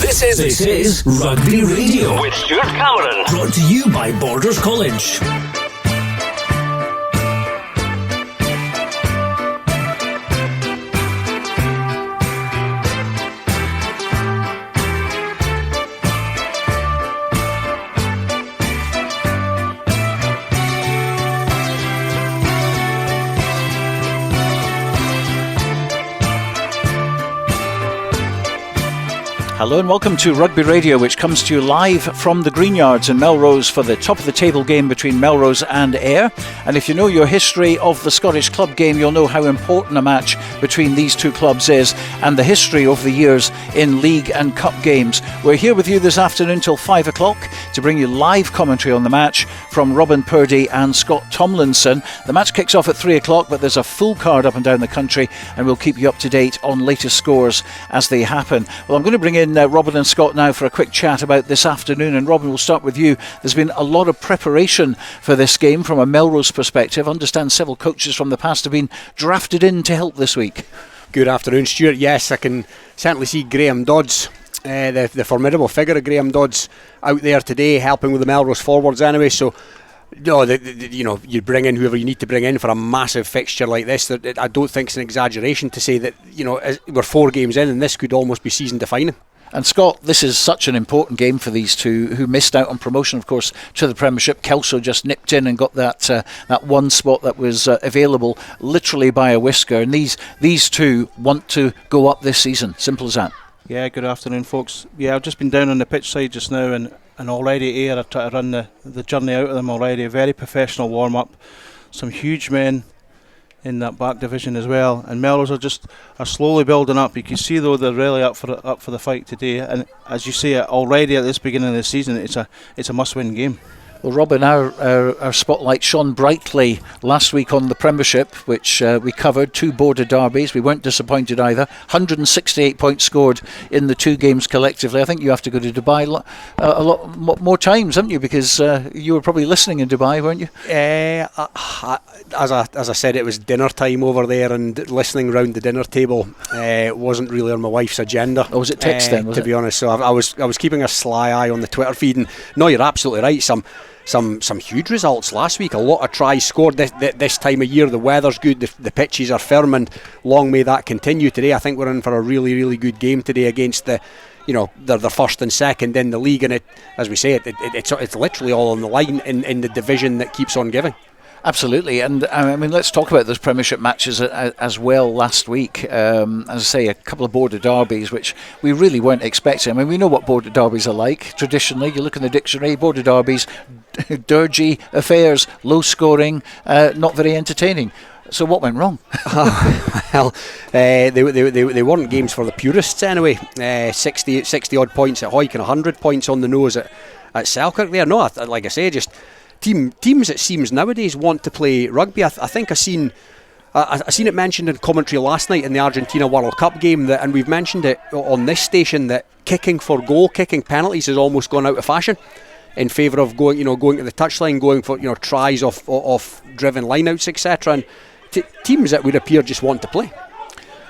This is Rugby Radio with Stuart Cameron. Brought to you by Borders College. Hello and welcome to Rugby Radio, which comes to you live from the Greenyards in Melrose for the top of the table game between Melrose and AYR. And if you know your history of the Scottish club game, you'll know how important a match between these two clubs is and the history over the years in league and cup games. We're here with you this afternoon till 5 o'clock to bring you live commentary on the match from Robin Purdie and Scott Tomlinson. The match kicks off at 3 o'clock, but there's a full card up and down the country, and we'll keep you up to date on latest scores as they happen. Well, I'm going to bring in Robin and Scott now for a quick chat about this afternoon. And Robin, we'll start with you. There's been a lot of preparation for this game from a Melrose perspective. I understand several coaches from the past have been drafted in to help this week. Good afternoon, Stuart. Yes, I can certainly see Graham Dodds, the formidable figure of Graham Dodds, out there today helping with the Melrose forwards anyway. So no, you bring in whoever you need to bring in for a massive fixture like this. I don't think it's an exaggeration to say that we're 4 games in and this could almost be season defining. And Scott, this is such an important game for these two who missed out on promotion, of course, to the Premiership. Kelso just nipped in and got that one spot that was available literally by a whisker. And these two want to go up this season. Simple as that. Yeah, good afternoon, folks. Yeah, I've just been down on the pitch side just now, and already AYR are trying to run the journey out of them already. A very professional warm-up. Some huge men in that back division as well, and Melrose are slowly building up. You can see though they're really up for the fight today, and as you say, already at this beginning of the season, it's a must-win game. Well, Robin, our spotlight shone brightly last week on the Premiership, which we covered, 2 border derbies. We weren't disappointed either. 168 points scored in the 2 games collectively. I think you have to go to Dubai a lot more times, haven't you? Because you were probably listening in Dubai, weren't you? As I said, it was dinner time over there, and listening round the dinner table wasn't really on my wife's agenda. Or was it text then? To be honest, so I was keeping a sly eye on the Twitter feed. And no, you're absolutely right. Some huge results last week. A lot of tries scored this time of year. The weather's good, the pitches are firm, and long may that continue today. I think we're in for a really, really good game today against they're first and second in the league, and it, as we say, it's literally all on the line in the division that keeps on giving. Absolutely, and I mean, let's talk about those Premiership matches as well last week. As I say, a couple of border derbies, which we really weren't expecting. I mean, we know what border derbies are like. Traditionally, you look in the dictionary, border derbies, dirgy affairs, low scoring, not very entertaining. So what went wrong? Well, they weren't games for the purists anyway. 60 odd points at Hawick and 100 points on the nose at Selkirk there. No, like I say, just teams, it seems nowadays, want to play rugby. I think I seen it mentioned in commentary last night in the Argentina World Cup game, and we've mentioned it on this station, that kicking for goal, kicking penalties has almost gone out of fashion in favour of going to the touchline, going for tries off driven lineouts, etc. And teams that would appear just want to play.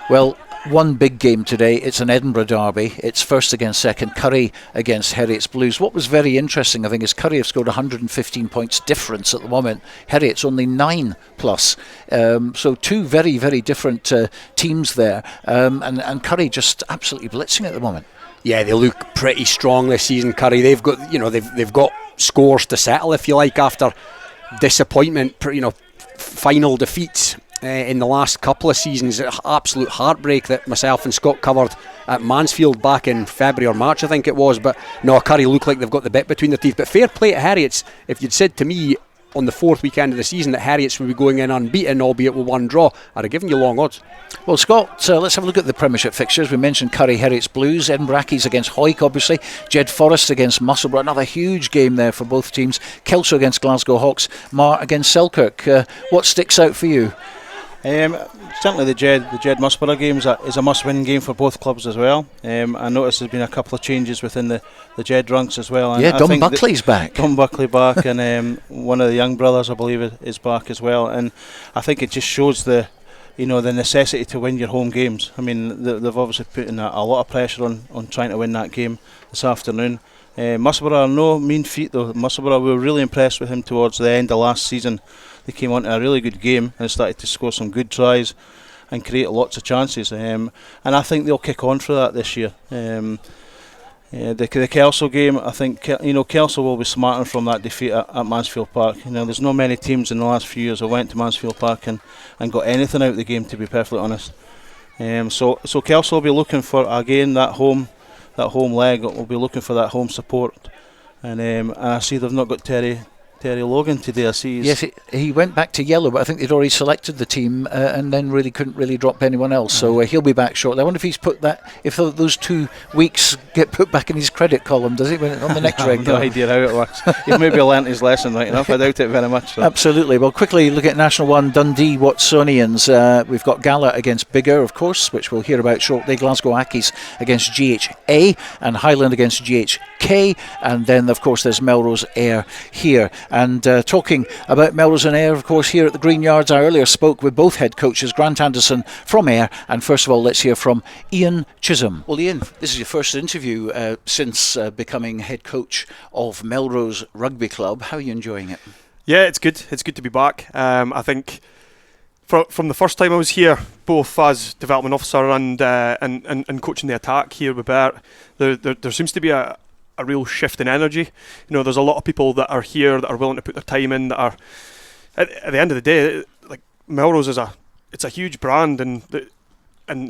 Well, one big game today. It's an Edinburgh derby. It's first against second. Curry against Heriot's Blues. What was very interesting, I think, is Curry have scored 115 points difference at the moment. Heriot's only 9 plus. So 2 very, very different teams there. And Curry just absolutely blitzing at the moment. Yeah, they look pretty strong this season, Curry. They've got they've got scores to settle, if you like, after disappointment. Final defeats in the last couple of seasons. Absolute heartbreak that myself and Scott covered at Mansfield back in February or March, I think it was. But no, Curry look like they've got the bit between their teeth. But fair play to Heriot's. If you'd said to me on the 4th weekend of the season that Heriot's would be going in unbeaten, albeit with 1 draw, I'd have given you long odds. Well, Scott, let's have a look at the Premiership fixtures. We mentioned Curry, Heriot's Blues, Edinburgh Accies against Hawick, obviously, Jed Forest against Musselburgh, another huge game there for both teams, Kelso against Glasgow Hawks, Mar against Selkirk. What sticks out for you? Certainly the Jed Musselburgh game is a must-win game for both clubs as well. I noticed there's been a couple of changes within the Jed ranks as well. And yeah, Dom Buckley's back. Dom Buckley back, and one of the young brothers, I believe, is back as well. And I think it just shows the the necessity to win your home games. I mean, they've obviously put in a lot of pressure on trying to win that game this afternoon. Musselburgh are no mean feat though. Musselburgh, we were really impressed with him towards the end of last season. They came on to a really good game and started to score some good tries and create lots of chances. And I think they'll kick on for that this year. The Kelso game, I think Kelso will be smarting from that defeat at Mansfield Park. There's not many teams in the last few years that went to Mansfield Park and got anything out of the game, to be perfectly honest. So Kelso will be looking for again that home leg. Will be looking for that home support, and I see they've not got Terry Logan today. I see. Yes, he went back to yellow, but I think they'd already selected the team and then really couldn't really drop anyone else. So he'll be back shortly. I wonder if he's put that, if those 2 weeks get put back in his credit column, does he, on the next ring? I have no idea how it works. He's maybe learnt his lesson right enough. I doubt it very much. So. Absolutely. Well, quickly look at National 1 Dundee Watsonians. We've got Gala against Biggar, of course, which we'll hear about shortly. Glasgow Accies against GHA and Highland against GHK. And then, of course, there's Melrose AYR here. And talking about Melrose and AYR, of course, here at the Greenyards, I earlier spoke with both head coaches, Grant Anderson from AYR, and first of all, let's hear from Ian Chisholm. Well, Ian, this is your first interview since becoming head coach of Melrose Rugby Club. How are you enjoying it? Yeah, it's good. It's good to be back. I think from the first time I was here, both as development officer and coaching the attack here with Bert, there seems to be a real shift in energy. There's a lot of people that are here that are willing to put their time in, that are at the end of the day, like Melrose it's a huge brand, and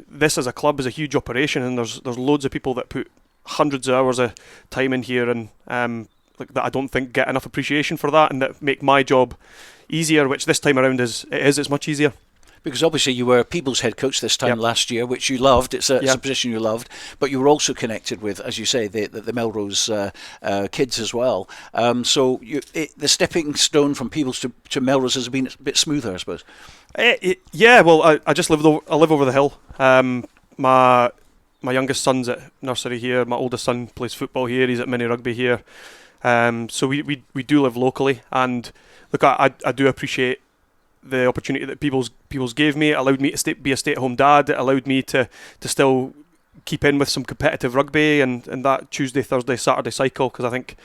this as a club is a huge operation, and there's loads of people that put hundreds of hours of time in here, and that I don't think get enough appreciation for that, and that make my job easier, which this time around it's much easier. Because obviously you were Peebles head coach this time last year, which you loved. It's a position you loved, but you were also connected with, as you say, the Melrose kids as well. So the stepping stone from Peebles to Melrose has been a bit smoother, I suppose. Well, I just live over the hill. My youngest son's at nursery here. My oldest son plays football here. He's at mini rugby here. So we do live locally, and look, I do appreciate the opportunity that Peebles gave me. It allowed me to be a stay-at-home dad. It allowed me to still keep in with some competitive rugby and that Tuesday, Thursday, Saturday cycle, because I think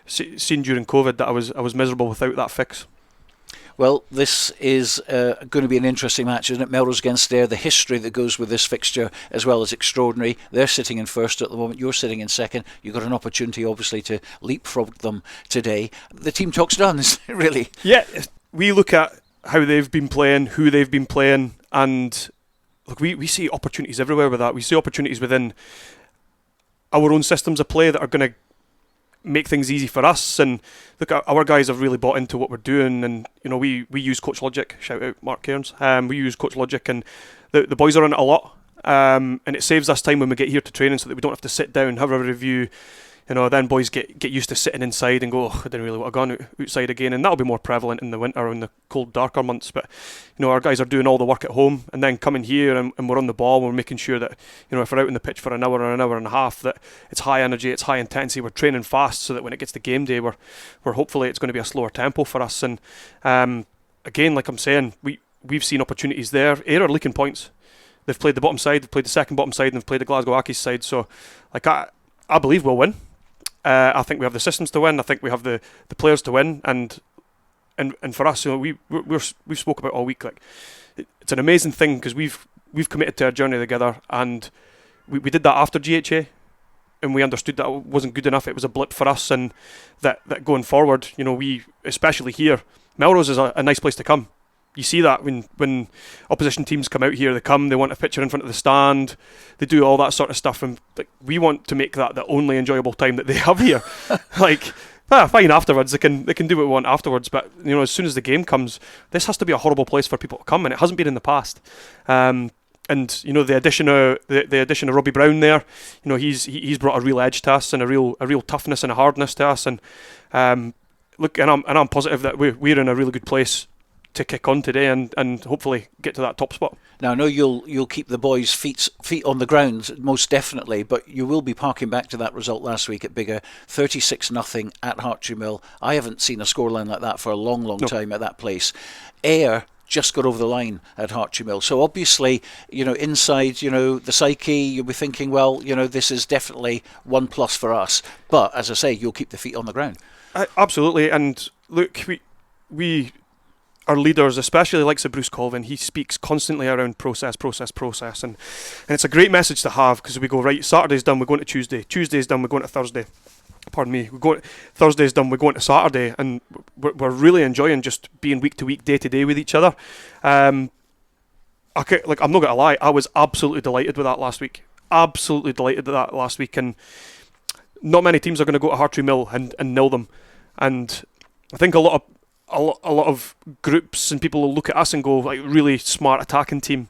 seen during COVID that I was miserable without that fix. Well, this is going to be an interesting match, isn't it? Melrose against AYR. The history that goes with this fixture as well is extraordinary. They're sitting in first at the moment. You're sitting in second. You've got an opportunity, obviously, to leapfrog them today. The team talk's done, isn't it, really? Yeah, we look at how they've been playing, who they've been playing, and look, we see opportunities everywhere with that. We see opportunities within our own systems of play that are going to make things easy for us, and look, our guys have really bought into what we're doing, and we use Coach Logic. Shout out Mark Cairns. We use Coach Logic, and the boys are on it a lot, and it saves us time when we get here to training, so that we don't have to sit down, have a review. Then boys get used to sitting inside and go, I didn't really want to go outside again, and that'll be more prevalent in the winter or in the cold, darker months. But our guys are doing all the work at home, and then coming here and we're on the ball. And we're making sure that if we're out on the pitch for an hour or an hour and a half, that it's high energy, it's high intensity. We're training fast, so that when it gets to game day, we're hopefully it's going to be a slower tempo for us. And again, like I'm saying, we've seen opportunities there. AYR are leaking points. They've played the bottom side, they've played the second bottom side, and they've played the Glasgow Accies side. So I believe we'll win. I think we have the systems to win. I think we have the players to win, and for us, we've spoke about all week. Like, it's an amazing thing because we've committed to our journey together, and we did that after GHA, and we understood that it wasn't good enough. It was a blip for us, and that going forward, we especially here, Melrose is a nice place to come. You see that when opposition teams come out here, they want a picture in front of the stand, they do all that sort of stuff, and we want to make that the only enjoyable time that they have here. Fine afterwards, they can do what we want afterwards, but as soon as the game comes, this has to be a horrible place for people to come, and it hasn't been in the past. And the addition of Robbie Brown there, he's brought a real edge to us and a real toughness and a hardness to us, and look, and I'm positive that we're in a really good place to kick on today and hopefully get to that top spot. Now, I know you'll keep the boys' feet on the ground, most definitely, but you will be parking back to that result last week at Biggar, 36-0 at Hartree Mill. I haven't seen a scoreline like that for a long time at that place. AYR just got over the line at Hartry Mill. So obviously, inside, the psyche, you'll be thinking, well, this is definitely 1+ for us. But as I say, you'll keep the feet on the ground. Absolutely. And look, we our leaders, especially like Bruce Colvin, he speaks constantly around process, and it's a great message to have, because we go, right, Saturday's done, we're going to Tuesday's done, we're going to Thursday. Pardon me, Thursday's done, we're going to Saturday, and we're really enjoying just being week to week, day to day with each other. I'm not going to lie, I was absolutely delighted with that last week. And not many teams are going to go to Hartry Mill and nil them. And I think a lot of groups and people will look at us and go, like, really smart attacking team,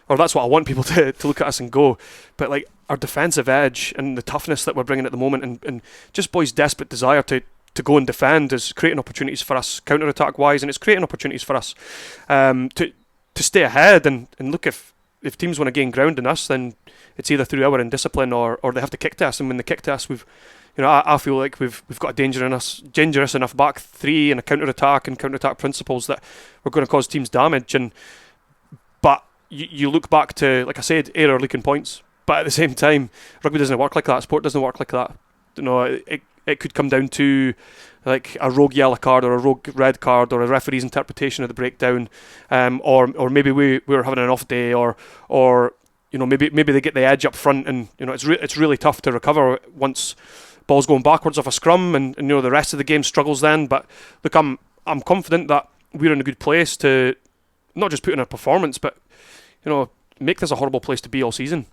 or that's what I want people to look at us and go. But like, our defensive edge and the toughness that we're bringing at the moment, and just boys' desperate desire to go and defend, is creating opportunities for us counter-attack wise, and it's creating opportunities for us to stay ahead. And look, if teams want to gain ground in us, then it's either through our indiscipline or they have to kick to us. And when they kick to us, I feel like we've got a dangerous enough back three and a counter-attack principles that we're going to cause teams damage. But you look back to, like I said, AYR leaking points. But at the same time, rugby doesn't work like that. Sport doesn't work like that. It could come down to like a rogue yellow card or a rogue red card or a referee's interpretation of the breakdown, or maybe we were having an off day, or maybe they get the edge up front, and it's really tough to recover once ball's going backwards off a scrum, and the rest of the game struggles then. But look, I'm confident that we're in a good place to not just put in a performance, but make this a horrible place to be all season.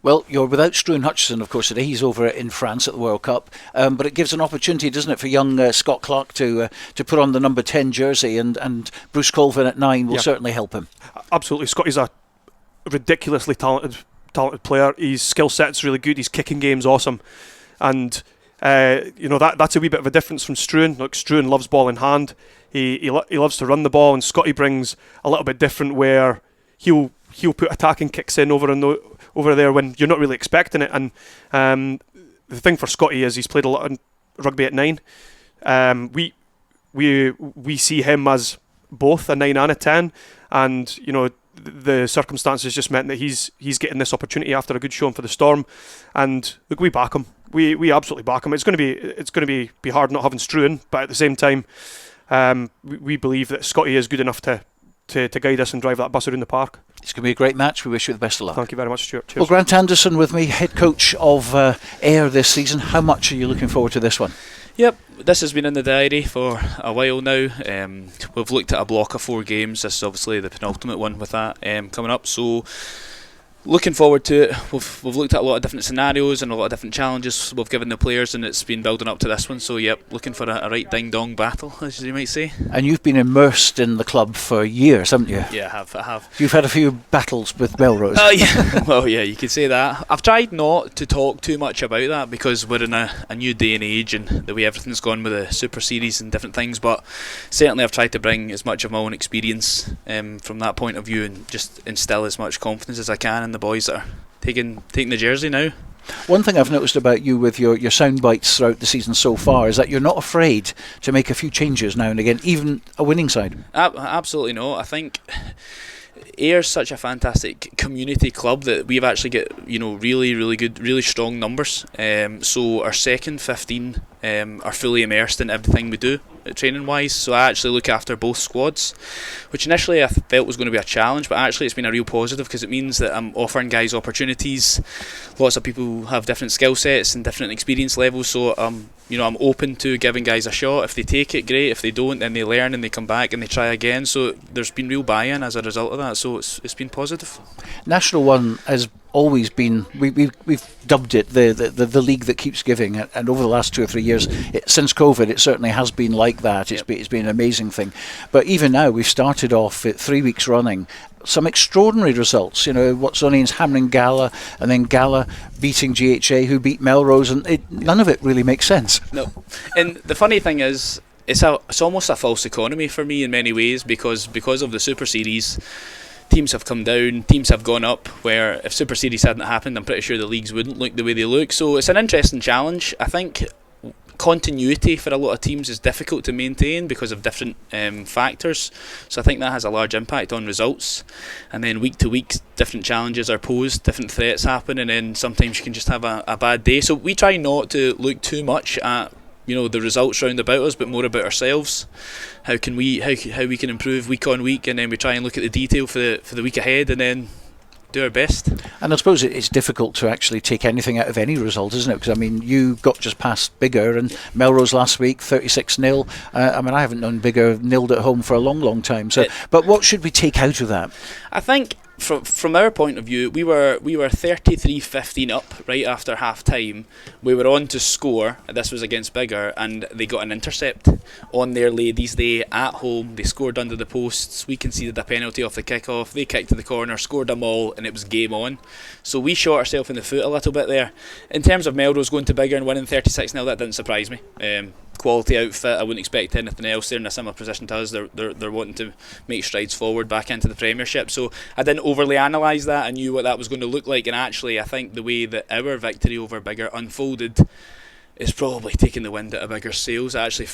Well, you're without Struan Hutchison, of course, today. He's over in France at the World Cup. But it gives an opportunity, doesn't it, for young Scott Clark to put on the number 10 jersey, and Bruce Colvin at 9 will certainly help him. Absolutely. Scotty's a ridiculously talented player. His skill set's really good. His kicking game's awesome. And, that's a wee bit of a difference from Struan. Look, Struan loves ball in hand. He loves to run the ball, and Scotty brings a little bit different, where he'll put attacking kicks in over there when you're not really expecting it. And the thing for Scotty is he's played a lot of rugby at 9. We see him as both a 9 and a 10, and the circumstances just meant that he's getting this opportunity after a good showing for the Storm. And look, we back him. We absolutely back him. It's going to be hard not having Struan, but at the same time, we believe that Scotty is good enough to guide us and drive that bus around the park. It's going to be a great match. We wish you the best of luck. Thank you very much, Stuart. Cheers. Well, Grant Anderson with me, head coach of AYR this season. How much are you looking forward to this one? Yep, this has been in the diary for a while now. We've looked at a block of 4 games. This is obviously the penultimate one with that coming up. So looking forward to it. We've looked at a lot of different scenarios and a lot of different challenges we've given the players, and it's been building up to this one. So yep, looking for a right ding-dong battle, as you might say. And you've been immersed in the club for years, haven't you? Yeah, I have. You've had a few battles with Melrose. Yeah. Well, yeah, you could say that. I've tried not to talk too much about that, because we're in a new day and age, and the way everything's gone with the Super Series and different things. But certainly I've tried to bring as much of my own experience from that point of view, and just instill as much confidence as I can in the boys that are taking the jersey now. One thing I've noticed about you with your sound bites throughout the season so far is that you're not afraid to make a few changes now and again, even a winning side. Absolutely not. I think AYR's such a fantastic community club that we've actually got really, really good, really strong numbers. So our second 15 are fully immersed in everything we do training wise. So I actually look after both squads, which initially I felt was going to be a challenge, but actually it's been a real positive, because it means that I'm offering guys opportunities. Lots of people have different skill sets and different experience levels, so I'm open to giving guys a shot. If they take it, great. If they don't, then they learn and they come back and they try again. So there's been real buy-in as a result of that, so it's been positive. National 1 has always been, we've dubbed it the league that keeps giving, and over the last 2 or 3 years, since COVID, it certainly has been like that. It's been an amazing thing. But even now, we've started off 3 weeks running some extraordinary results. Watsonians hammering Gala, and then Gala beating GHA, who beat Melrose, and none of it really makes sense. No. And the funny thing is, it's almost a false economy for me in many ways, because of the Super Series, teams have come down, teams have gone up, where if Super Series hadn't happened, I'm pretty sure the leagues wouldn't look the way they look. So it's an interesting challenge. I think continuity for a lot of teams is difficult to maintain because of different factors. So I think that has a large impact on results. And then week to week, different challenges are posed, different threats happen, and then sometimes you can just have a bad day. So we try not to look too much at the results round about us, but more about ourselves. How we can improve week on week, and then we try and look at the detail for the week ahead, and then do our best. And I suppose it's difficult to actually take anything out of any result, isn't it? Because I mean, you got just past Biggar and Melrose last week, 36-0. I mean, I haven't known Biggar nilled at home for a long time. So, but what should we take out of that? I think from our point of view, we were 33-15 up right after half time. We were on to score. This was against Biggar, and they got an intercept on their ladies' day at home. They scored under the posts. We conceded a penalty off the kick-off. They kicked to the corner, scored them all, and it was game on. So we shot ourselves in the foot a little bit there. In terms of Melrose going to Biggar and winning 36-0, that didn't surprise me. Quality outfit, I wouldn't expect anything else. They're in a similar position to us. They're wanting to make strides forward back into the Premiership, so I didn't overly analyse that. I knew what that was going to look like, and actually I think the way that our victory over Biggar unfolded is probably taking the wind out of Biggar's sails. Actually,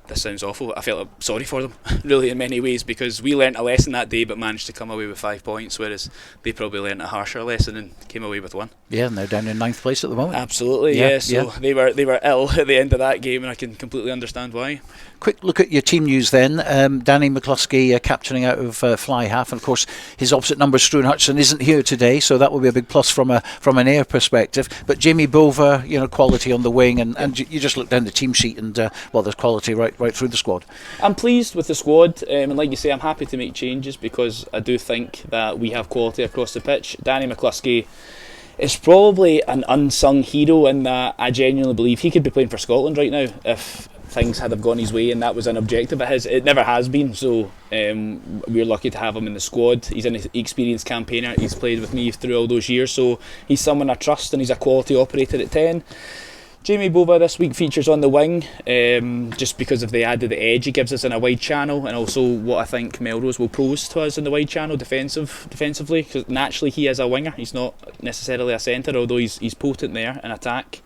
this sounds awful, I felt sorry for them really in many ways, because we learnt a lesson that day but managed to come away with 5 points, whereas they probably learnt a harsher lesson and came away with 1. Yeah, and they're down in 9th place at the moment. Absolutely, yeah. So they were ill at the end of that game, and I can completely understand why. Quick look at your team news then. Danny McCluskey captaining out of fly half, and of course his opposite number Struan Hutchinson isn't here today, so that will be a big plus from an Ayr perspective. But Jamie Bova, quality on the wing, and you just look down the team sheet and there's quality right through the squad. I'm pleased with the squad, and like you say, I'm happy to make changes because I do think that we have quality across the pitch. Danny McCluskey is probably an unsung hero in that I genuinely believe he could be playing for Scotland right now if things had have gone his way, and that was an objective of his. It never has been, so we're lucky to have him in the squad. He's an experienced campaigner. He's played with me through all those years, so he's someone I trust, and he's a quality operator at 10. Jamie Bova this week features on the wing, just because of the added edge he gives us in a wide channel, and also what I think Melrose will pose to us in the wide channel defensively, because naturally he is a winger. He's not necessarily a centre, although he's potent there in attack.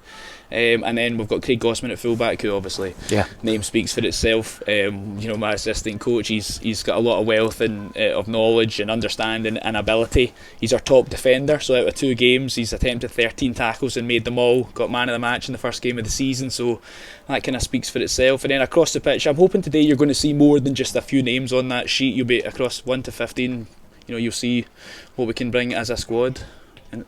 And then we've got Craig Gossman at fullback, who obviously name speaks for itself. My assistant coach, he's got a lot of wealth and of knowledge and understanding and ability. He's our top defender, so out of 2 games he's attempted 13 tackles and made them all. Got man of the match in the first game of the season, so that kind of speaks for itself. And then across the pitch, I'm hoping today you're going to see more than just a few names on that sheet. You'll be across 1 to 15. You'll see what we can bring as a squad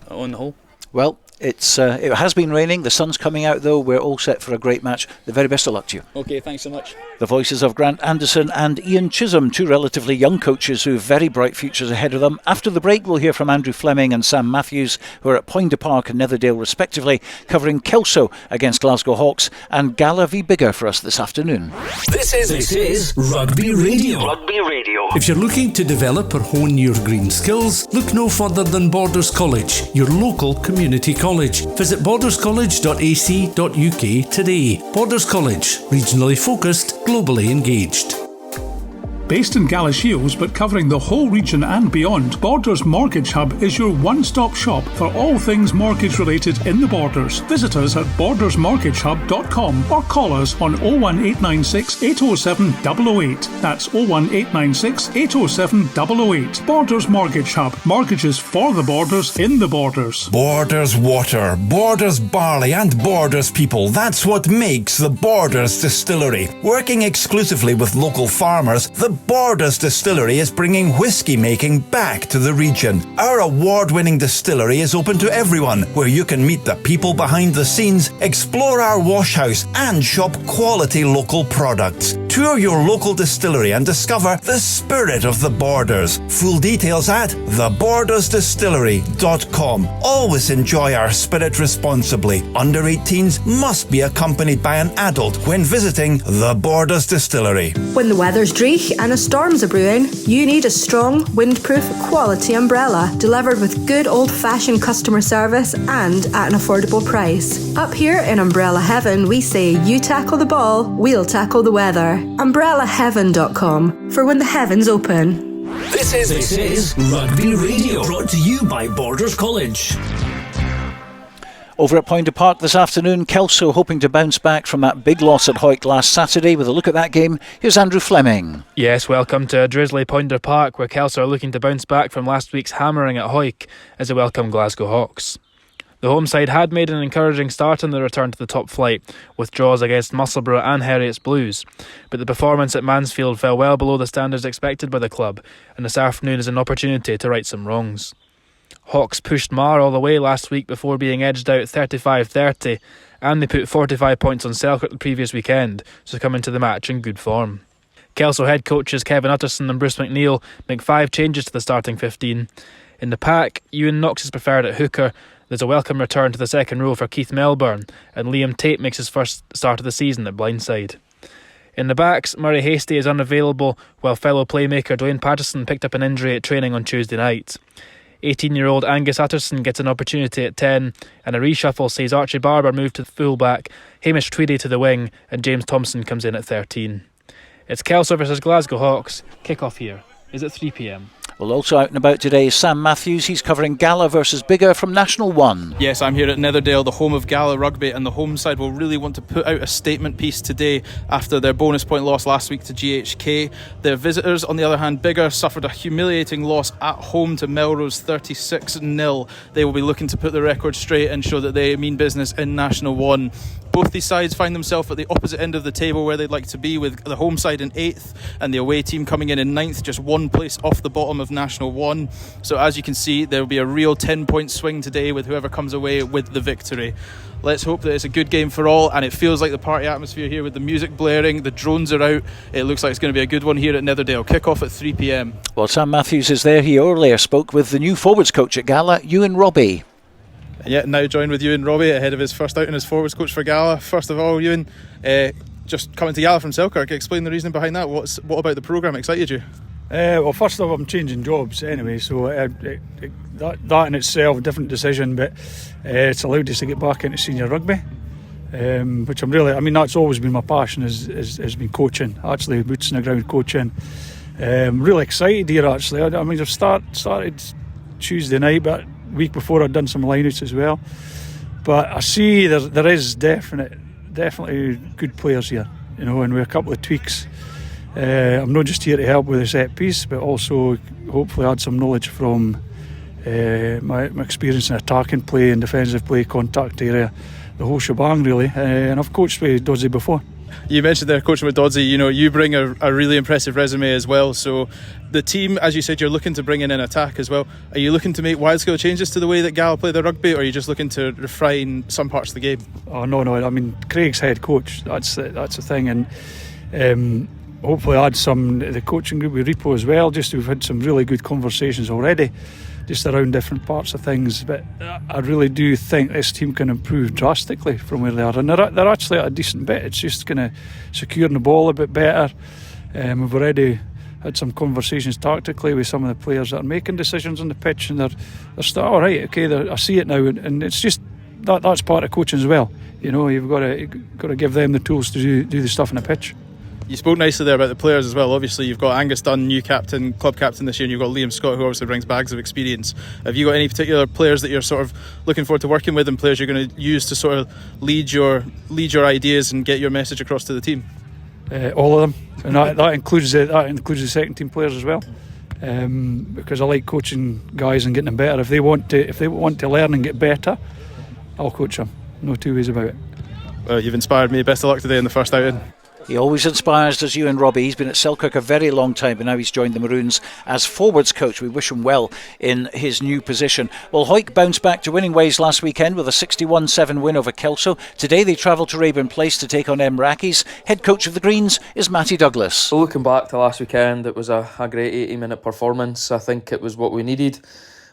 on the whole. Well, it has been raining. The sun's coming out though. We're all set for a great match. The very best of luck to you. Okay, thanks so much. The voices of Grant Anderson and Ian Chisholm, 2 relatively young coaches who have very bright futures ahead of them. After the break, we'll hear from Andrew Fleming and Sam Matthews, who are at Poynter Park and Netherdale respectively, covering Kelso against Glasgow Hawks and Gala v Biggar for us this afternoon. This is Rugby Radio. Rugby Radio. If you're looking to develop or hone your green skills, look no further than Borders College, your local community college. Visit borderscollege.ac.uk today. Borders College, regionally focused, globally engaged. Based in Galashiels but covering the whole region and beyond, Borders Mortgage Hub is your one-stop shop for all things mortgage related in the Borders. Visit us at bordersmortgagehub.com or call us on 01896 807 008. That's 01896 807 008. Borders Mortgage Hub. Mortgages for the Borders in the Borders. Borders water, Borders barley and Borders people. That's what makes the Borders Distillery. Working exclusively with local farmers, the Borders Distillery is bringing whiskey making back to the region. Our award-winning distillery is open to everyone, where you can meet the people behind the scenes, explore our wash house and shop quality local products. Tour your local distillery and discover the spirit of the Borders. Full details at thebordersdistillery.com. Always enjoy our spirit responsibly. Under 18s must be accompanied by an adult when visiting the Borders Distillery. When the weather's dreich and a storm's a brewing, you need a strong, windproof, quality umbrella delivered with good old-fashioned customer service and at an affordable price. Up here in Umbrella Heaven, we say you tackle the ball, we'll tackle the weather. UmbrellaHeaven.com for when the heavens open. This is Rugby Radio, brought to you by Borders College. Over at Poynter Park this afternoon, Kelso hoping to bounce back from that big loss at Hawick last Saturday. With a look at that game, here's Andrew Fleming. Yes, welcome to drizzly Poynter Park, where Kelso are looking to bounce back from last week's hammering at Hawick as they welcome Glasgow Hawks. The home side had made an encouraging start in the return to the top flight, with draws against Musselburgh and Heriots Blues, but the performance at Mansfield fell well below the standards expected by the club, and this afternoon is an opportunity to right some wrongs. Hawks pushed Mar all the way last week before being edged out 35-30, and they put 45 points on Selkirk the previous weekend, so come into the match in good form. Kelso head coaches Kevin Utterson and Bruce McNeil make 5 changes to the starting 15. In the pack, Ewan Knox is preferred at hooker. There's a welcome return to the second row for Keith Melbourne, and Liam Tate makes his first start of the season at blindside. In the backs, Murray Hastie is unavailable, while fellow playmaker Dwayne Patterson picked up an injury at training on Tuesday night. 18-year-old Angus Utterson gets an opportunity at 10, and a reshuffle sees Archie Barber move to the full-back, Hamish Tweedy to the wing, and James Thompson comes in at 13. It's Kelso versus Glasgow Hawks. Kick-off here is at 3 p.m. Well, also out and about today is Sam Matthews. He's covering Gala versus Biggar from National 1. Yes, I'm here at Netherdale, the home of Gala Rugby, and the home side will really want to put out a statement piece today after their bonus point loss last week to GHK. Their visitors, on the other hand, Biggar, suffered a humiliating loss at home to Melrose 36-0. They will be looking to put the record straight and show that they mean business in National 1. Both these sides find themselves at the opposite end of the table where they'd like to be, with the home side in 8th and the away team coming in 9th, just 1 place off the bottom of National 1. So as you can see, there will be a real 10-point swing today with whoever comes away with the victory. Let's hope that it's a good game for all, and it feels like the party atmosphere here with the music blaring, the drones are out. It looks like it's going to be a good one here at Netherdale. Kick-off at 3 p.m. Well, Sam Matthews is there. He earlier spoke with the new forwards coach at Gala, Ewan Robbie. Yeah, now joined with Ewan Robbie ahead of his first outing as forwards coach for Gala. First of all, Ewan, just coming to Gala from Selkirk, explain the reason behind that. What about the programme excited you? Well, first of all, I'm changing jobs anyway, so that in itself, a different decision, but it's allowed us to get back into senior rugby, which I'm really, that's always been my passion, has been coaching, actually, boots on the ground coaching. Really excited here, actually. I've started Tuesday night, but week before I'd done some lineouts as well, but I see there is definitely good players here, and with a couple of tweaks. I'm not just here to help with the set piece, but also hopefully add some knowledge from my experience in attacking play and defensive play, contact area, the whole shebang really, and I've coached with Doddsy before. You mentioned there coaching with Doddsy, you bring a really impressive resume as well, so the team, as you said, you're looking to bring in an attack as well. Are you looking to make wide-scale changes to the way that Gala play their rugby, or are you just looking to refine some parts of the game? Oh no, Craig's head coach, that's the thing, and hopefully add some the coaching group with Repo as well. Just we've had some really good conversations already just around different parts of things, but I really do think this team can improve drastically from where they are, and they're actually at a decent bit. It's just kind of securing the ball a bit better. We've already had some conversations tactically with some of the players that are making decisions on the pitch, and they're still all right. Okay, I see it now, and it's just that's part of coaching as well. You've got to give them the tools to do the stuff on the pitch. You spoke nicely there about the players as well. Obviously you've got Angus Dunn, new captain, club captain this year, and you've got Liam Scott, who obviously brings bags of experience. Have you got any particular players that you're sort of looking forward to working with, and players you're going to use to sort of lead your ideas and get your message across to the team? All of them, and that includes the second team players as well, because I like coaching guys and getting them better. If they want to learn and get better, I'll coach them. No two ways about it. Well, you've inspired me. Best of luck today in the first outing. He always inspires, does Ewan Robbie. He's been at Selkirk a very long time, but now he's joined the Maroons as forwards coach. We wish him well in his new position. Well, Hawick bounced back to winning ways last weekend with a 61-7 win over Kelso. Today they travel to Raeburn Place to take on Emrackies. Head coach of the Greens is Matty Douglas. Well, looking back to last weekend, it was a great 80-minute performance. I think it was what we needed.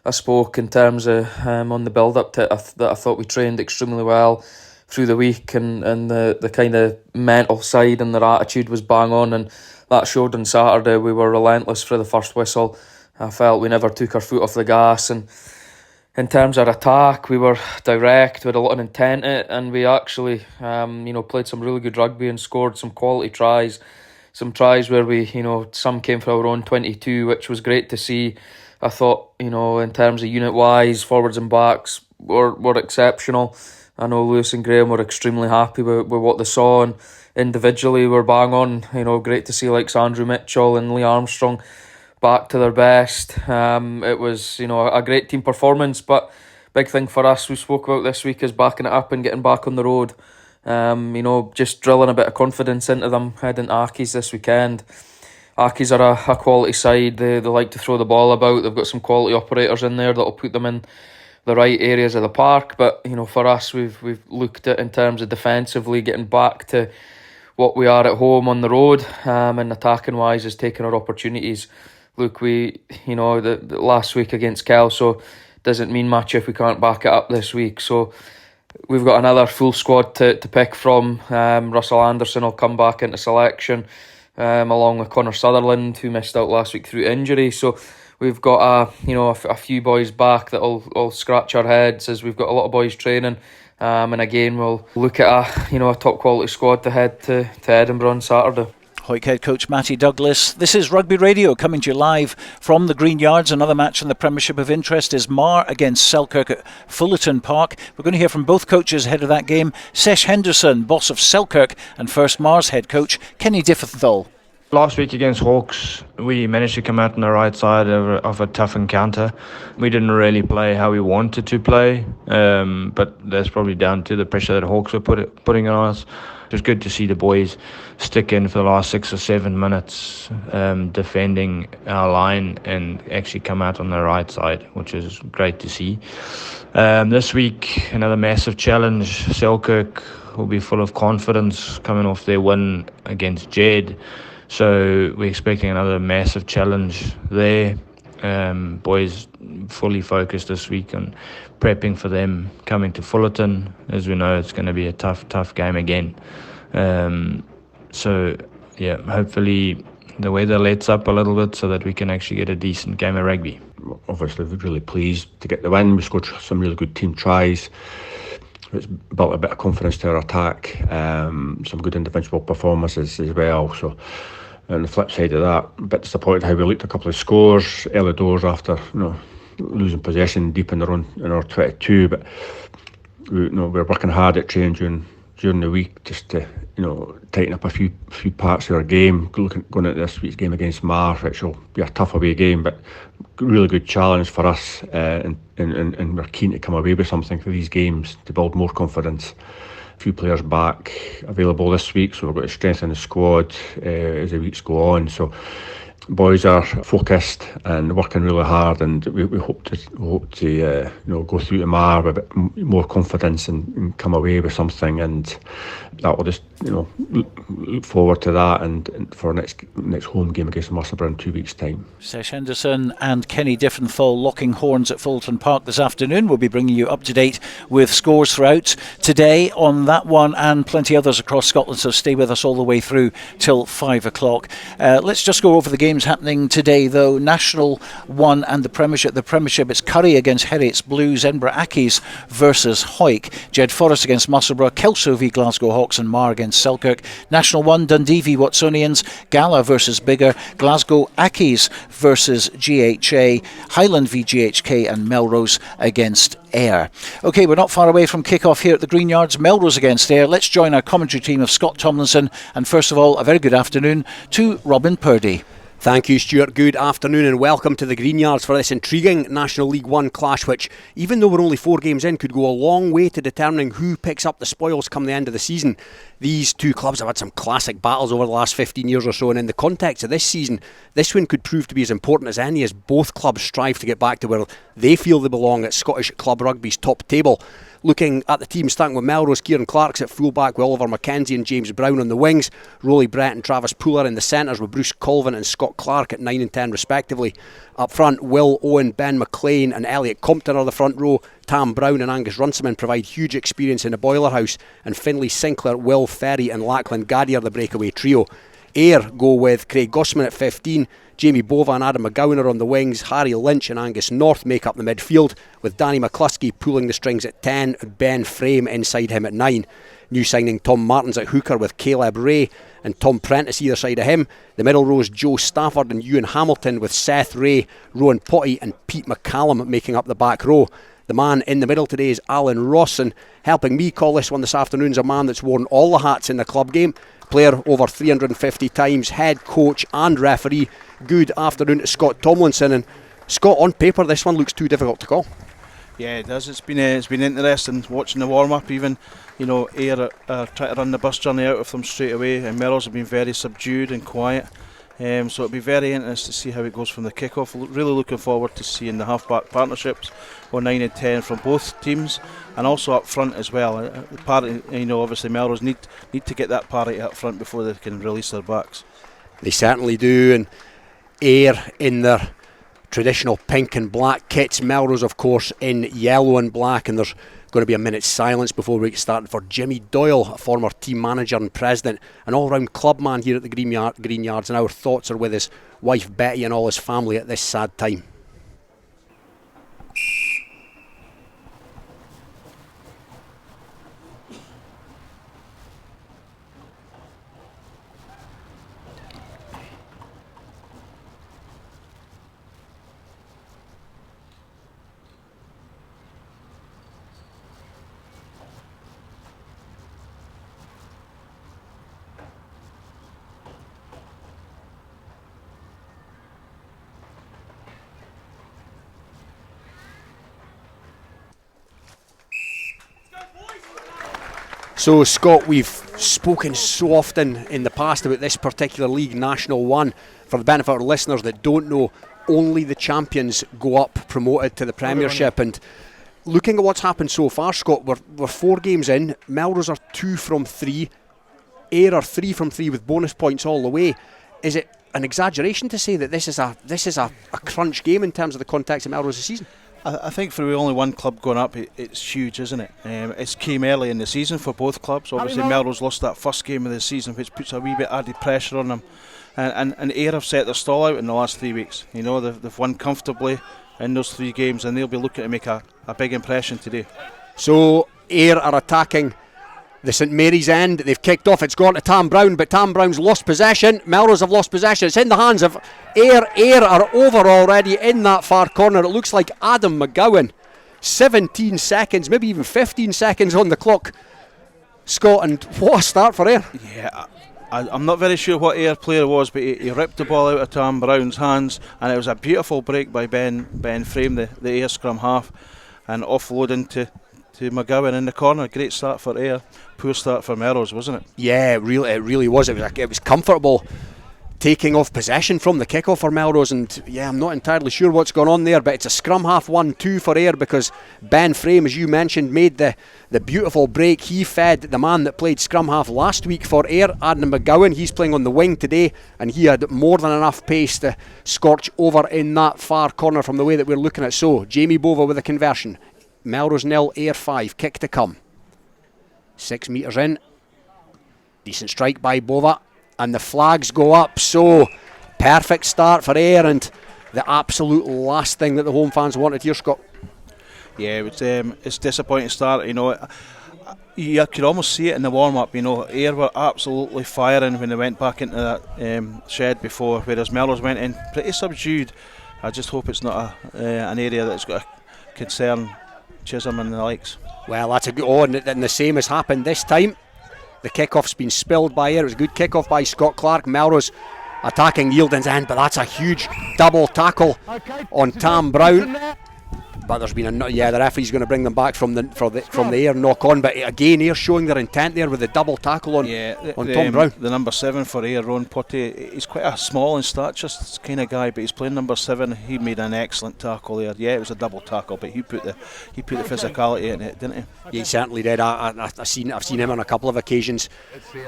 I spoke in terms of on the build-up to it, that I thought we trained extremely well through the week, and the kind of mental side and their attitude was bang on, and that showed on Saturday. We were relentless for the first whistle. I felt we never took our foot off the gas, and in terms of attack, we were direct, we had a lot of intent in it, and we actually played some really good rugby and scored some quality tries. Some tries where we, some came from our own 22, which was great to see. I thought, in terms of unit-wise, forwards and backs, were exceptional. I know Lewis and Graham were extremely happy with what they saw, and individually were bang on. Great to see like Andrew Mitchell and Lee Armstrong back to their best. It was a great team performance, but big thing for us we spoke about this week is backing it up and getting back on the road. Just drilling a bit of confidence into them heading to Accies this weekend. Accies are a quality side. They like to throw the ball about. They've got some quality operators in there that'll put them in the right areas of the park. But for us, we've looked at in terms of defensively getting back to what we are at home on the road, and attacking wise is taking our opportunities. Look, the last week against Kelso doesn't mean much if we can't back it up this week. So we've got another full squad to pick from. Russell Anderson will come back into selection, along with Connor Sutherland, who missed out last week through injury. So we've got a few boys back that'll scratch our heads as we've got a lot of boys training. And again, we'll look at a top quality squad to head to Edinburgh on Saturday. Hoyk head coach Matty Douglas. This is Rugby Radio coming to you live from the Greenyards. Another match in the Premiership of interest is Mar against Selkirk at Fullerton Park. We're going to hear from both coaches ahead of that game. Sesh Henderson, boss of Selkirk, and first Mar's head coach Kenny Diffenthal. Last week against Hawks, we managed to come out on the right side of a tough encounter. We didn't really play how we wanted to play, but that's probably down to the pressure that Hawks were putting on us. It was good to see the boys stick in for the last 6 or 7 minutes, defending our line and actually come out on the right side, which is great to see. This week, another massive challenge. Selkirk will be full of confidence coming off their win against Jed. So we're expecting another massive challenge there. Boys fully focused this week on prepping for them coming to Fullerton. As we know, it's going to be a tough game again. Hopefully the weather lets up a little bit so that we can actually get a decent game of rugby. Obviously, we're really pleased to get the win. We scored some really good team tries. It's built a bit of confidence to our attack. Some good individual performances as well. So, on the flip side of that, a bit disappointed how we looked a couple of scores early doors after losing possession deep in our 22. But we're working hard at training during the week just to tighten up a few parts of our game. Going into this week's game against Mar, which will be a tough away game, but really good challenge for us, and we're keen to come away with something for these games to build more confidence. A few players back available this week, so we're going to strengthen the squad as the weeks go on. So boys are focused and working really hard, and we hope to go through to Mar with a bit more confidence and come away with something, and that will just look forward to that and for our next home game against Musselburgh in 2 weeks' time. Sesh Henderson and Kenny Diffenthal locking horns at Fullerton Park this afternoon. We'll be bringing you up to date with scores throughout today on that one and plenty others across Scotland, so stay with us all the way through till 5 o'clock. Let's just go over the games happening today though. National 1 and the Premiership. The Premiership, it's Currie against Heriots Blues, Edinburgh Accies versus Hoyk, Jed Forest against Musselburgh, Kelso v Glasgow Hawks and Mar against Selkirk. National 1, Dundee v Watsonians, Gala versus Biggar, Glasgow Accies versus GHA, Highland v GHK and Melrose against AYR. OK, we're not far away from kick-off here at the Greenyards. Melrose against AYR. Let's join our commentary team of Scott Tomlinson, and first of all, a very good afternoon to Robin Purdie. Thank you, Stuart. Good afternoon and welcome to the Greenyards for this intriguing National League One clash, which, even though we're only 4 games in, could go a long way to determining who picks up the spoils come the end of the season. These two clubs have had some classic battles over the last 15 years or so, and in the context of this season, this one could prove to be as important as any, as both clubs strive to get back to where they feel they belong at Scottish Club Rugby's top table. Looking at the team, starting with Melrose, Kieran Clark's at fullback with Oliver Mackenzie and James Brown on the wings, Rolly Brett and Travis Pooler in the centres with Bruce Colvin and Scott Clark at 9 and 10 respectively. Up front, Will Owen, Ben McLean and Elliot Compton are the front row. Tam Brown and Angus Runciman provide huge experience in the Boiler House, and Finlay Sinclair, Will Ferry and Lachlan Gaddy are the breakaway trio. AYR go with Craig Gossman at 15, Jamie Bova and Adam McGowan are on the wings, Harry Lynch and Angus North make up the midfield, with Danny McCluskey pulling the strings at 10, Ben Frame inside him at 9. New signing Tom Martins at hooker with Caleb Ray and Tom Prentice either side of him. The middle rows, Joe Stafford and Ewan Hamilton with Seth Ray, Rowan Potty and Pete McCallum making up the back row. The man in the middle today is Alan Ross, and helping me call this one this afternoon is a man that's worn all the hats in the club game. Player over 350 times, head coach and referee. Good afternoon to Scott Tomlinson. And Scott, on paper this one looks too difficult to call. Yeah, it does. It's been interesting watching the warm-up. Even, AYR are trying to run the bus journey out of them straight away, and Melrose have been very subdued and quiet. So it'll be very interesting to see how it goes from the kick-off. Really looking forward to seeing the half-back partnerships on 9 and 10 from both teams, and also up front as well. The party, obviously Melrose need to get that parity up front before they can release their backs. They certainly do, and AYR in their traditional pink and black kits, Melrose of course in yellow and black, and there's going to be a minute's silence before we get started for Jimmy Doyle, a former team manager and president, an all-round clubman here at the Greenyards, and our thoughts are with his wife Betty and all his family at this sad time. So Scott, we've spoken so often in the past about this particular league, National 1. For the benefit of our listeners that don't know, only the champions go up promoted to the Premiership. And looking at what's happened so far, Scott, we're 4 games in. Melrose are 2 from 3. AYR are 3 from 3 with bonus points all the way. Is it an exaggeration to say that this is a crunch game in terms of the context of Melrose's season? I think for only one club going up, it's huge, isn't it? It came early in the season for both clubs. Obviously, Melrose lost that first game of the season, which puts a wee bit added pressure on them. And AYR have set their stall out in the last 3 weeks. They've won comfortably in those 3 games, and they'll be looking to make a big impression today. So AYR are attacking the St Mary's end. They've kicked off. It's gone to Tam Brown, but Tam Brown's lost possession. Melrose have lost possession. It's in the hands of AYR. AYR are over already in that far corner. It looks like Adam McGowan. 17 seconds, maybe even 15 seconds on the clock. Scott, and what a start for AYR. Yeah, I'm not very sure what AYR player was, but he ripped the ball out of Tam Brown's hands, and it was a beautiful break by Ben Frame, the AYR scrum half, and offloading to McGowan in the corner. Great start for AYR. Poor start for Melrose, wasn't it? Yeah, it really was. It was comfortable taking off possession from the kickoff for Melrose, and yeah, I'm not entirely sure what's going on there, but it's a scrum half 1-2 for AYR because Ben Frame, as you mentioned, made the beautiful break. He fed the man that played scrum half last week for AYR, Adam McGowan. He's playing on the wing today, and he had more than enough pace to scorch over in that far corner from the way that we're looking at. So Jamie Bova with a conversion. Melrose 0, AYR 5, kick to come. 6 metres in. Decent strike by Bova, and the flags go up. So perfect start for AYR, and the absolute last thing that the home fans wanted here, Scott. Yeah, it's disappointing start. You could almost see it in the warm-up. AYR were absolutely firing when they went back into that shed before, whereas Melrose went in pretty subdued. I just hope it's not an area that's got a concern Chisholm and the likes. Well, that's a good and the same has happened this time. The kick-off's been spilled by AYR. It was a good kick-off by Scott Clark. Melrose attacking Yieldon's end, but that's a huge double tackle on Tam Brown. But there's been the referee's going to bring them back from the AYR knock on. But again, AYR showing their intent there with the double tackle on Tom Brown. The number 7 for AYR, Ron Purdie, he's quite a small in stature kind of guy, but he's playing number 7. He made an excellent tackle there. Yeah, it was a double tackle, but he put the physicality in it, didn't he? Yeah, he certainly did. I've seen him on a couple of occasions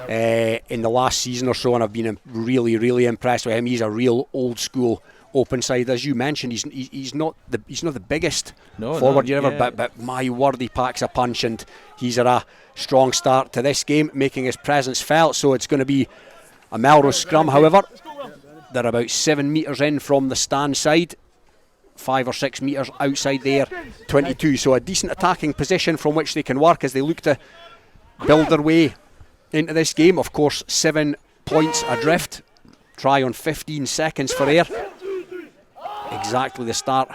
in the last season or so, and I've been really, really impressed with him. He's a real old school open side, as you mentioned. He's not the biggest forward but my word, he packs a punch, and he's had a strong start to this game, making his presence felt. So it's going to be a Melrose scrum. However, they're about 7 metres in from the stand side, 5 or 6 metres outside there, 22. So a decent attacking position from which they can work as they look to build their way into this game. Of course, 7 points adrift. Try on 15 seconds for AYR. Exactly the start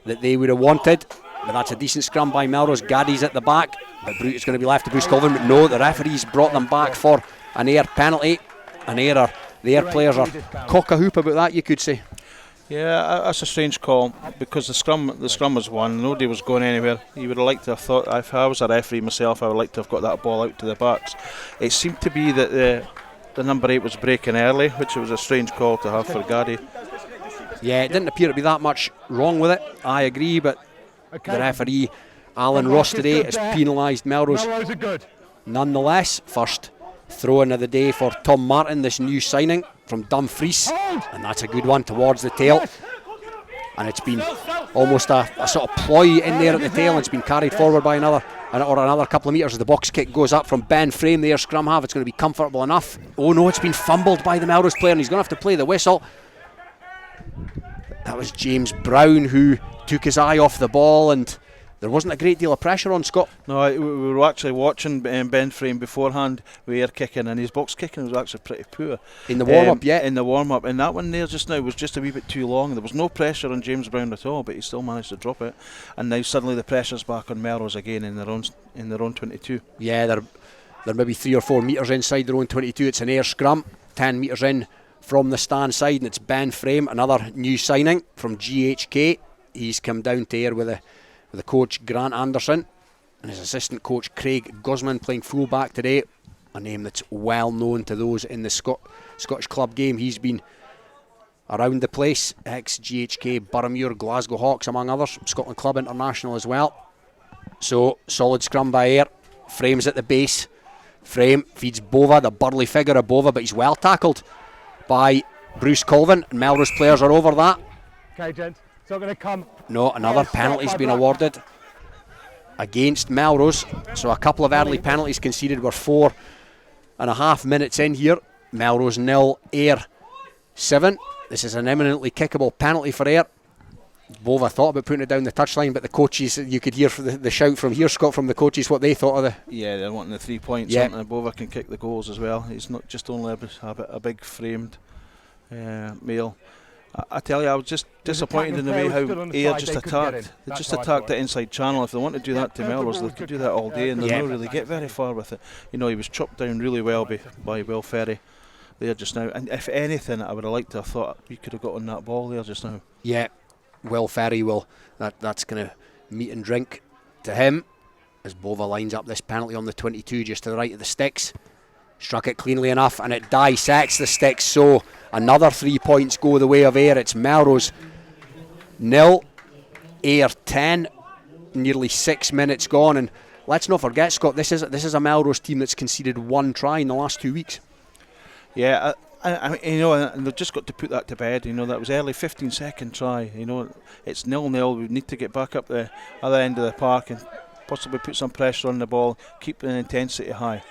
that they would have wanted. but that's a decent scrum by Melrose. Gaddy's at the back, but it's going to be left to Bruce Colvin. But no, the referee's brought them back for an AYR penalty. An error. The AYR players are cock-a-hoop about that, you could say. Yeah, that's a strange call because the scrum was won. Nobody was going anywhere. You would have liked to have thought, if I was a referee myself, I would like to have got that ball out to the backs. It seemed to be that the number 8 was breaking early, which was a strange call to have for Gaddy. Yeah, it didn't appear to be that much wrong with it, I agree, but the referee, Alan Ross, today has penalised Melrose. Nonetheless, first throw-in of the day for Tom Martin, this new signing from Dumfries, and that's a good one towards the tail. And it's been almost a sort of ploy in there at the tail, and it's been carried forward by another couple of metres as the box kick goes up from Ben Frame, the AYR scrum half. It's going to be comfortable enough. Oh no, it's been fumbled by the Melrose player, and he's going to have to play the whistle. That was James Brown who took his eye off the ball, and there wasn't a great deal of pressure on Scott. No, we were actually watching Ben Frame beforehand with AYR kicking, and his box kicking was actually pretty poor. In the warm-up, in the warm-up. And that one there just now was just a wee bit too long. There was no pressure on James Brown at all, but he still managed to drop it. And now suddenly the pressure's back on Melrose again in their own 22. Yeah, they're maybe 3 or 4 metres inside their own 22. It's an AYR scrum, 10 metres in from the stand side, and it's Ben Frame, another new signing from GHK. He's come down to AYR with the coach Grant Anderson and his assistant coach Craig Guzman playing full-back today, a name that's well known to those in the Scottish club game. He's been around the place, ex-GHK, Boroughmuir, Glasgow Hawks among others, Scotland Club International as well. So solid scrum by AYR. Frame's at the base. Frame feeds Bova, the burly figure of Bova, but he's well tackled by Bruce Colvin, and Melrose players are over that. Okay, gents, it's not going to come. No, another penalty's been awarded against Melrose. So a couple of early penalties conceded. We're 4.5 minutes in here. Melrose 0, AYR 7. This is an eminently kickable penalty for AYR. Bova thought about putting it down the touchline, but the coaches, you could hear the shout from here, Scott, from the coaches what they thought of the... Yeah, they're wanting the 3 points, and Bova can kick the goals as well. He's not just only a big framed male. I tell you, I was just disappointed in the way how AYR just attacked. They just attacked the inside channel. If they want to do that to Melrose, they could do that all day, and they'll not really get very far with it. You know, he was chopped down really well by Will Ferry there just now. And if anything, I would have liked to have thought we could have got on that ball there just now. Yeah, Will Ferry will. That's going to meet and drink to him as Bova lines up this penalty on the 22 just to the right of the sticks. Struck it cleanly enough, and it dissects the sticks, so another 3 points go the way of AYR. It's Melrose 0, AYR 10, nearly 6 minutes gone, and let's not forget, Scott, this is a Melrose team that's conceded 1 try in the last 2 weeks. Yeah, I mean, you know, and they've just got to put that to bed. You know, that was early 15-second try. You know, it's 0-0. We need to get back up the other end of the park and possibly put some pressure on the ball, keep the intensity high.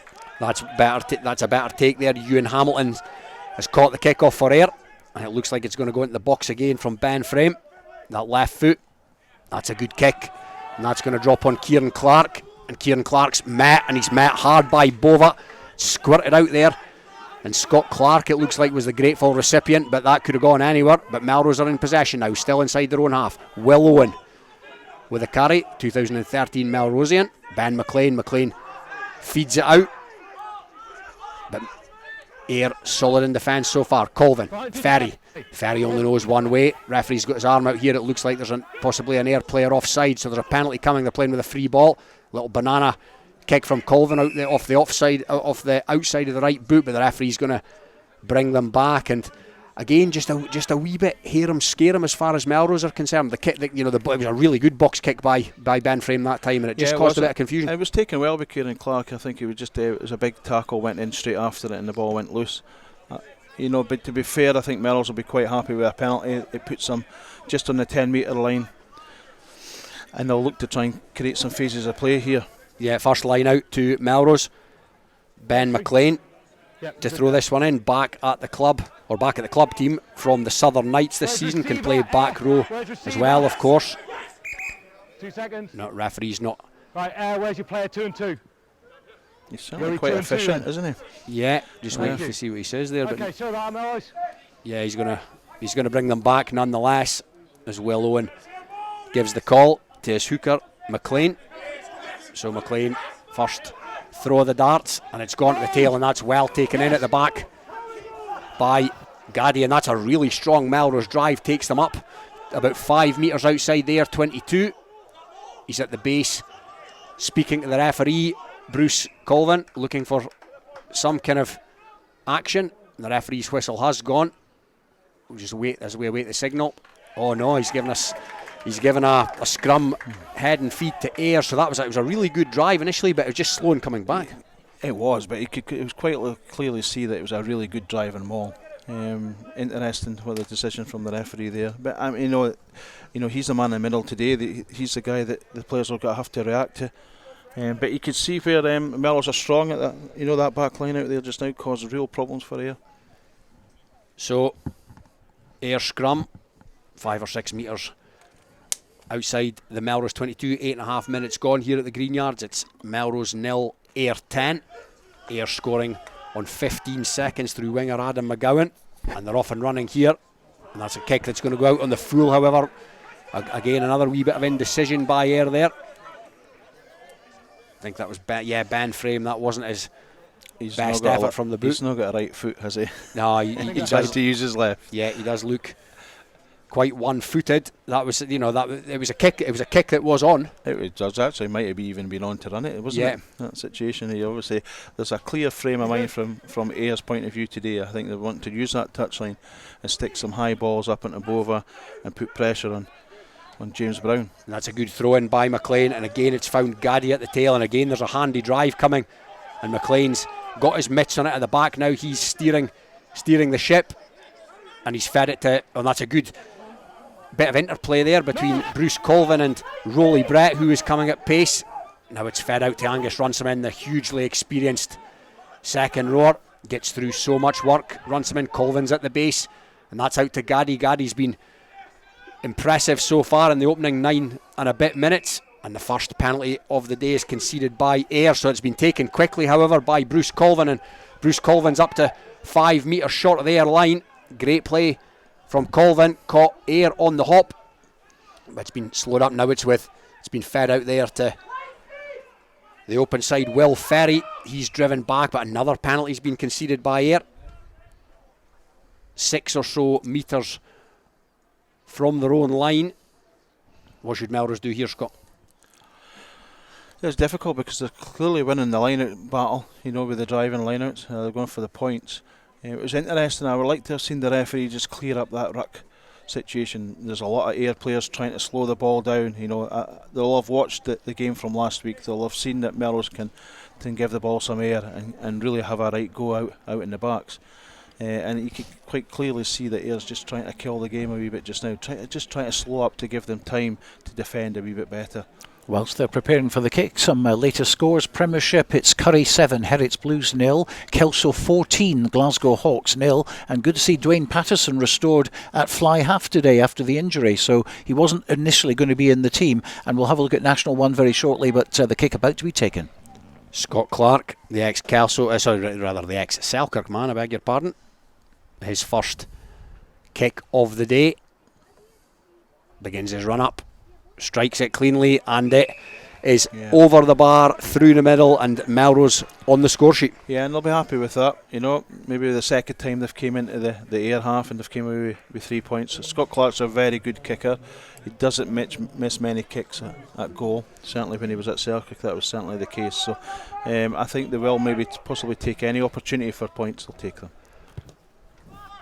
That's a better take there. Ewan Hamilton has caught the kick-off for AYR, and it looks like it's going to go into the box again from Ben Frame. That left foot, that's a good kick, and that's going to drop on Kieran Clark, and Kieran Clark's met, and he's met hard by Bova, squirted out there, and Scott Clark, it looks like, was the grateful recipient, but that could have gone anywhere. But Melrose are in possession now, still inside their own half. Will Owen with a carry, 2013 Melrosian. Ben McLean feeds it out, but AYR solid in defence so far. Colvin, Ferry only knows one way. Referee's got his arm out here. It looks like there's possibly an AYR player offside, so there's a penalty coming. They're playing with a free ball. Little banana kick from Colvin off the outside of the right boot, but the referee's going to bring them back. And again, just a wee bit harum scarum as far as Melrose are concerned. The kick, it was a really good box kick by Ben Frame that time, and it just caused a bit of confusion. It was taken well by Kieran Clark. I think it was a big tackle, went in straight after it, and the ball went loose. But to be fair, I think Melrose will be quite happy with a penalty. It puts them just on the 10-metre line, and they'll look to try and create some phases of play here. Yeah, first line out to Melrose. Ben McLean to throw this one in, back at the club team from the Southern Knights this season, can play back row as well, of course. 2 seconds. Not referees, not. Right, where's your player 2 and 2? He's certainly quite efficient, isn't he? Yeah, just waiting to see what he says there. Okay, but so that Melrose. Yeah, he's gonna bring them back nonetheless, as Will Owen gives the call. to his hooker, McLean. So McLean first throw of the darts, and it's gone to the tail, and that's well taken in at the back by Gaddy, and that's a really strong Melrose drive, takes them up about 5 metres outside there, 22. He's at the base, speaking to the referee, Bruce Colvin, looking for some kind of action. The referee's whistle has gone. We'll just wait as we await the signal. Oh no, he's given a scrum head and feet to Ayr, so it was a really good drive initially, but it was just slow in coming back. It was, but it was quite clearly see that it was a really good driving ball. Interesting with the decision from the referee there, but you know he's the man in the middle today. He's the guy that the players will have to react to. But you could see where Melrose are strong at that. You know, that back line out there just now caused real problems for Ayr. So Ayr scrum, 5 or 6 metres outside the Melrose 22. 8.5 minutes gone here at the Greenyards. It's Melrose 0, Ayr 10. Ayr scoring on 15 seconds through winger Adam McGowan, and they're off and running here, and that's a kick that's going to go out on the full. However, again another wee bit of indecision by Ayr there. I think that was Ben Frame. That wasn't his best effort from the boot. He's not got a right foot, has he? No, he tried to use his left. Yeah, he does look quite one-footed. That was, it was a kick. It was a kick that was on. It does actually might have even been on to run it, wasn't it? That situation. He obviously, there's a clear frame of mind from Ayer's point of view today. I think they want to use that touchline and stick some high balls up into Bova and put pressure on James Brown. And that's a good throw in by McLean, and again it's found Gaddy at the tail, and again there's a handy drive coming, and McLean's got his mitts on it at the back now. He's steering the ship, and he's fed it to, and that's a good bit of interplay there between Bruce Colvin and Rolly Brett, who is coming at pace. Now it's fed out to Angus Runciman, the hugely experienced second rower. Gets through so much work. Runciman, Colvin's at the base, and that's out to Gaddy. Gaddy's been impressive so far in the opening 9 and a bit minutes, and the first penalty of the day is conceded by Ayr, so it's been taken quickly however by Bruce Colvin, and Bruce Colvin's up to 5 metres short of the Ayr line. Great play from Colvin, caught Ayr on the hop, but it's been slowed up now. It's been fed out there to the open side, Will Ferry. He's driven back, but another penalty's been conceded by Ayr. 6 or so metres from their own line. What should Melrose do here, Scott? It's difficult because they're clearly winning the line-out battle, with the driving line-outs. They're going for the points. It was interesting. I would like to have seen the referee just clear up that ruck situation. There's a lot of Ayr players trying to slow the ball down. They'll have watched the game from last week. They'll have seen that Melrose can give the ball some air and really have a right go out in the backs. And you can quite clearly see that Ayer's just trying to kill the game a wee bit just now, trying to slow up to give them time to defend a wee bit better. Whilst they're preparing for the kick, some latest scores. Premiership, it's Curry 7, Herits Blues 0, Kelso 14, Glasgow Hawks 0, and good to see Dwayne Patterson restored at fly half today after the injury, so he wasn't initially going to be in the team, and we'll have a look at National 1 very shortly, but the kick about to be taken. Scott Clark, the ex-Kelso, the ex-Selkirk man, I beg your pardon. His first kick of the day. Begins his run up, strikes it cleanly, and it is over the bar, through the middle, and Melrose on the score sheet. Yeah, and they'll be happy with that. Maybe the second time they've came into the Ayr half and they've came away with 3 points. Scott Clark's a very good kicker. He doesn't miss many kicks at goal. Certainly when he was at Selkirk, that was certainly the case. So I think they will maybe possibly take any opportunity for points. They'll take them.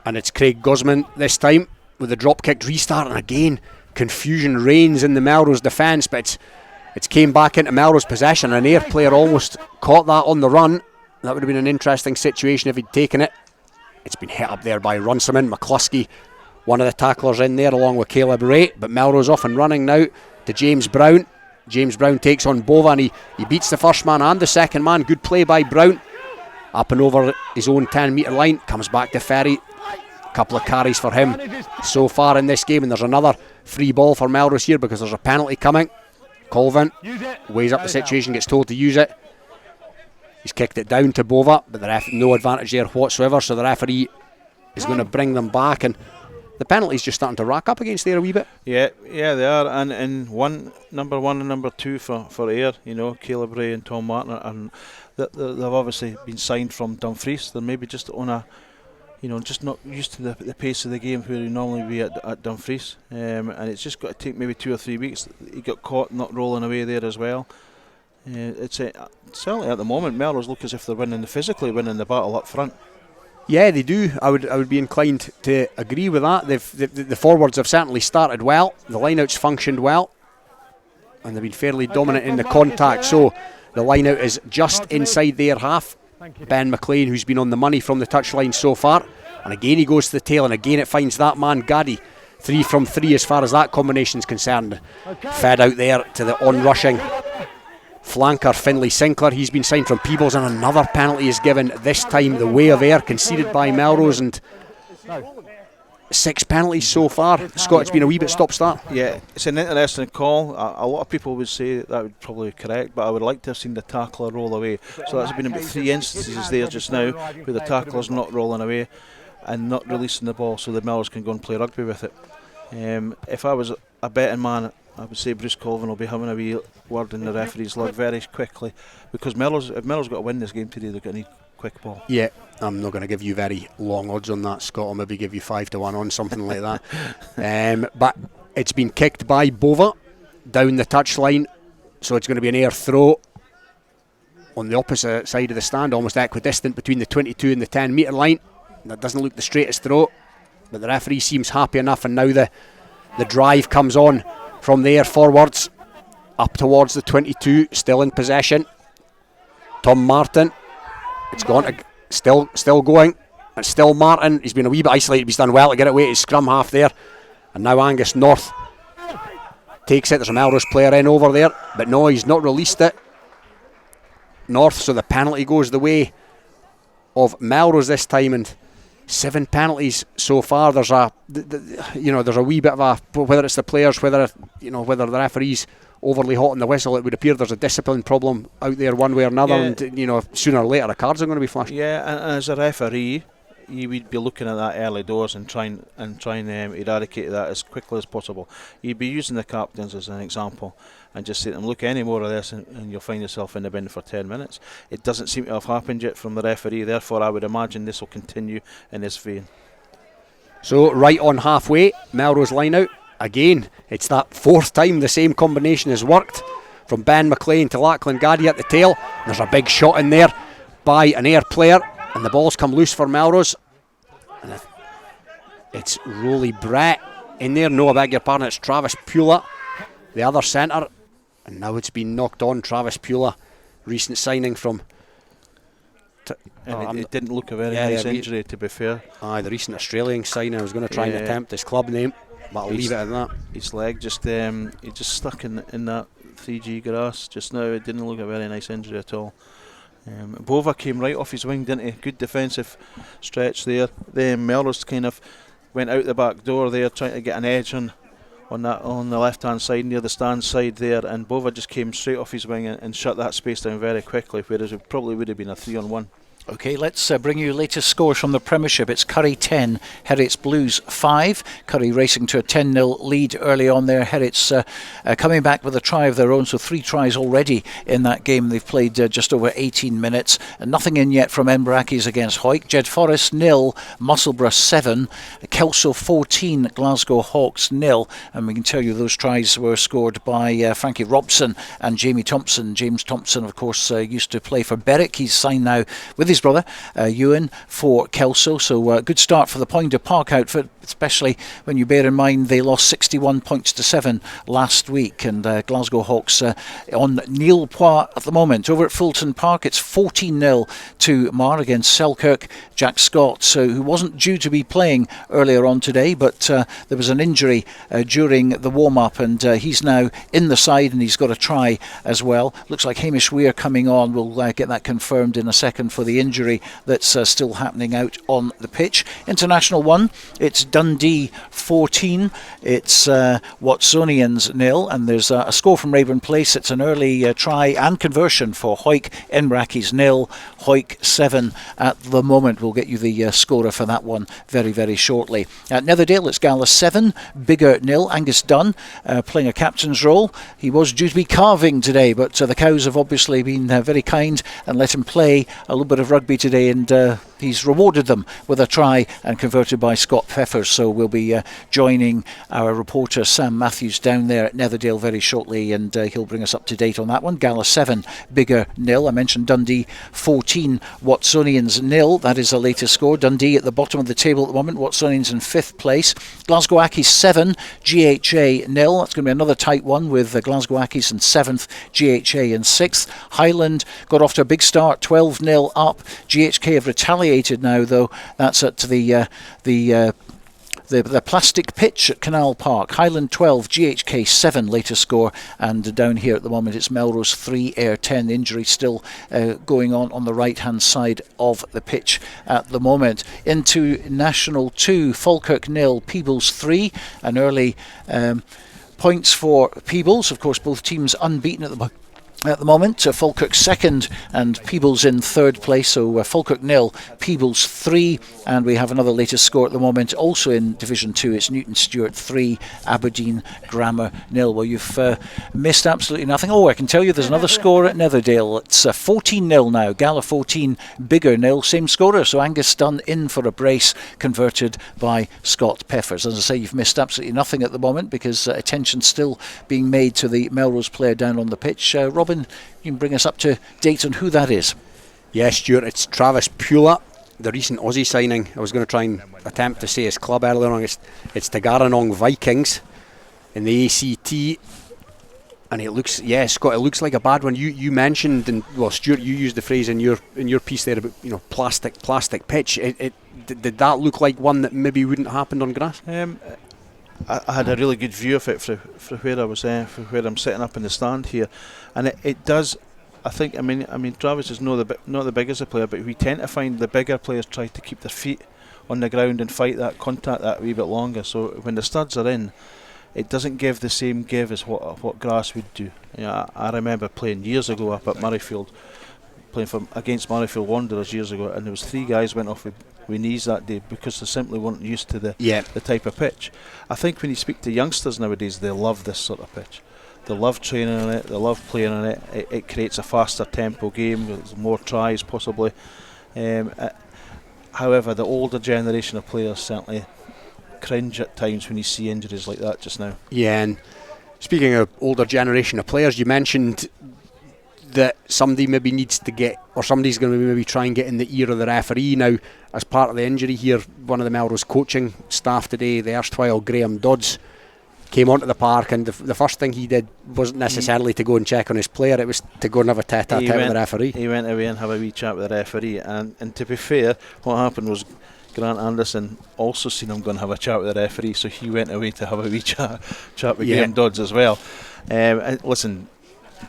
And it's Craig Guzman this time with the drop kick restart, and again confusion reigns in the Melrose defence, but it's came back into Melrose possession. An Ayr player almost caught that on the run. That would have been an interesting situation if he'd taken it. It's been hit up there by Runciman. McCluskey, one of the tacklers in there, along with Caleb Ray, but Melrose off and running now to James Brown. James Brown takes on Bova, and he beats the first man and the second man. Good play by Brown, up and over his own 10 metre line, comes back to Ferry. Couple of carries for him so far in this game, and there's another free ball for Melrose here because there's a penalty coming. Colvin weighs up the situation, gets told to use it. He's kicked it down to Bova, but the no advantage there whatsoever, so the referee is going to bring them back, and the penalties just starting to rack up against there a wee bit. Yeah, they are. And number one and number two for Ayr, Caleb Ray and Tom Martin, and they've obviously been signed from Dumfries. They're maybe just on a, just not used to the pace of the game where you normally be at Dumfries. And it's just got to take maybe 2 or 3 weeks. He got caught not rolling away there as well. It's certainly at the moment, Melrose look as if they're physically winning the battle up front. Yeah, they do. I would be inclined to agree with that. The forwards have certainly started well. The lineouts functioned well, and they've been fairly dominant in the contact. So the lineout is just inside their half. Ben McLean, who's been on the money from the touchline so far, and again he goes to the tail, and again it finds that man Gaddy. 3 from 3 as far as that combination is concerned. Fed out there to the on-rushing flanker Finlay Sinclair. He's been signed from Peebles, and another penalty is given, this time the way of Ayr, conceded by Melrose, and 6 penalties so far. Scott, it's been a wee bit stop-start. Yeah, it's an interesting call. A lot of people would say that would probably be correct, but I would like to have seen the tackler roll away. So that's been about 3 instances there just now where the tackler's not rolling away and not releasing the ball so the Melrose can go and play rugby with it. If I was a betting man, I would say Bruce Colvin will be having a wee word in the referee's log very quickly, because if Melrose got to win this game today, they're going to need quick ball. Yeah, I'm not going to give you very long odds on that, Scott. I'll maybe give you 5 to 1 on something like that. But it's been kicked by Bova down the touchline, so it's going to be an Ayr throw on the opposite side of the stand, almost equidistant between the 22 and the 10 metre line. That doesn't look the straightest throw, but the referee seems happy enough, and now the drive comes on from there forwards up towards the 22, still in possession. Tom Martin, it's gone to, still going, and still Martin. He's been a wee bit isolated, he's done well to get it away to his scrum half there, and now Angus North takes it. There's a Melrose player in over there, but no, he's not released it, North, so the penalty goes the way of Melrose this time, and 7 penalties so far. There's a wee bit of a, whether it's the players, whether the referee's overly hot on the whistle, it would appear there's a discipline problem out there one way or another, and sooner or later the cards are going to be flashed. Yeah, and as a referee, you would be looking at that early doors and trying eradicate that as quickly as possible. You'd be using the captains as an example and just say to them, look, any more of this and you'll find yourself in the bin for 10 minutes. It doesn't seem to have happened yet from the referee, therefore I would imagine this will continue in this vein. So right on halfway, Melrose line out. Again, it's that 4th time the same combination has worked, from Ben McLean to Lachlan Gaddy at the tail. There's a big shot in there by an Ayr player, and the ball's come loose for Melrose. And it's Rolly Brett in there. No, I beg your pardon, it's Travis Pula, the other centre. And now it's been knocked on. Travis Pula, recent signing from... it didn't look a very nice injury, to be fair. Aye, the recent Australian signing. I was going to try and attempt his club name, but I'll leave it at that. His leg just he just stuck in that 3G grass just now. It didn't look a very nice injury at all. Bova came right off his wing, didn't he? Good defensive stretch there. Then Melrose kind of went out the back door there, trying to get an edge on the left hand side near the stand side there, and Bova just came straight off his wing and shut that space down very quickly, whereas it probably would have been a 3-on-1. Okay, let's bring you latest scores from the Premiership. It's Curry 10, Heriots Blues 5. Curry racing to a 10-0 lead early on there. Heriots coming back with a try of their own, so 3 tries already in that game. They've played just over 18 minutes. And nothing in yet from Embrackis against Hawick. Jed Forest 0, Musselburgh 7, Kelso 14, Glasgow Hawks 0. And we can tell you those tries were scored by Frankie Robson and Jamie Thompson. James Thompson, of course, used to play for Berwick. He's signed now with his brother Ewan for Kelso, so good start for the Poynter Park outfit, especially when you bear in mind they lost 61 points to 7 last week, and Glasgow Hawks on nil point at the moment. Over at Fulton Park it's 14-0 to Mar against Selkirk. Jack Scott, who wasn't due to be playing earlier on today, but there was an injury during the warm-up, and he's now in the side and he's got a try as well. Looks like Hamish Weir coming on. We'll get that confirmed in a second for the injury that's still happening out on the pitch. International 1, it's Dundee 14, it's Watsonians 0, and there's a score from Rayburn Place. It's an early try and conversion for Hawick. Inbrackies 0, Hawick 7 at the moment. We'll get you the scorer for that one very, very shortly. At Netherdale, it's Gala 7, Bigger 0. Angus Dunn playing a captain's role. He was due to be carving today, but the cows have obviously been very kind and let him play a little bit of rugby today, and he's rewarded them with a try and converted by Scott Pfeffers. So we'll be joining our reporter Sam Matthews down there at Netherdale very shortly, and he'll bring us up to date on that one. Gala 7, Bigger 0. I mentioned Dundee 14, Watsonians 0. That is the latest score. Dundee at the bottom of the table at the moment. Watsonians in 5th place. Glasgow Accies 7, GHA 0. That's going to be another tight one with Glasgow Accies in 7th, GHA in 6th. Highland got off to a big start, 12-0 up. GHK have retaliated now, though. That's at the plastic pitch at Canal Park. Highland 12, GHK 7 latest score, and down here at the moment it's Melrose 3, Ayr 10. Injury still going on the right hand side of the pitch at the moment. Into National 2, Falkirk 0, Peebles 3. An early points for Peebles. Of course, both teams unbeaten at the moment. Falkirk 2nd and Peebles in 3rd place. So Falkirk 0, Peebles 3, and we have another latest score at the moment also in Division 2. It's Newton Stewart 3, Aberdeen Grammar 0. Well, you've missed absolutely nothing. Oh, I can tell you there's another score at Netherdale. It's 14-0 now. Gala 14, Bigger 0. Same scorer. So Angus Dunn in for a brace, converted by Scott Pfeffers. As I say, you've missed absolutely nothing at the moment because attention's still being made to the Melrose player down on the pitch. Robin, you can bring us up to date on who that is. Yes, Stuart, it's Travis Pula, the recent Aussie signing. I was going to try and attempt to say his club earlier on. It's Tagaranong Vikings in the ACT, and it looks, Scott, it looks like a bad one. You mentioned, and well, Stuart, you used the phrase in your piece there about plastic pitch. Did that look like one that maybe wouldn't happen on grass? I had a really good view of it from where I was from where I'm sitting up in the stand here, and it does. I think. I mean, Travis is not the biggest a player, but we tend to find the bigger players try to keep their feet on the ground and fight that contact that wee bit longer. So when the studs are in, it doesn't give the same give as what grass would do. I remember playing years ago up at Murrayfield, playing against Murrayfield Wanderers years ago, and there was 3 guys went off with knees that day because they simply weren't used to the type of pitch. I think when you speak to youngsters nowadays, they love this sort of pitch. They love training on it, they love playing on it. It creates a faster tempo game, there's more tries possibly. However, the older generation of players certainly cringe at times when you see injuries like that just now. Yeah, and speaking of older generation of players, you mentioned that somebody maybe needs to get, or somebody's going to maybe try and get in the ear of the referee. Now, as part of the injury here, one of the Melrose coaching staff today, the erstwhile Graham Dodds, came onto the park, and the first thing he did wasn't necessarily to go and check on his player, it was to go and have a tete-a-tete with the referee. He went away and have a wee chat with the referee, and to be fair, what happened was Grant Anderson also seen him go and have a chat with the referee, so he went away to have a wee chat with Graham Dodds as well. Listen,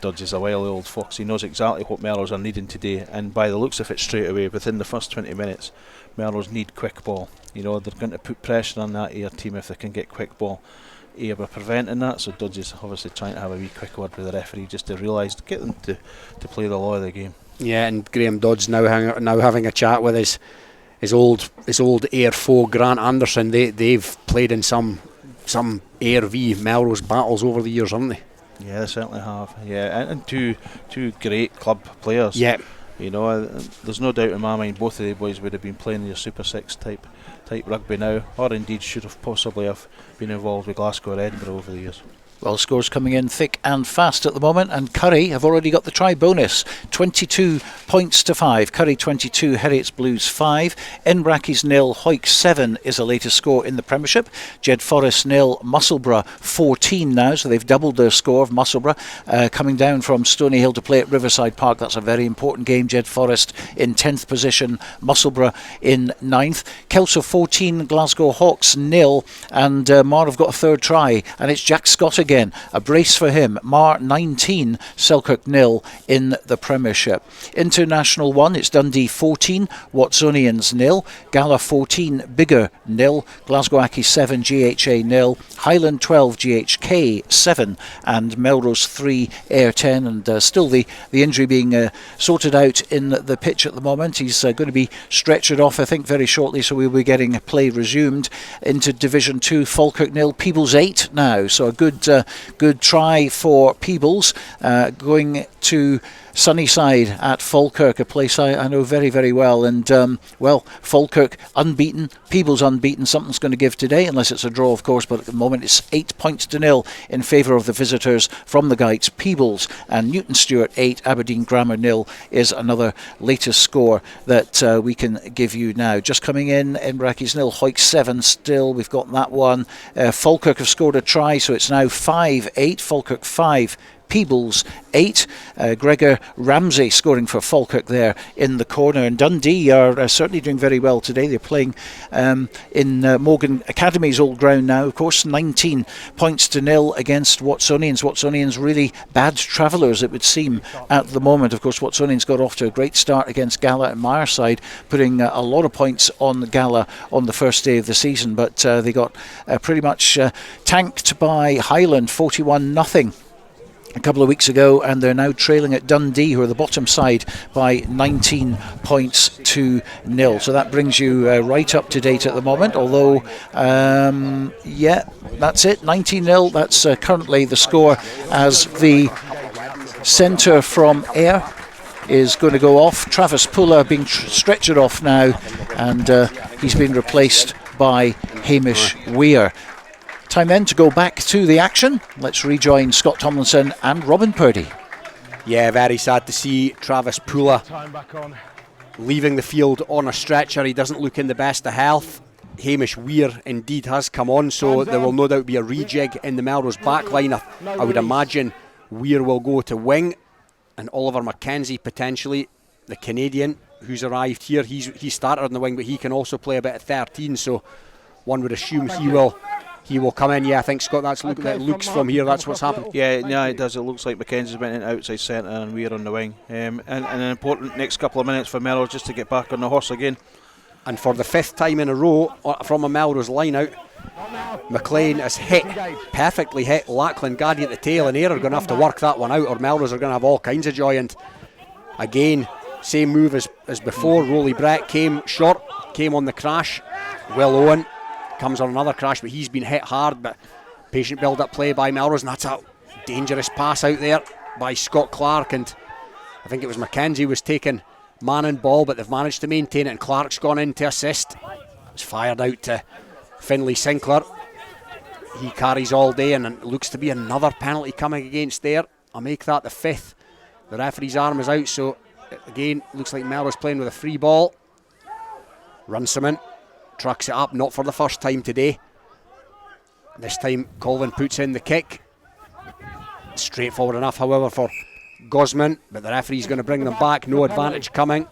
Dodds is a wily old fox. He knows exactly what Melrose are needing today, and by the looks of it, straight away within the first 20 minutes, Melrose need quick ball. They're going to put pressure on that Ayr team if they can get quick ball. Ayr were preventing that, so Dodds is obviously trying to have a wee quick word with the referee just to realise, get them to play the law of the game. Yeah, and Graham Dodds now having a chat with his old Ayr foe Grant Anderson. They've played in some Ayr v Melrose battles over the years, haven't they? Yeah, they certainly have. Yeah, and two great club players. Yeah. There's no doubt in my mind both of the boys would have been playing your Super 6 type rugby now, or indeed should have possibly have been involved with Glasgow or Edinburgh over the years. Well, scores coming in thick and fast at the moment, and Curry have already got the try bonus. 22 points to 5. Curry 22, Heriots Blues 5. Inbrackies 0, Hawick 7 is the latest score in the Premiership. Jed Forest 0, Musselburgh 14 now, so they've doubled their score of Musselburgh. Coming down from Stony Hill to play at Riverside Park, that's a very important game. Jed Forest in 10th position, Musselburgh in 9th. Kelso 14, Glasgow Hawks 0, and Mar have got a third try, and it's Jack Scott again. again. A brace for him. Mar 19, Selkirk 0 in the Premiership. International 1, it's Dundee 14, Watsonians 0, Gala 14, Biggar 0, Glasgow Accy 7, GHA 0, Highland 12, GHK 7, and Melrose 3, Ayr 10, and still the injury being sorted out in the pitch at the moment. He's going to be stretchered off, I think, very shortly, so we'll be getting play resumed into Division 2. Falkirk 0, Peebles 8 now, so a good try for Peebles, going to Sunnyside at Falkirk, a place I know very, very well. And, Falkirk unbeaten, Peebles unbeaten. Something's going to give today, unless it's a draw, of course, but at the moment it's 8-0 in favour of the visitors from the Guides. Peebles and Newton Stewart 8, Aberdeen Grammar 0 is another latest score that we can give you now. Just coming in Rackies 0, Hoyk 7 still, we've got that one. Falkirk have scored a try, so it's now 5-8, Falkirk 5, Peebles 8. Gregor Ramsey scoring for Falkirk there in the corner. And Dundee are certainly doing very well today. They're playing in Morgan Academy's old ground now, of course. 19-0 against Watsonians. Watsonians really bad travellers, it would seem, at the moment. Of course, Watsonians got off to a great start against Gala and Myerside, putting a lot of points on Gala on the first day of the season. But they got pretty much tanked by Highland 41-0. a couple of weeks ago, and they're now trailing at Dundee, who are the bottom side, by 19 points to 0. So that brings you right up to date at the moment, although that's it, 19-0. That's currently the score, as the centre from Ayr is going to go off. Travis Puller being stretchered off now, and he's been replaced by Hamish Weir. Time then to go back to the action. Let's rejoin Scott Tomlinson and Robin Purdie. Yeah, very sad to see Travis Puller leaving the field on a stretcher. He doesn't look in the best of health. Hamish Weir indeed has come on, so there will no doubt be a rejig in the Melrose back line. I would imagine Weir will go to wing, and Oliver Mackenzie potentially, the Canadian who's arrived here. He started on the wing, but he can also play a bit at 13, so one would assume he will come in. Yeah, I think, Scott, that looks from here, that's what's happened. Yeah, it does. It looks like Mackenzie's went in outside centre and Weir on the wing. And an important next couple of minutes for Melrose just to get back on the horse again. And for the 5th time in a row from a Melrose line out, McLean has perfectly hit Lachlan Gaddy at the tail, and Ayr are going to have to work that one out, or Melrose are going to have all kinds of joy. And again, same move as before. Rolly Brett came on the crash. Will Owen comes on another crash, but he's been hit hard. But patient build-up play by Melrose, and that's a dangerous pass out there by Scott Clark, and I think it was Mackenzie was taking man and ball, but they've managed to maintain it, and Clark's gone in to assist. It's fired out to Finlay Sinclair. He carries all day, and it looks to be another penalty coming against there. I'll make that the 5th. The referee's arm is out, so again, looks like Melrose playing with a free ball. Runciman trucks it up, not for the first time today. This time Colvin puts in the kick. Straightforward enough, however, for Gosman, but the referee's going to bring them back. No advantage coming.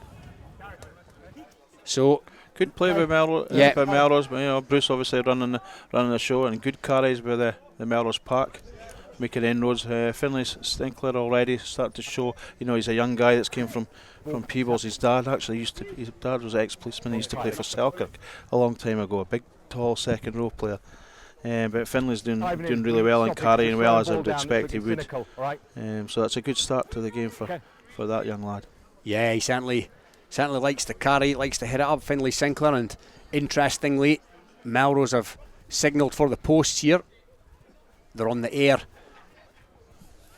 So good play by Melrose, but Bruce obviously running the show, and good carries by the Melrose pack, making inroads. Finlay Sinclair already started to show. He's a young guy that's came from Peebles. His dad was ex-policeman. He used to play for Selkirk a long time ago. A big, tall second row player. But Finlay's doing really well and carrying well, as I would expect he would. So that's a good start to the game for that young lad. Yeah, he certainly likes to carry, likes to hit it up, Finlay Sinclair. And interestingly, Melrose have signalled for the posts here. They're on the Ayr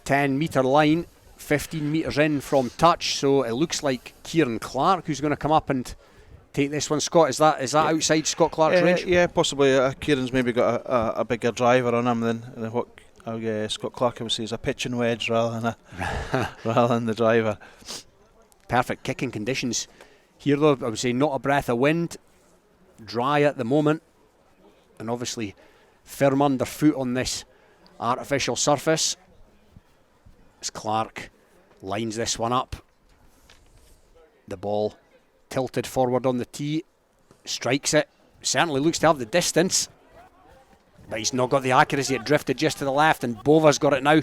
10-metre line, 15 metres in from touch, so it looks like Kieran Clark who's going to come up and take this one. Scott, is that outside Scott Clark's range? Yeah, possibly. Kieran's maybe got a bigger driver on him than what Scott Clark would say is a pitching wedge rather than the driver. Perfect kicking conditions here, though. I would say not a breath of wind, dry at the moment, and obviously firm underfoot on this artificial surface. As Clark lines this one up, the ball tilted forward on the tee, strikes it, certainly looks to have the distance. but he's not got the accuracy. It drifted just to the left, and Bova's got it now.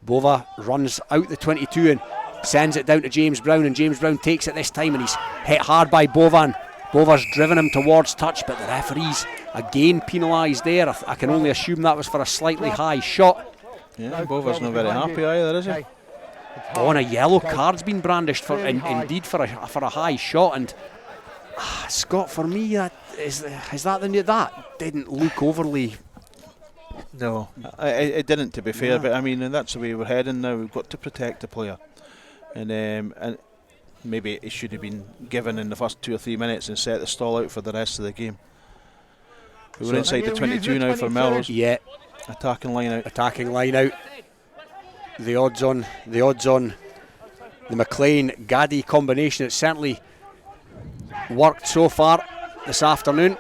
Bova runs out the 22 and sends it down to James Brown, and James Brown takes it this time, and he's hit hard by Bova, and Bova's driven him towards touch, but the referee's again penalised there. I can only assume that was for a slightly high shot. Yeah, Bova's not very happy either, is he? Oh, and a yellow card's been brandished for indeed for a high shot, and Scott, for me, that is that the new that didn't look overly. No, it didn't, to be fair. But I mean, and that's the way we're heading now. We've got to protect the player, and maybe it should have been given in the first 2 or 3 minutes and set the stall out for the rest of the game. We're inside the 22 now for Melrose. Yeah, attacking line out. Attacking line out. The odds on the McLean-Gaddy combination. It's certainly worked so far this afternoon.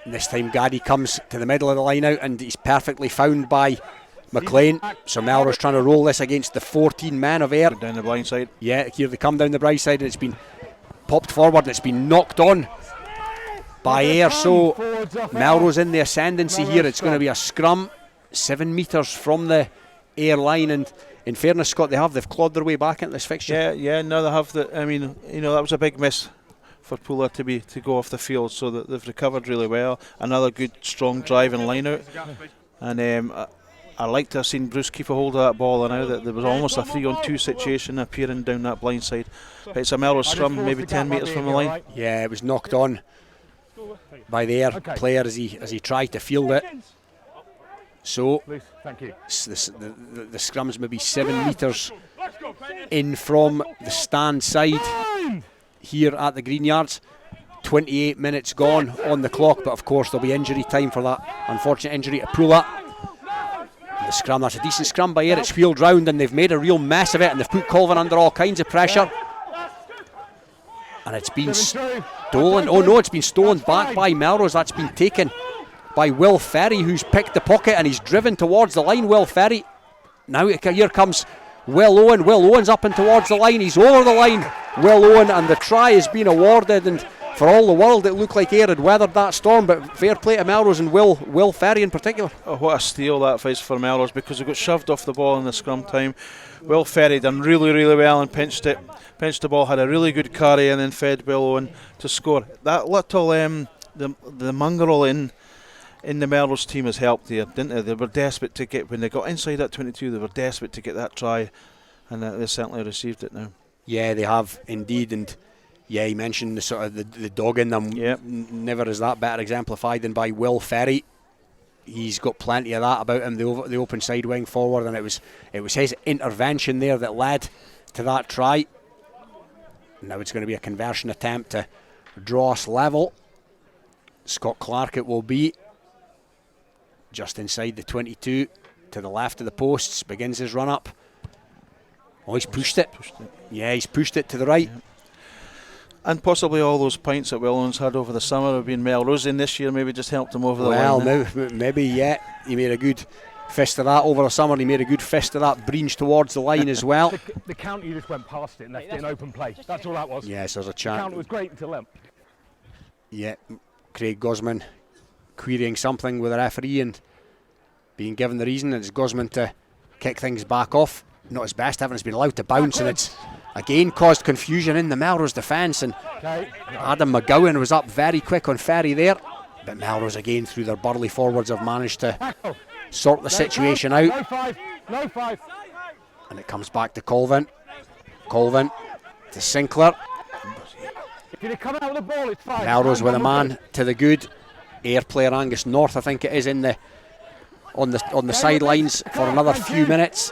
And this time Gaddy comes to the middle of the line out, and he's perfectly found by McLean. So Melrose trying to roll this against the 14 men of AYR. Down the blind side. Yeah, here they come down the bright side, and it's been popped forward, and it's been knocked on by AYR. So Melrose in the ascendancy here. It's going to be a scrum 7 metres from the AYR line, and in fairness, Scott, they've clawed their way back into this fixture. Yeah, no, they have. I mean, that was a big miss for Pooler to go off the field, so that they've recovered really well. Another good, strong drive and line out, and I like to have seen Bruce keep a hold of that ball. And now that there was almost a 3-on-2 situation appearing down that blind side. But it's a Melrose scrum, maybe 10 metres from the line. Yeah, it was knocked on by the AYR player as he tried to field it. So the scrum's maybe 7 metres in from the stand side here at the Greenyards. 28 minutes gone on the clock, but of course there'll be injury time for that unfortunate injury to Pula. The scrum, that's a decent scrum by AYR. It's wheeled round, and they've made a real mess of it, and they've put Colvin under all kinds of pressure. And it's been stolen. Oh no, it's been stolen back by Melrose. That's been taken by Will Ferry, who's picked the pocket, and he's driven towards the line. Will Ferry. Now here comes Will Owen. Will Owen's up and towards the line. He's over the line, Will Owen, and the try has been awarded. And for all the world, it looked like AYR had weathered that storm, but fair play to Melrose and Will Ferry in particular. Oh, what a steal that is for Melrose, because they got shoved off the ball in the scrum time. Will Ferry done really, really well and pinched the ball, had a really good carry, and then fed Will Owen to score. That little the mongrel in the Melrose team has helped there, didn't they? They were desperate to get, when they got inside that 22, they were desperate to get that try, and they certainly received it now. Yeah, they have indeed, and yeah, he mentioned the sort of the dog in them. Yep. Never is that better exemplified than by Will Ferry. He's got plenty of that about him, the open side wing forward, and it was his intervention there that led to that try. Now it's going to be a conversion attempt to draw us level. Scott Clark it will be, just inside the 22, to the left of the posts, begins his run up. Oh, he's pushed it. Yeah, he's pushed it to the right. Yeah. And possibly all those points that Willow's had over the summer have been Melrose in this year, maybe just helped him over the line. Well, maybe, yeah. He made a good fist of that over the summer. He made a good fist of that breach towards the line as well. The counter, you just went past it and left it in open play. That's all that was. Yes, there's a chance. The counter was great until then. Yeah, Craig Gosman querying something with the referee and being given the reason. It's Gosman to kick things back off. Not his best, having been allowed to bounce, and it's again caused confusion in the Melrose defence, and Adam McGowan was up very quick on Ferry there, but Melrose again through their burly forwards have managed to sort the situation out. No five. And it comes back to Colvin to Sinclair. If you'd have come out with the ball, it's 5. Melrose with a man to the good. AYR player Angus North, I think it is, on the sidelines for another few minutes.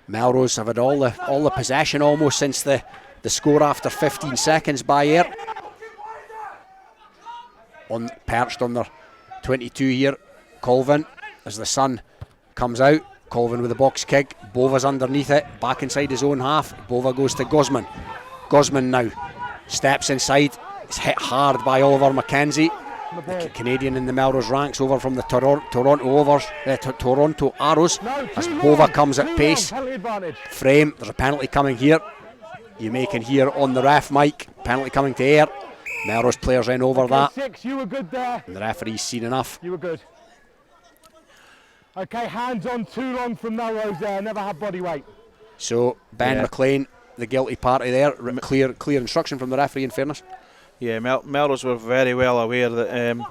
Melrose have had all the possession almost since the score after 15 seconds by AYR. Perched on their 22 here, Colvin, as the sun comes out. Colvin with a box kick, Bova's underneath it, back inside his own half. Bova goes to Gosman. Gosman now steps inside, it's hit hard by Oliver McKenzie. The Canadian in the Melrose ranks over from the Toronto Arrows as Bova comes at pace. Frame, there's a penalty coming here. You may can hear on the ref mic, penalty coming to AYR. Melrose players in over that. 6, you were good there. And the referee's seen enough. You were good. Okay, hands on too long from Melrose there, never had body weight. So Ben McLean, the guilty party there. Clear instruction from the referee, in fairness. Yeah, Melrose were very well aware that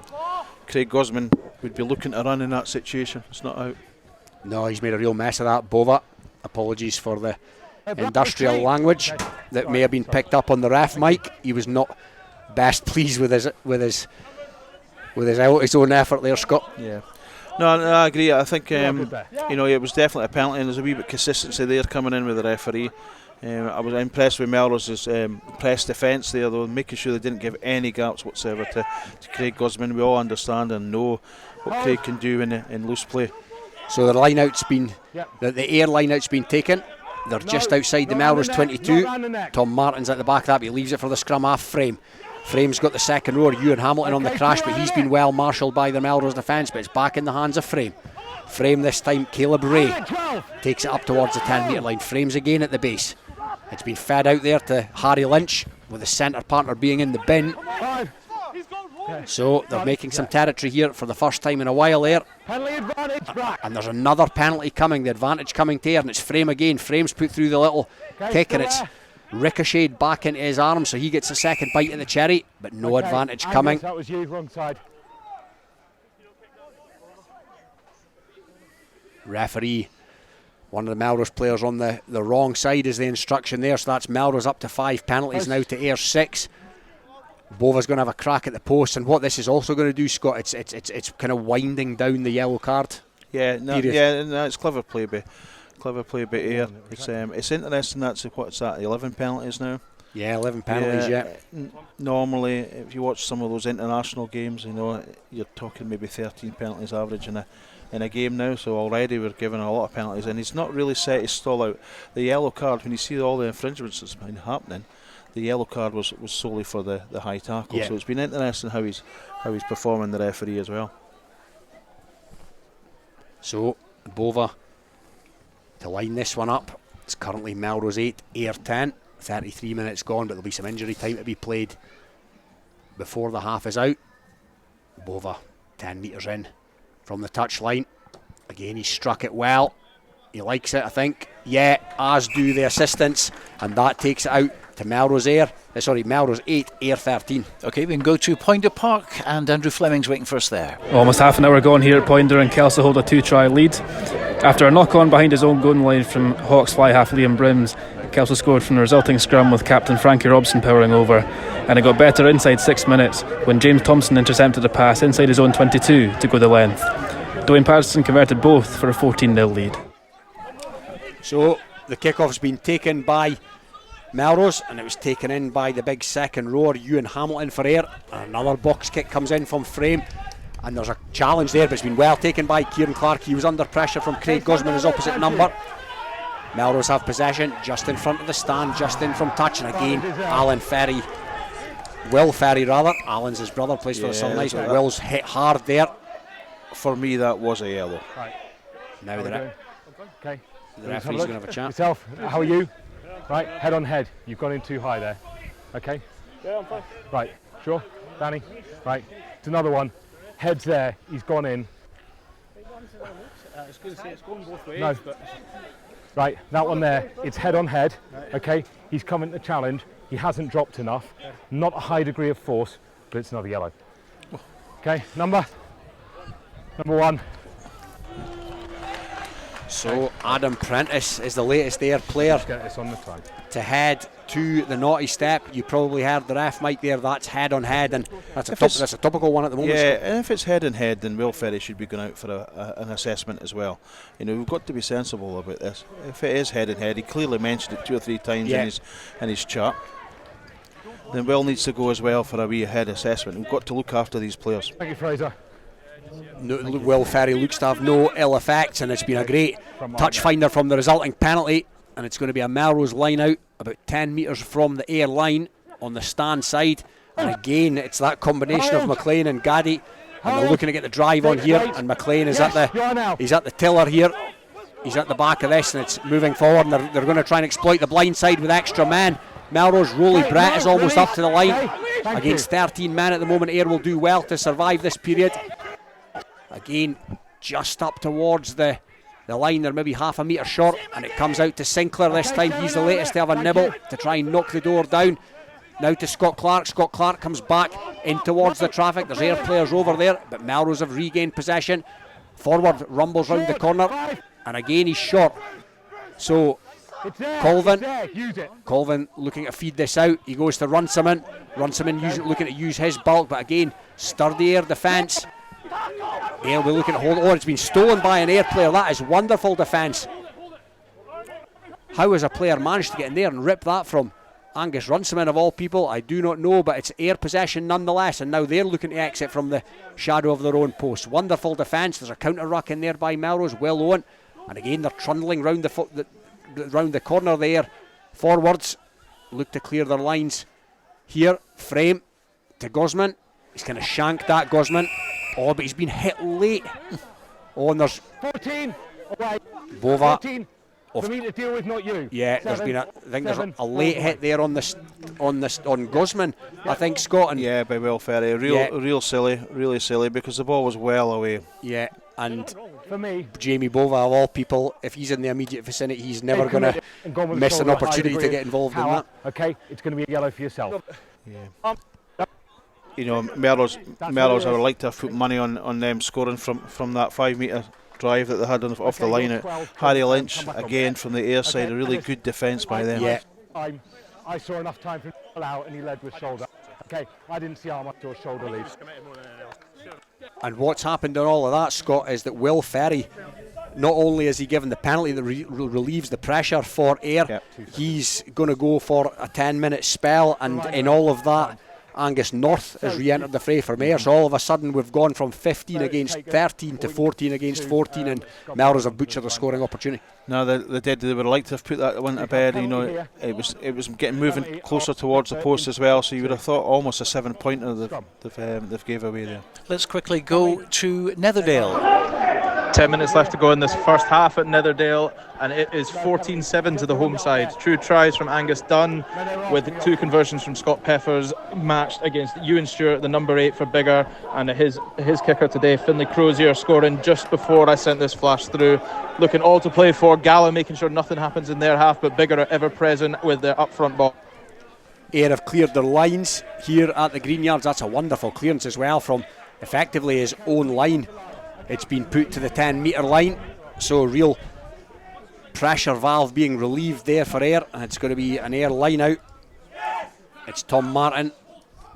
Craig Gosman would be looking to run in that situation. It's not out. No, he's made a real mess of that. Bova, apologies for the industrial language that may have been picked up on the ref mic. He was not best pleased with his own effort there, Scott. Yeah. No, I agree. I think it was definitely a penalty, and there's a wee bit of consistency there coming in with the referee. I was impressed with Melrose's press defence there, though, making sure they didn't give any gaps whatsoever to Craig Gosman. We all understand and know what Craig can do in loose play. So the line-out's been, the Ayr line-out's been taken. They're just outside the Melrose 22. Tom Martin's at the back of that, but he leaves it for the scrum half. Frame's got the second row. Ewan Hamilton on the crash, but he's been well marshalled by the Melrose defence, but it's back in the hands of Frame. Frame this time, Caleb Ray takes it up towards the 10-metre line. Frame's again at the base. It's been fed out there to Harry Lynch, with the centre partner being in the bin. So they're making some territory here for the first time in a while there. And there's another penalty coming, the advantage coming to Ayr, and it's Frame again. Frame's put through the little kick, and it's ricocheted back into his arm, so he gets a second bite of the cherry, but no advantage coming. That was you, wrong side. Referee, one of the Melrose players on the wrong side is the instruction there, so that's Melrose up to 5 penalties now to Ayr 6. Bova's going to have a crack at the post, and what this is also going to do, Scott, it's kind of winding down the yellow card. It's clever play by Ayr. It's interesting. What's that? 11 penalties now. Yeah, 11 penalties. Normally, if you watch some of those international games, you're talking maybe 13 penalties average in a game now. So already we're giving a lot of penalties, and he's not really set his stall out. The yellow card, when you see all the infringements that's been happening, the yellow card was solely for the high tackle. So it's been interesting how he's performing, the referee as well. So Bova to line this one up. It's currently Melrose 8, Ayr 10. 33 minutes gone, but there'll be some injury time to be played before the half is out. Bova 10 metres in from the touchline. Again, he struck it well. He likes it, I think. Yeah, as do the assistants, and that takes it out to Melrose 8, Ayr 13. Okay, we can go to Poynter Park, and Andrew Fleming's waiting for us there. Almost half an hour gone here at Poynter, and Kelso hold a 2-try lead. After a knock-on behind his own goal line from Hawks fly half Liam Brims, Kelso scored from the resulting scrum with captain Frankie Robson powering over, and it got better inside 6 minutes when James Thompson intercepted a pass inside his own 22 to go the length. Dwayne Patterson converted both for a 14-0 lead. So the kick-off's been taken by Melrose, and it was taken in by the big second rower, Ewan Hamilton for Ayr. Another box kick comes in from Frame, and there's a challenge there, but it's been well taken by Kieran Clark. He was under pressure from Craig Gosman, his opposite number. Melrose have possession just in front of the stand, just in from touch, and again Will Ferry rather. Alan's his brother, plays for the Southern Knights, but Will's hit hard there. For me, that was a yellow. Right. Now the referee's going to have a chat. Yourself, how are you? Right, head on head. You've gone in too high there. Okay? Yeah, I'm fine. Right, sure? Danny? Right, it's another one. Head's there, he's gone in. I was going to say it's going both ways. No. But right, that one there, it's head on head. Okay, he's coming to challenge. He hasn't dropped enough. Not a high degree of force, but it's another yellow. Okay, number 1. So Adam Prentice is the latest Ayr player get this on the time to head to the naughty step. You probably heard the ref mic there. That's head on head, and that's a topical one at the moment. Yeah, and if it's head on head, then Will Ferry should be going out for an assessment as well. We've got to be sensible about this. If it is head on head, he clearly mentioned it 2 or 3 times in his chat. Then Will needs to go as well for a wee head assessment. We've got to look after these players. Thank you, Fraser. Will Ferry looks to have no ill effects, and it's been a great touch finder from the resulting penalty, and it's going to be a Melrose line out about 10 metres from the Ayr line on the stand side, and again it's that combination of McLean and Gaddy, and they're looking to get the drive on here, and McLean is at the tiller here. He's at the back of this, and it's moving forward, and they're going to try and exploit the blind side with extra men. Melrose. Rolly Brett is almost up to the line. Against 13 men at the moment, Ayr will do well to survive this period. Again, just up towards the line. They're maybe half a metre short, and it comes out to Sinclair this time. He's the latest to have a nibble to try and knock the door down. Now to Scott Clark. Scott Clark comes back in towards the traffic. There's Ayr players over there, but Melrose have regained possession. Forward rumbles round the corner, and again he's short. So Colvin looking to feed this out. He goes to Runciman. Runciman looking to use his bulk, but again, sturdy Ayr defence. Ayr will be looking to hold. Oh, it's been stolen by an Ayr player. That is wonderful defence. How has a player managed to get in there and rip that from Angus Runciman of all people? I do not know, but it's Ayr possession nonetheless, and now they're looking to exit from the shadow of their own post. Wonderful defence. There's a counter ruck in there by Melrose, well on, and again they're trundling round the corner there. Forwards look to clear their lines here. Frame to Gosman. He's kind of shanked that, Gosman. Oh, but he's been hit late. Oh, and there's 14 away. Bova. 14 for me to deal with, not you. Yeah, there's been there's a late hit there on Gosman, I think, Scott. And yeah, by Will Ferry. Real silly, really silly, because the ball was well away. Yeah, and for me, Jamie Bova of all people, if he's in the immediate vicinity, he's never going to miss an opportunity to get involved in that. Okay, it's going to be a yellow for yourself. Yeah. You know, Melrose, I would like to have put money on them scoring from that 5 metre drive that they had off the line. Harry Lynch, again from the Ayr side, a really good defence by them. Yeah. I saw enough time for him to pull out, and he led with shoulder. Okay, I didn't see how much your shoulder leads. And what's happened in all of that, Scott, is that Will Ferry, not only is he given the penalty that relieves the pressure for Ayr, he's going to go for a 10-minute spell, and in all of that, Angus North has re-entered the fray for Ayr. So all of a sudden we've gone from 15 against 13 to 14 against 14, and Melrose have butchered the scoring opportunity. No, they did. They would have liked to have put that one to bed. You know, it was getting moving closer towards the post as well. So you would have thought almost a 7-pointer they've gave away there. Let's quickly go to Netherdale. 10 minutes left to go in this first half at Netherdale, and it is 14-7 to the home side. True tries from Angus Dunn, with 2 conversions from Scott Peffers, matched against Ewan Stewart, the number 8 for Biggar, and his kicker today, Finlay Crozier, scoring just before I sent this flash through. Looking all to play for. Gala making sure nothing happens in their half, but Biggar are ever present with their up front ball. Ayr have cleared their lines here at the Greenyards. That's a wonderful clearance as well from effectively his own line. It's been put to the 10-metre line, so real pressure valve being relieved there for Ayr, and it's going to be an Ayr line out. It's Tom Martin,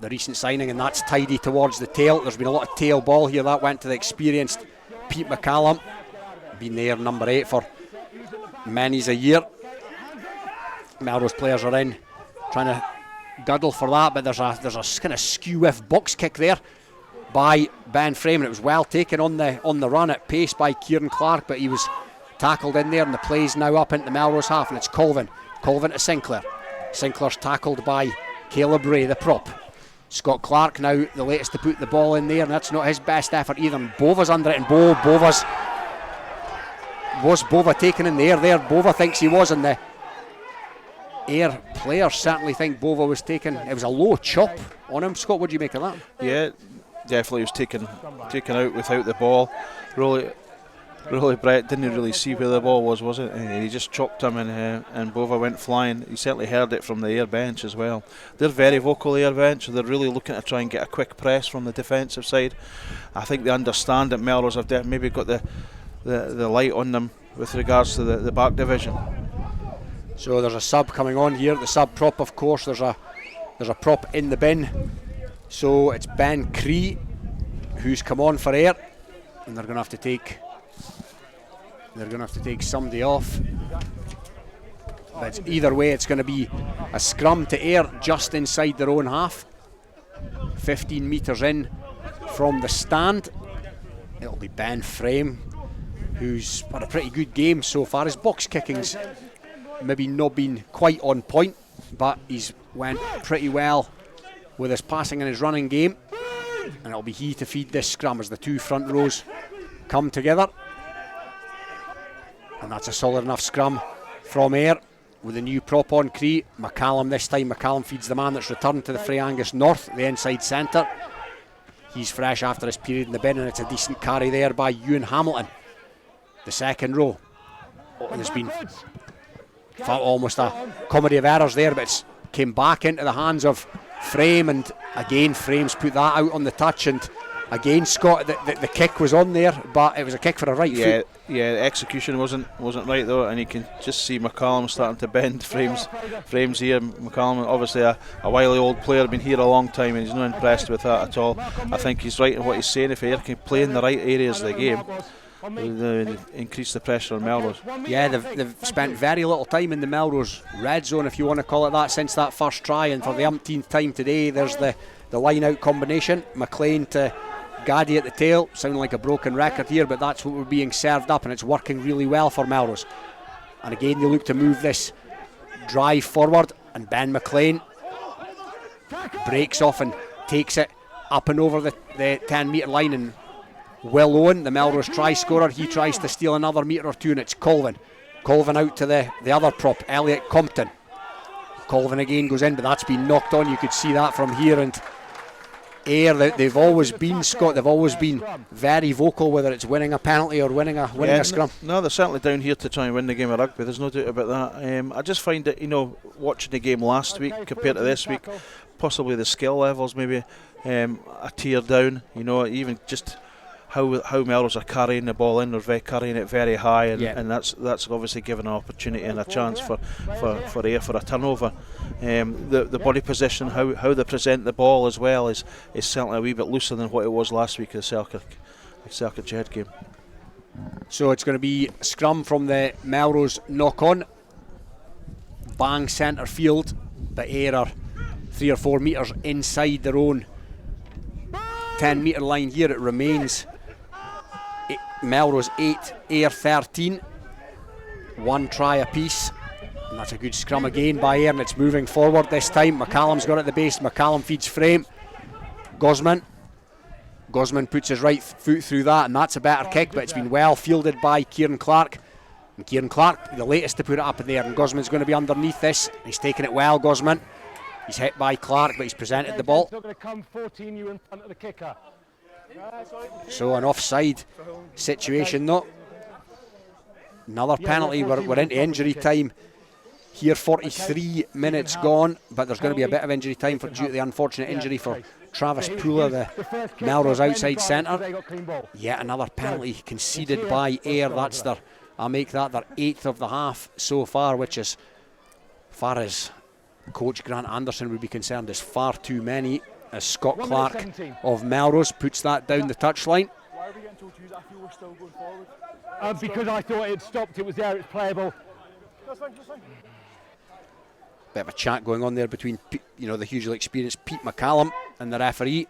the recent signing, and that's tidy towards the tail. There's been a lot of tail ball here. That went to the experienced Pete McCallum, been there number 8 for many's a year. Melrose players are in trying to guddle for that, but there's a kind of skew-whiff box kick there by Ben Frame, and it was well taken on the run at pace by Kieran Clark, but he was tackled in there, and the play's now up into the Melrose half, and it's Colvin to Sinclair. Sinclair's tackled by Caleb Ray, the prop. Scott Clark now the latest to put the ball in there, and that's not his best effort either. And Bova's under it, and was Bova taken in the air there? Bova thinks he was, and the Ayr players certainly think Bova was taken. It was a low chop on him. Scott, what do you make of that? Yeah, definitely was taken out without the ball. Rolly Brett didn't really see where the ball was it? He just chopped him, and Bova went flying. He certainly heard it from the Ayr bench as well. They're very vocal, Ayr bench, so they're really looking to try and get a quick press from the defensive side. I think they understand that Melrose have maybe got the light on them with regards to the back division. So there's a sub coming on here. The sub prop, of course, there's a prop in the bin. So it's Ben Cree who's come on for Ayr, and they're going to have to take somebody off. But either way, it's going to be a scrum to Ayr just inside their own half, 15 metres in from the stand. It'll be Ben Frame, who's had a pretty good game so far. His box kicking's maybe not been quite on point, but he's went pretty well with his passing and his running game, and it'll be he to feed this scrum as the 2 front rows come together. And that's a solid enough scrum from Ayr. with a new prop on Cree. McCallum this time. McCallum feeds the man that's returned to the fray, Angus North, the inside centre. He's fresh after his period in the bin, and it's a decent carry there by Ewan Hamilton. The second row. There's been almost a comedy of errors there, but it's came back into the hands of Frame, and again Frame's put that out on the touch, and again Scott, the kick was on there, but it was a kick for a right foot. Yeah, the execution wasn't right though, and you can just see McCallum starting to bend Frame's here. McCallum, obviously a wily old player, been here a long time, and he's not impressed with that at all. I think he's right in what he's saying. If he can play in the right areas of the game, increase the pressure on Melrose. Yeah, they've spent very little time in the Melrose red zone, if you want to call it that, since that first try, and for the umpteenth time today there's the line out combination. McLean to Gaddy at the tail, sounding like a broken record here, but that's what we're being served up, and it's working really well for Melrose. And again they look to move this drive forward, and Ben McLean breaks off and takes it up and over the 10 metre line, and Will Owen, the Melrose try scorer, he tries to steal another metre or two, and it's Colvin out to the other prop, Elliot Compton. Colvin again goes in, but that's been knocked on. You could see that from here. And AYR, they've always been, Scott, they've always been very vocal, whether it's winning a penalty or winning a scrum. No, they're certainly down here to try and win the game of rugby, there's no doubt about that. I just find that, watching the game last week compared to this week, possibly the skill levels maybe a tier down, even just how Melrose are carrying the ball in, they're carrying it very high, and that's obviously given an opportunity and a chance for AYR for a turnover. The body position, how they present the ball as well is certainly a wee bit looser than what it was last week at the Selkirk Jed game. So it's going to be a scrum from the Melrose knock-on. Bang centre field, but AYR are 3 or 4 metres inside their own 10 metre line here. It remains Melrose 8, AYR 13. 1 try apiece. And that's a good scrum again by AYR, and it's moving forward this time. McCallum's got it at the base. McCallum feeds Frame. Gosman puts his right foot through that, and that's a better kick, but it's been well fielded by Kieran Clark. And Kieran Clark, the latest to put it up in there, and Gosman's going to be underneath this. He's taking it well, Gosman. He's hit by Clark, but he's presented the ball. Not going to come 14 you in front of the kicker. So an offside situation though. Another penalty. We're into injury time here. 43 minutes gone, but there's going to be a bit of injury time due to the unfortunate injury for Travis Pooler, the Melrose outside centre. Yet another penalty conceded by AYR. That's I'll make that their 8th of the half so far, which, as far as Coach Grant Anderson would be concerned, is far too many, as Scott Clark of Melrose puts that down the touchline. Why are we getting told to use it? I feel we're still going forward. Because I thought it had stopped, it was there, it's playable. That's fine. Bit of a chat going on there between the hugely experienced Pete McCallum and the referee,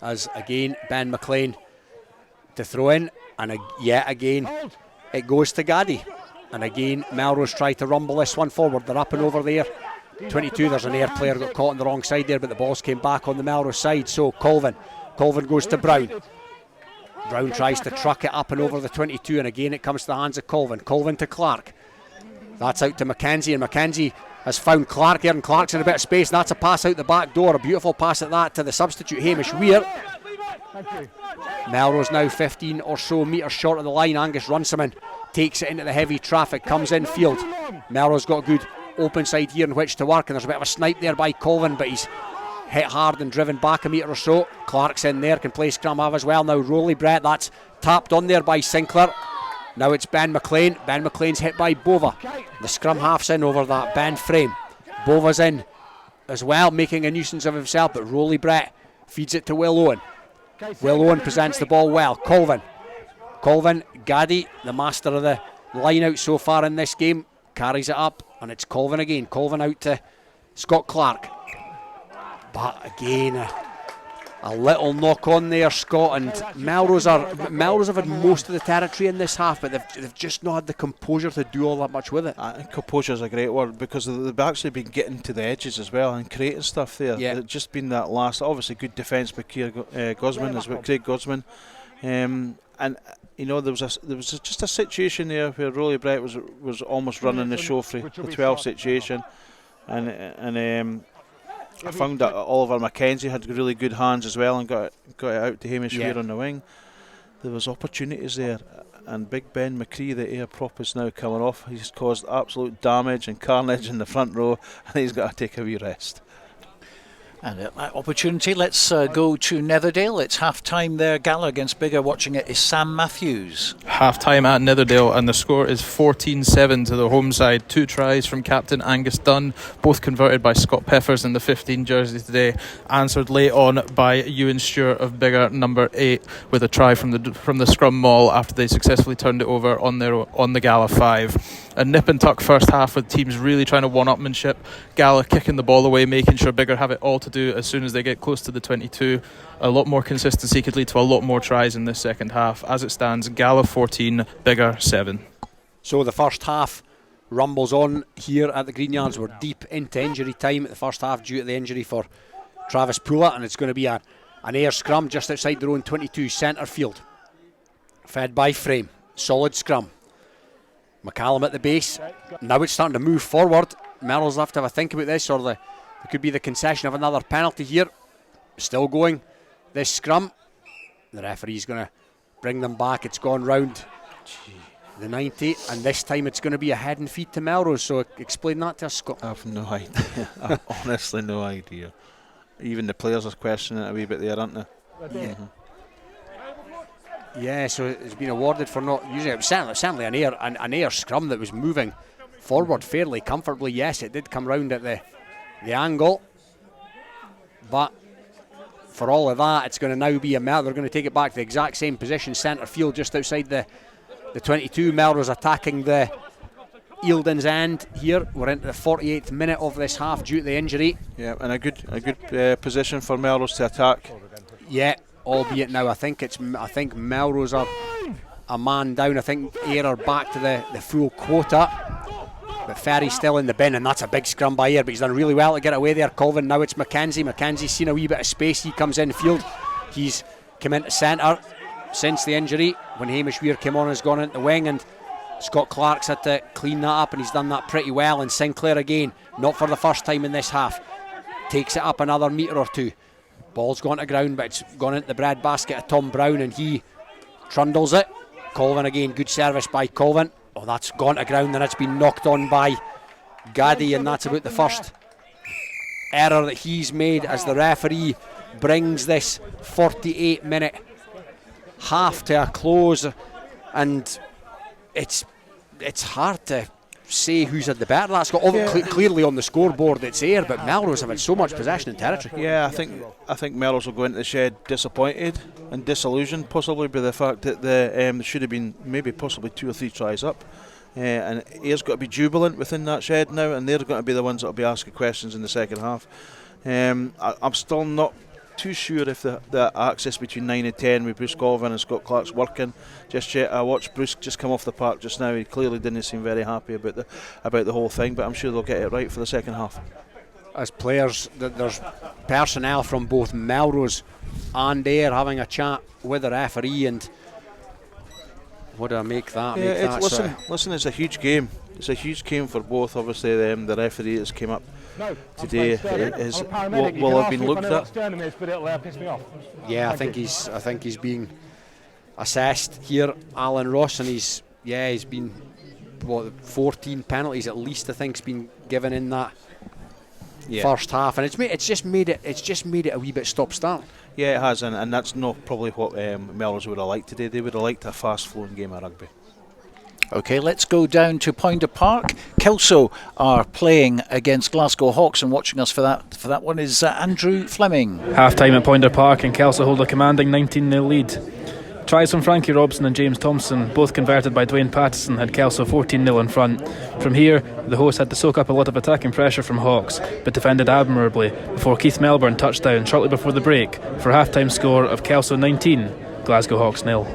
as again Ben McLean to throw in, and yet again it goes to Gaddy. And again Melrose try to rumble this one forward. They're up and over there. 22, there's an AYR player got caught on the wrong side there, but the balls came back on the Melrose side. So Colvin goes to Brown. Brown tries to truck it up and over the 22, and again it comes to the hands of Colvin to Clark. That's out to Mackenzie, and Mackenzie has found Clark here, and Clark's in a bit of space. That's a pass out the back door, a beautiful pass at that to the substitute Hamish Weir. Melrose now 15 or so metres short of the line. Angus Runciman takes it into the heavy traffic, comes in field. Melrose got good open side here in which to work, and there's a bit of a snipe there by Colvin, but he's hit hard and driven back a metre or so. Clark's in there, can play scrum half as well. Now Rowley Brett, that's tapped on there by Sinclair. Now it's Ben McLean. Ben McLean's hit by Bova. The scrum half's in over that. Ben Frame. Bova's in as well, making a nuisance of himself, but Rowley Brett feeds it to Will Owen. Will Owen presents the ball well. Colvin, Gaddy, the master of the line out so far in this game, carries it up, and it's Colvin again. Colvin out to Scott Clark. But again, a little knock on there, Scott, and Melrose have had most of the territory in this half, but they've just not had the composure to do all that much with it. Composure is a great word, because they've actually been getting to the edges as well and creating stuff there. Yeah. It's just been that last, obviously good defence by Craig Gosman, and there was just a situation there where Rolly Brett was almost running the show for the 12 situation, and I found that Oliver Mackenzie had really good hands as well and got it out to Hamish Weir on the wing. There was opportunities there, and Big Ben McCree, the Ayr prop, is now coming off. He's caused absolute damage and carnage in the front row, and he's got to take a wee rest. And at that opportunity, let's go to Netherdale. It's half-time there. Gala against Biggar. Watching it is Sam Matthews. Half-time at Netherdale, and the score is 14-7 to the home side. 2 tries from captain Angus Dunn, both converted by Scott Peffers in the 15 jersey today. Answered late on by Ewan Stewart of Biggar, number 8, with a try from the scrum maul after they successfully turned it over on the Gala 5. A nip and tuck first half with teams really trying to one-upmanship. Gala kicking the ball away, making sure Biggar have it all to do as soon as they get close to the 22. A lot more consistency could lead to a lot more tries in this second half. As it stands, Gala 14, Biggar 7. So the first half rumbles on here at the Greenyards. We're deep into injury time at the first half due to the injury for Travis Pula, and it's going to be an Ayr scrum just outside their own 22 centre field. Fed by Frame. Solid scrum. McCallum at the base. Now it's starting to move forward. Melrose will have to have a think about this, or there could be the concession of another penalty here. Still going. This scrum. The referee's going to bring them back. It's gone round the 90, and this time it's going to be a head and feet to Melrose. So explain that to us, Scott. I have no idea. I have honestly no idea. Even the players are questioning it a wee bit there, aren't they? Yeah. Yeah, so it's been awarded for not using it. It was certainly an Ayr scrum that was moving forward fairly comfortably. Yes, it did come round at the angle, but for all of that, it's going to now be a Melrose. They're going to take it back to the exact same position, centre field, just outside the 22. Melrose attacking the Eildon's end here. We're into the 48th minute of this half due to the injury. Yeah, and a good position for Melrose to attack. Yeah. Albeit now, I think Melrose are a man down. I think Ayr are back to the full quota. But Ferry's still in the bin, and that's a big scrum by Ayr, but he's done really well to get away there. Colvin, now it's Mackenzie. Mackenzie's seen a wee bit of space. He comes in field. He's come into centre since the injury. When Hamish Weir came on, has gone into the wing, and Scott Clark's had to clean that up, and he's done that pretty well. And Sinclair again, not for the first time in this half, takes it up another metre or two. Ball's gone to ground, but it's gone into the bread basket of Tom Brown, and he trundles it. Colvin again, good service by Colvin. Oh, that's gone to ground, and it's been knocked on by Gaddy, and that's about the first error that he's made as the referee brings this 48-minute half to a close. And it's hard to say who's had the better. That's got clearly on the scoreboard it's Ayr, but Melrose have had so much possession and territory. Yeah, I think Melrose will go into the shed disappointed and disillusioned, possibly by the fact that there should have been maybe possibly 2 or 3 tries up, and Ayr's got to be jubilant within that shed now, and they're going to be the ones that will be asking questions in the second half. I'm still not too sure if the access between 9 and 10 with Bruce Colvin and Scott Clark's working just yet. I watched Bruce just come off the park just now. He clearly didn't seem very happy about the whole thing, but I'm sure they'll get it right for the second half. As players, there's personnel from both Melrose and Ayr having a chat with the referee, and what do I make that? Listen, it's a huge game. It's a huge game for both. Obviously, the referee has came up today will have been looked at. Yeah, I think he's being assessed here, Alan Ross, and he's been 14 penalties at least. I think's been given in that first half, and it's just made it a wee bit stop-start. Yeah, it has, and that's not probably what Melrose would have liked today. They would have liked a fast-flowing game of rugby. Okay, let's go down to Poynter Park. Kelso are playing against Glasgow Hawks, and watching us for that one is Andrew Fleming. Half-time at Poynter Park, and Kelso hold a commanding 19-0 lead. Tries from Frankie Robson and James Thompson, both converted by Dwayne Pattison, had Kelso 14-0 in front. From here, the hosts had to soak up a lot of attacking pressure from Hawks, but defended admirably before Keith Melbourne touched down shortly before the break for a half-time score of Kelso 19, Glasgow Hawks 0.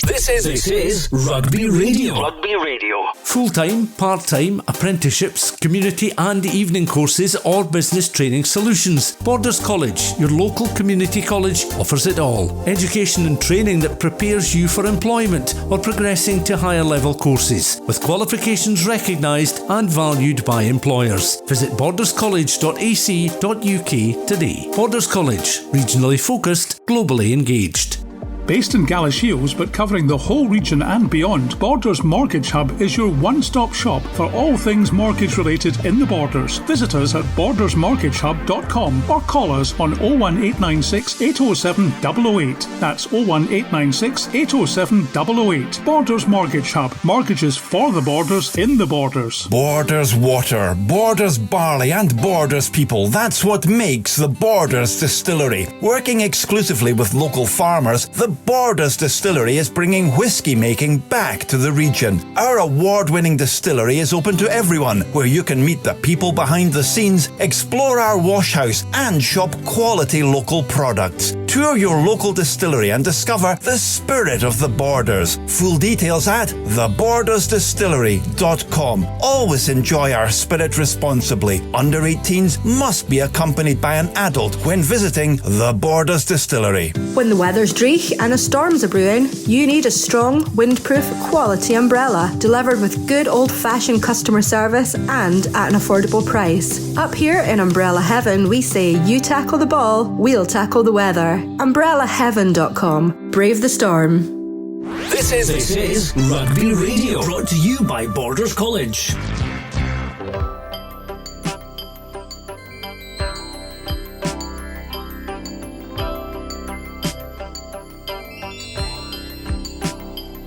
This This is Rugby Radio. Rugby Radio. Full-time, part-time, apprenticeships, community and evening courses or business training solutions. Borders College, your local community college, offers it all. Education and training that prepares you for employment or progressing to higher level courses, with qualifications recognised and valued by employers. Visit borderscollege.ac.uk today. Borders College, regionally focused, globally engaged. Based in Galashiels but covering the whole region and beyond, Borders Mortgage Hub is your one-stop shop for all things mortgage related in the Borders. Visit us at bordersmortgagehub.com or call us on 01896 807 008. That's 01896 807 008. Borders Mortgage Hub. Mortgages for the Borders in the Borders. Borders water, Borders barley and Borders people. That's what makes the Borders Distillery. Working exclusively with local farmers, the Borders Distillery is bringing whisky making back to the region. Our award-winning distillery is open to everyone, where you can meet the people behind the scenes, explore our wash house and shop quality local products. Tour your local distillery and discover the spirit of the Borders. Full details at thebordersdistillery.com. Always enjoy our spirit responsibly. Under 18s must be accompanied by an adult when visiting the Borders Distillery. When the weather's dreich and a storm's a brewing, you need a strong, windproof, quality umbrella delivered with good old-fashioned customer service and at an affordable price. Up here in Umbrella Heaven, we say you tackle the ball, we'll tackle the weather. UmbrellaHeaven.com. Brave the storm. This is Rugby Radio, brought to you by Borders College.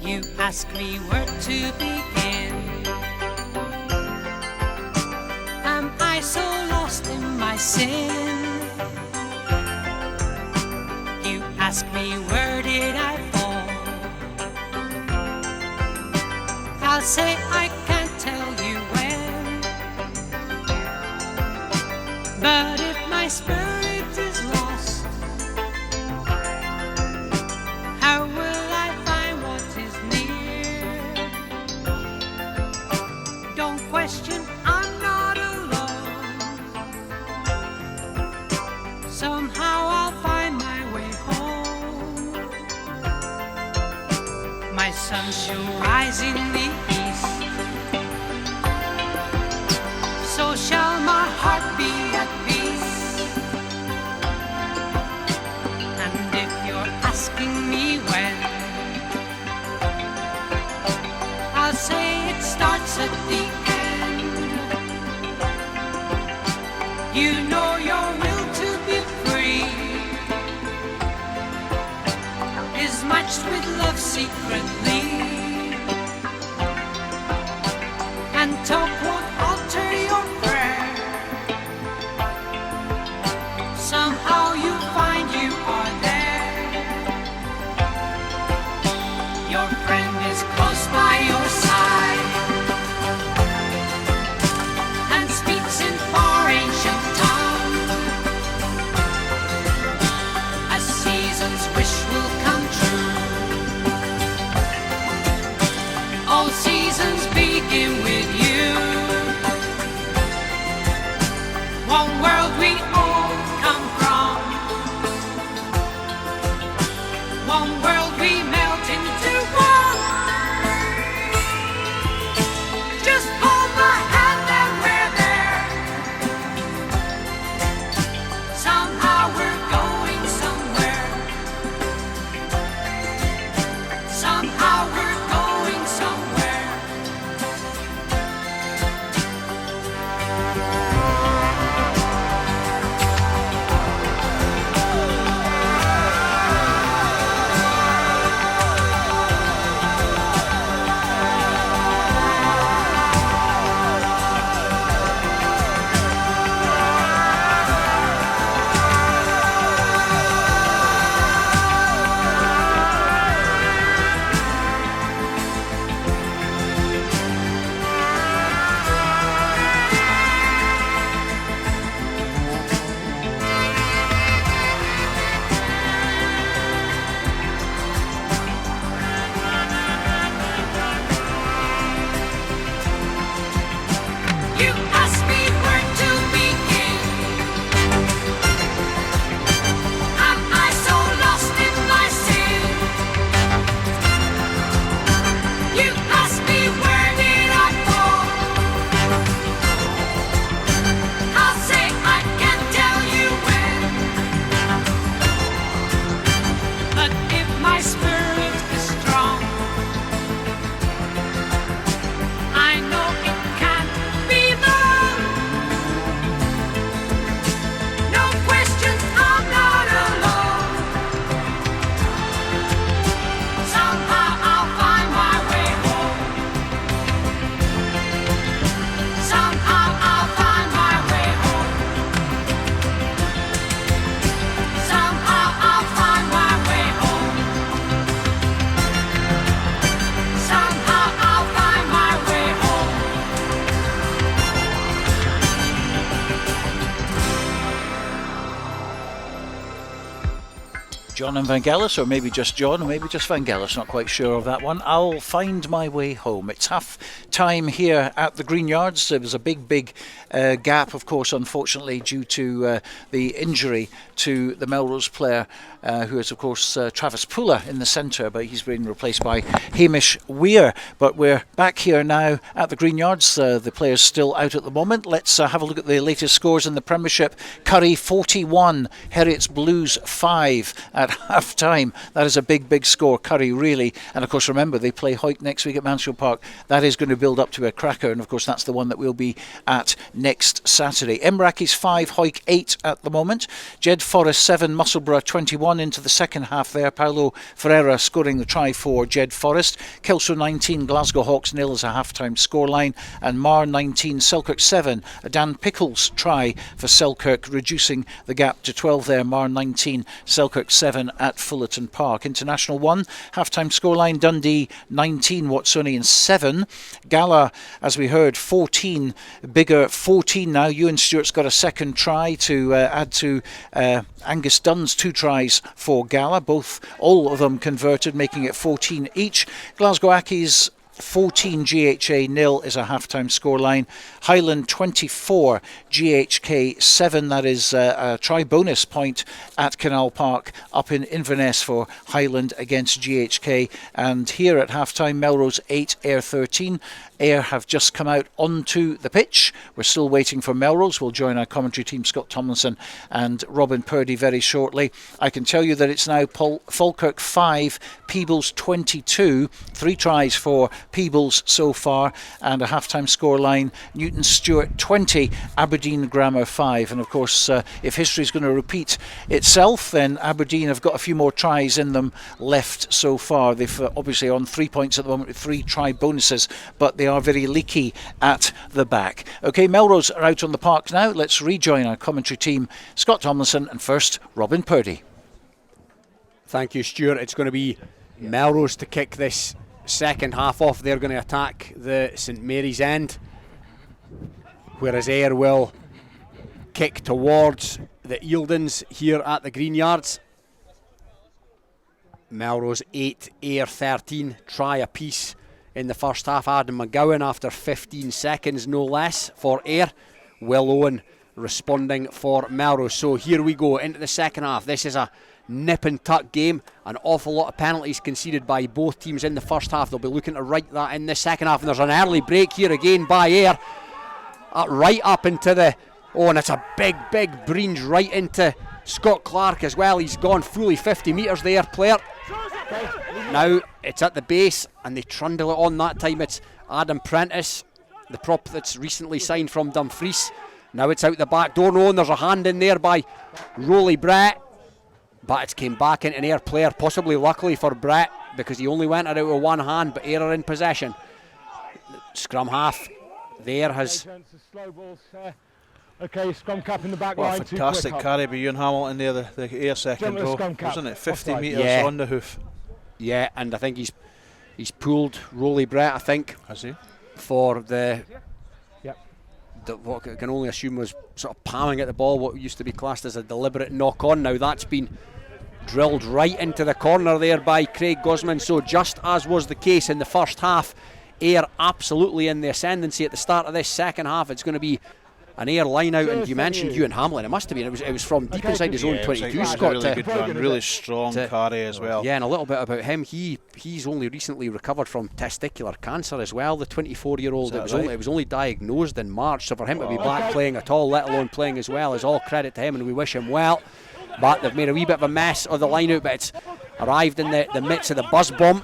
You ask me where to begin. Am I so lost in my sin? You ask me where did I fall? I'll say I can't tell you when. But if my spirit is lost, how will I find what is near? Don't question, I'm not alone. Somehow I'll find my way home. My sun shall rise in the east, so shall my heart be at peace. And if you're asking me when, I'll say it starts at the end. You know your will to be free is matched with love secretly, and talk won't alter your prayer. Somehow you find you are there. Your friend is close by your side and speaks in far ancient tongue. A season's wish will come true John and Vangelis, or maybe just John, or maybe just Vangelis, not quite sure of that one. I'll find my way home. It's half time here at the Greenyards. There was a big gap, of course, unfortunately, due to the injury to the Melrose player, who is, of course, Travis Pula in the centre, but he's been replaced by Hamish Weir. But we're back here now at the Greenyards. The players still out at the moment. Let's have a look at the latest scores in the Premiership. Curry 41, Heriots Blues 5 at half time. That is a big score, Curry, really. And of course, remember, they play Hawick next week at Mansfield Park. That is going to build up to a cracker, and of course that's the one that we'll be at next Saturday. Emrakis 5, Hawick 8 at the moment. Jed Forest 7, Musselburgh 21 into the second half there. Paulo Ferreira scoring the try for Jed Forest. Kelso 19, Glasgow Hawks 0 as a half-time scoreline. And Mar 19, Selkirk 7. A Dan Pickles try for Selkirk, reducing the gap to 12 there. Mar 19, Selkirk 7 at Fullerton Park. International 1, half-time scoreline. Dundee 19, Watsonian 7. Gala, as we heard, 14, Bigger 14 now. Ewan Stewart's got a second try to add to Angus Dunn's 2 tries for Gala, all of them converted, making it 14 each. Glasgow Accies 14, GHA 0 is a half-time scoreline. Highland 24, GHK 7. That is a try bonus point at Canal Park up in Inverness for Highland against GHK. And here at half-time, Melrose 8, Ayr 13. Ayr have just come out onto the pitch. We're still waiting for Melrose. We'll join our commentary team, Scott Tomlinson and Robin Purdie, very shortly. I can tell you that it's now Falkirk 5, Peebles 22. 3 tries for Peebles so far, and a half-time scoreline. Newton Stewart 20, Aberdeen Grammar 5. And of course, if history is going to repeat itself, then Aberdeen have got a few more tries in them left so far. They've obviously on 3 points at the moment with 3 try bonuses, but they are very leaky at the back. OK, Melrose are out on the park now. Let's rejoin our commentary team, Scott Tomlinson, and first, Robin Purdie. Thank you, Stuart. It's going to be Melrose to kick this second half off. They're going to attack the St Mary's end, whereas Ayr will kick towards the Eildons here at the Greenyards. Melrose 8, Ayr 13, try apiece in the first half. Adam McGowan after 15 seconds, no less, for Ayr. Will Owen responding for Melrose. So here we go into the second half. This is a nip and tuck game. An awful lot of penalties conceded by both teams in the first half. They'll be looking to right that in the second half. And there's an early break here again by Ayr. Right up into the... Oh, and it's a big breach right into Scott Clark as well. He's gone fully 50 metres there, player. Now it's at the base and they trundle it on. That time it's Adam Prentice, the prop that's recently signed from Dumfries. Now it's out the back door. No, and there's a hand in there by Rolly Brett, but it's came back into an Ayr player, possibly luckily for Brett because he only went it out with one hand, but Ayr are in possession. Scrum half there has... Okay, scrum cap in the back line. What a fantastic carry by Ewan Hamilton there, the Ayr second row. Wasn't it 50 metres on the hoof? Yeah, and I think he's pulled Rolly Brett, I think. Has he? For the what I can only assume was sort of palming at the ball, what used to be classed as a deliberate knock-on. Now that's been drilled right into the corner there by Craig Gosman. So just as was the case in the first half, Ayr absolutely in the ascendancy at the start of this second half. It's going to be an Ayr line out, and you mentioned Ewan Hamlin. It must have been. It was from deep inside his own 22. Scott, really good run, really strong carry as well. Yeah, and a little bit about him. He's only recently recovered from testicular cancer as well. The 24-year-old. It was only diagnosed in March. So for him to be back playing at all, let alone playing as well, is all credit to him, and we wish him well. But they've made a wee bit of a mess of the line out, but it's arrived in the midst of the buzz bomb.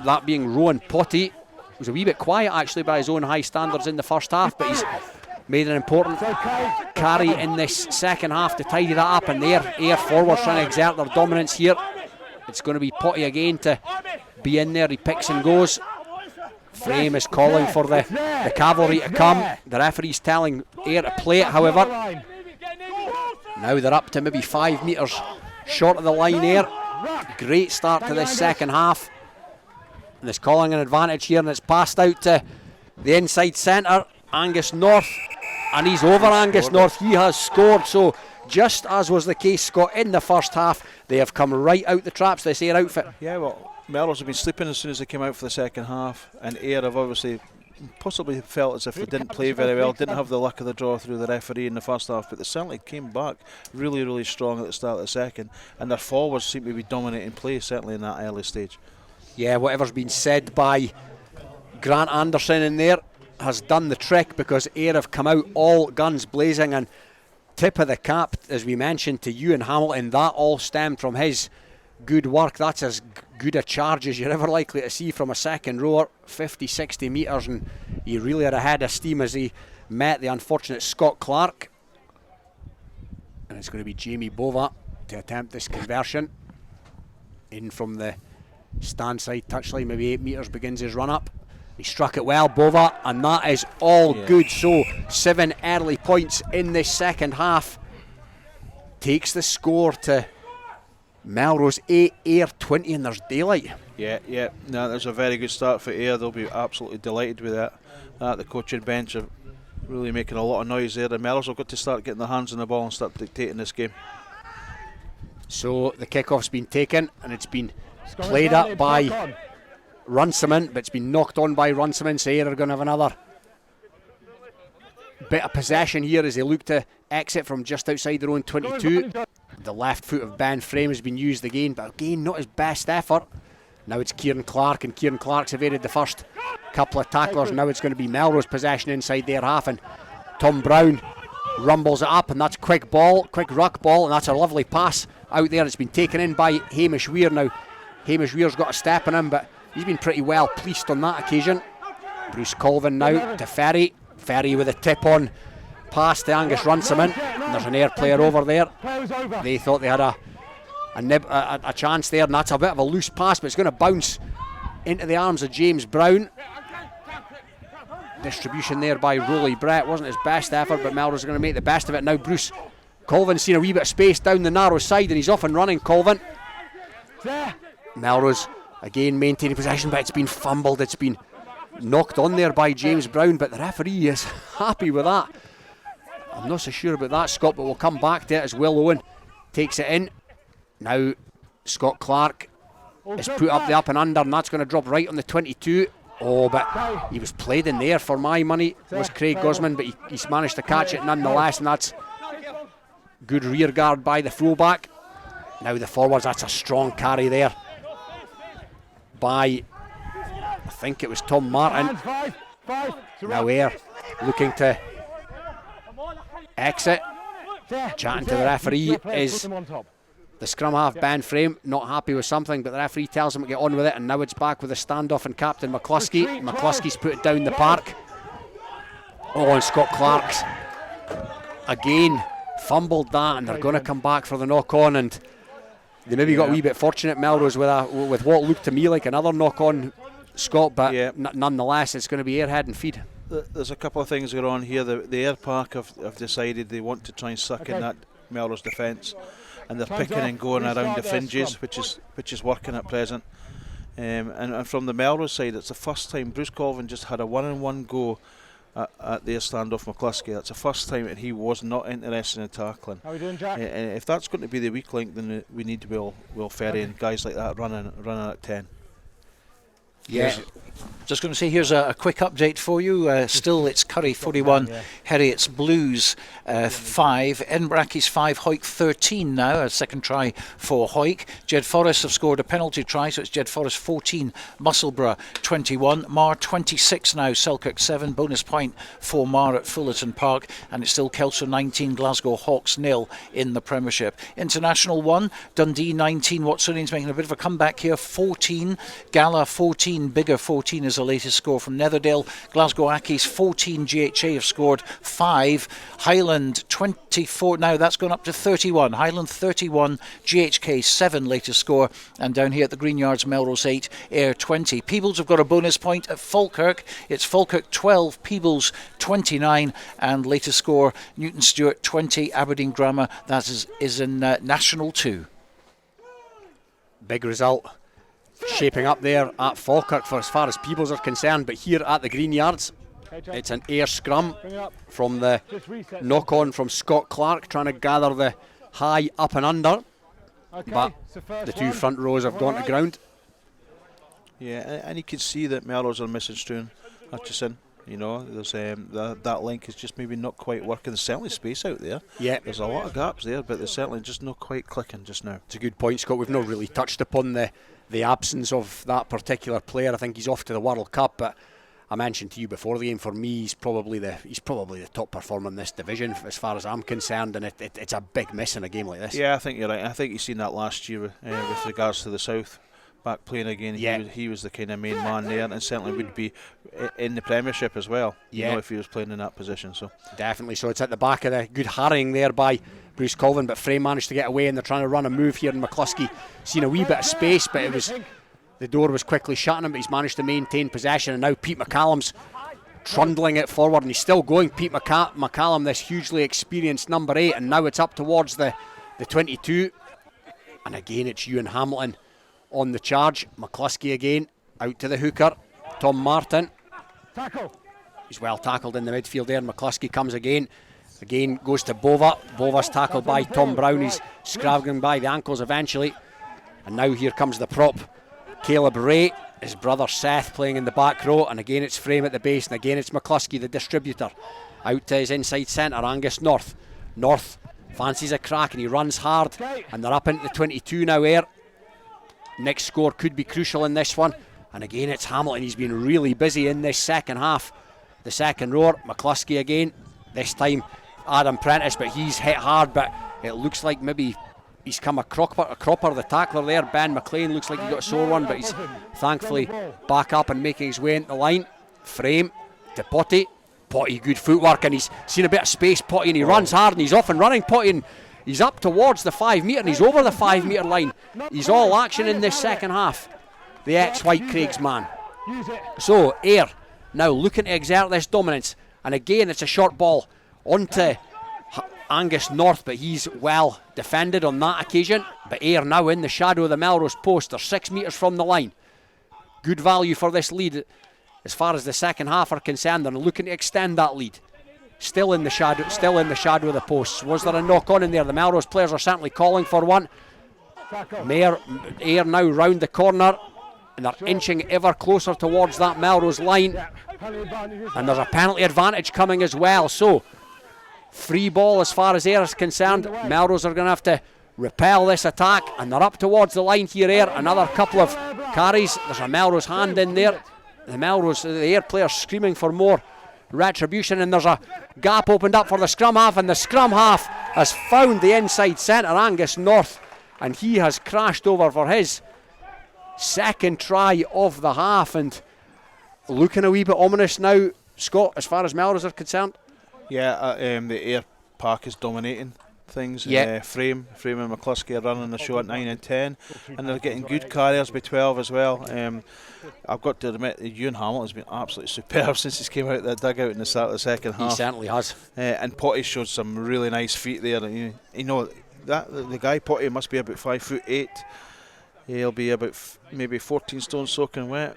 That being Rowan Potty. Was a wee bit quiet actually by his own high standards in the first half, but he's made an important carry in this second half to tidy that up, and Ayr forwards trying to exert their dominance here. It's going to be Potty again to be in there. He picks and goes. Frame is calling for the cavalry to come. The referee's telling Ayr to play it, however. Now they're up to maybe 5 metres short of the line. Ayr. Great start to this second half. And it's calling an advantage here, and it's passed out to the inside centre. Angus North And he's over Angus North. He has scored. So just as was the case, Scott, in the first half, they have come right out the traps, this Ayr outfit. Yeah, well, Melrose have been sleeping as soon as they came out for the second half, and Ayr have obviously possibly felt as if they didn't play very well, didn't have the luck of the draw through the referee in the first half, but they certainly came back really, really strong at the start of the second, and their forwards seem to be dominating play, certainly in that early stage. Yeah, whatever's been said by Grant Anderson in there has done the trick, because Ayr have come out all guns blazing, and tip of the cap, as we mentioned, to Ewan Hamilton. That all stemmed from his good work. That's as good a charge as you're ever likely to see from a second rower, 50-60 metres, and he really had a head of steam as he met the unfortunate Scott Clark. And it's going to be Jamie Bova to attempt this conversion. In from the stand side touchline, maybe 8 metres, begins his run up. He struck it well, Bova, and that is all good. So 7 early points in this second half takes the score to Melrose 8, Ayr 20, and there's daylight. Yeah, no, that's a very good start for Ayr. They'll be absolutely delighted with that. The coaching bench are really making a lot of noise there. The Melrose have got to start getting their hands on the ball and start dictating this game. So the kickoff's been taken, and it's been played up by Runciman, but it's been knocked on by Runciman, so Ayr are going to have another bit of possession here as they look to exit from just outside their own 22. The left foot of Ben Frame has been used again, but again not his best effort. Now it's Kieran Clark, and Kieran Clark's evaded the first couple of tacklers. Now it's going to be Melrose possession inside their half, and Tom Brown rumbles it up, and that's quick ruck ball, and that's a lovely pass out there. It's been taken in by Hamish Weir. Now Hamish Weir's got a step in him, but he's been pretty well policed on that occasion. Bruce Colvin now to Ferry. Ferry with a tip-on pass to Angus Runciman. And there's an Ayr player over there. They thought they had a chance there, and that's a bit of a loose pass, but it's going to bounce into the arms of James Brown. Distribution there by Rolly Brett. Wasn't his best effort, but Melrose are going to make the best of it. Now Bruce Colvin's seen a wee bit of space down the narrow side, and he's off and running, Colvin. Melrose again maintaining possession, but it's been fumbled. It's been knocked on there by James Brown, but the referee is happy with that. I'm not so sure about that, Scott, but we'll come back to it as Will Owen takes it in. Now Scott Clark is put up the up and under, and that's going to drop right on the 22. Oh, but he was played in there for my money, was Craig Gosman, but he's managed to catch it nonetheless, and that's good rear guard by the fullback. Now the forwards, that's a strong carry there by, I think it was Tom Martin. Now Ayr looking to exit. Chatting to the referee is the scrum half, Ben Frame, not happy with something, but the referee tells him to get on with it, and now it's back with a standoff and Captain McCluskey. McCluskey's put it down the park. Oh, and Scott Clark's again fumbled that, and they're going to come back for the knock-on, and they maybe got a wee bit fortunate, Melrose, with what looked to me like another knock-on, Scott, but nonetheless it's going to be Ayr head and feed. There's a couple of things going on here. The Ayr Park have decided they want to try and suck in that Melrose defence, and they're picking and going around the fringes, which is working at present. And from the Melrose side, it's the first time Bruce Colvin just had a one-on-one go at their standoff McCluskey. That's the first time that he was not interested in tackling. How are we doing, Jack? And if that's going to be the weak link, then we need Will Ferry and guys like that running at 10. Yeah. Just going to say, here's a quick update for you. Still, it's Curry 41, Heriots Blues 5, Enbrackies 5, Hoyk 13 now, a second try for Hoyk. Jed Forrest have scored a penalty try, so it's Jed Forrest 14, Musselburgh 21, Mar 26 now, Selkirk 7, bonus point for Mar at Fullerton Park, and it's still Kelso 19, Glasgow Hawks 0 in the Premiership. International 1, Dundee 19, Watsonians making a bit of a comeback here, 14, Gala 14, Bigger 14 is the latest score from Netherdale. Glasgow Accies 14, GHA have scored 5. Highland 24, now that's gone up to 31. Highland 31, GHK 7 latest score. And down here at the Greenyards, Melrose 8, Ayr 20. Peebles have got a bonus point at Falkirk. It's Falkirk 12, Peebles 29. And latest score, Newton Stewart 20, Aberdeen Grammar, that is in National 2. Big result shaping up there at Falkirk for as far as Peebles are concerned, but here at the Greenyards, It's an Ayr scrum from the knock-on from Scott Clark, trying to gather the high up and under. But the two front rows have gone to ground. Yeah, and you can see that Melrose are missing Struan Hutchison. You know, there's that link is just maybe not quite working. There's certainly space out there. Yeah, there's a lot of gaps there, but there's certainly just not quite clicking just now. It's a good point, Scott. We've not really touched upon the absence of that particular player. I think he's off to the World Cup, but I mentioned to you before the game, for me, he's probably the top performer in this division as far as I'm concerned, and it's a big miss in a game like this. Yeah, I think you're right. I think you've seen that last year with regards to the South. Back playing again, he was the kind of main man there, and certainly would be in the Premiership as well. You know, if he was playing in that position. So definitely. So it's at the back of the good harrying there by Bruce Colvin, but Frame managed to get away, and they're trying to run a move here. And McCluskey seen a wee bit of space, but the door was quickly shut on him. But he's managed to maintain possession, and now Pete McCallum's trundling it forward, and he's still going. Pete McCallum, this hugely experienced number 8, and now it's up towards the 22, and again it's Ewan Hamilton on the charge. McCluskey again, out to the hooker. Tom Martin. Tackle. He's well tackled in the midfield there. McCluskey comes again. Again goes to Bova. Bova's tackled by Tom Brown. He's scrabbling by the ankles eventually. And now here comes the prop, Caleb Ray. His brother Seth playing in the back row. And again it's Frame at the base. And again it's McCluskey, the distributor. Out to his inside centre, Angus North. North fancies a crack and he runs hard. And they're up into the 22 now, Ayr. Next score could be crucial in this one. And again it's Hamilton. He's been really busy in this second half. The second rower, McCluskey again. This time Adam Prentice, but he's hit hard, but it looks like maybe he's come a cropper, the tackler there. Ben McLean looks like he got a sore one, but he's thankfully back up and making his way into the line. Frame to Potty. Potty, good footwork, and he's seen a bit of space, Potty, and he runs hard and he's off and running. Potty, and he's up towards the 5 metre and he's over the 5 metre line. He's all action in this second half, the ex-White Craigs man. So Ayr now looking to exert this dominance, and again it's a short ball onto Angus North, but he's well defended on that occasion. But Ayr now in the shadow of the Melrose post. They're 6 metres from the line. Good value for this lead as far as the second half are concerned. They're looking to extend that lead. Still in the shadow of the posts. Was there a knock on in there? The Melrose players are certainly calling for one. Ayr now round the corner, and they're inching ever closer towards that Melrose line. And there's a penalty advantage coming as well. So free ball as far as Ayr is concerned. Melrose are going to have to repel this attack, and they're up towards the line here. Ayr, another couple of carries. There's a Melrose hand in there. The Ayr players screaming for more retribution, and there's a gap opened up for the scrum half, and the scrum half has found the inside centre, Angus North, and he has crashed over for his second try of the half, and looking a wee bit ominous now, Scott, as far as Melrose are concerned. Yeah, the Ayr pack is dominating things. Frame and McCluskey are running the show at 9 and 10, and they're getting good carriers by 12 as well. I've got to admit, Ewan Hamilton's been absolutely superb since he's came out of the dugout in the start of the second half. He certainly has. And Potty showed some really nice feet there. You know that the guy Potty must be about 5'8". He'll be about maybe 14 stone soaking wet.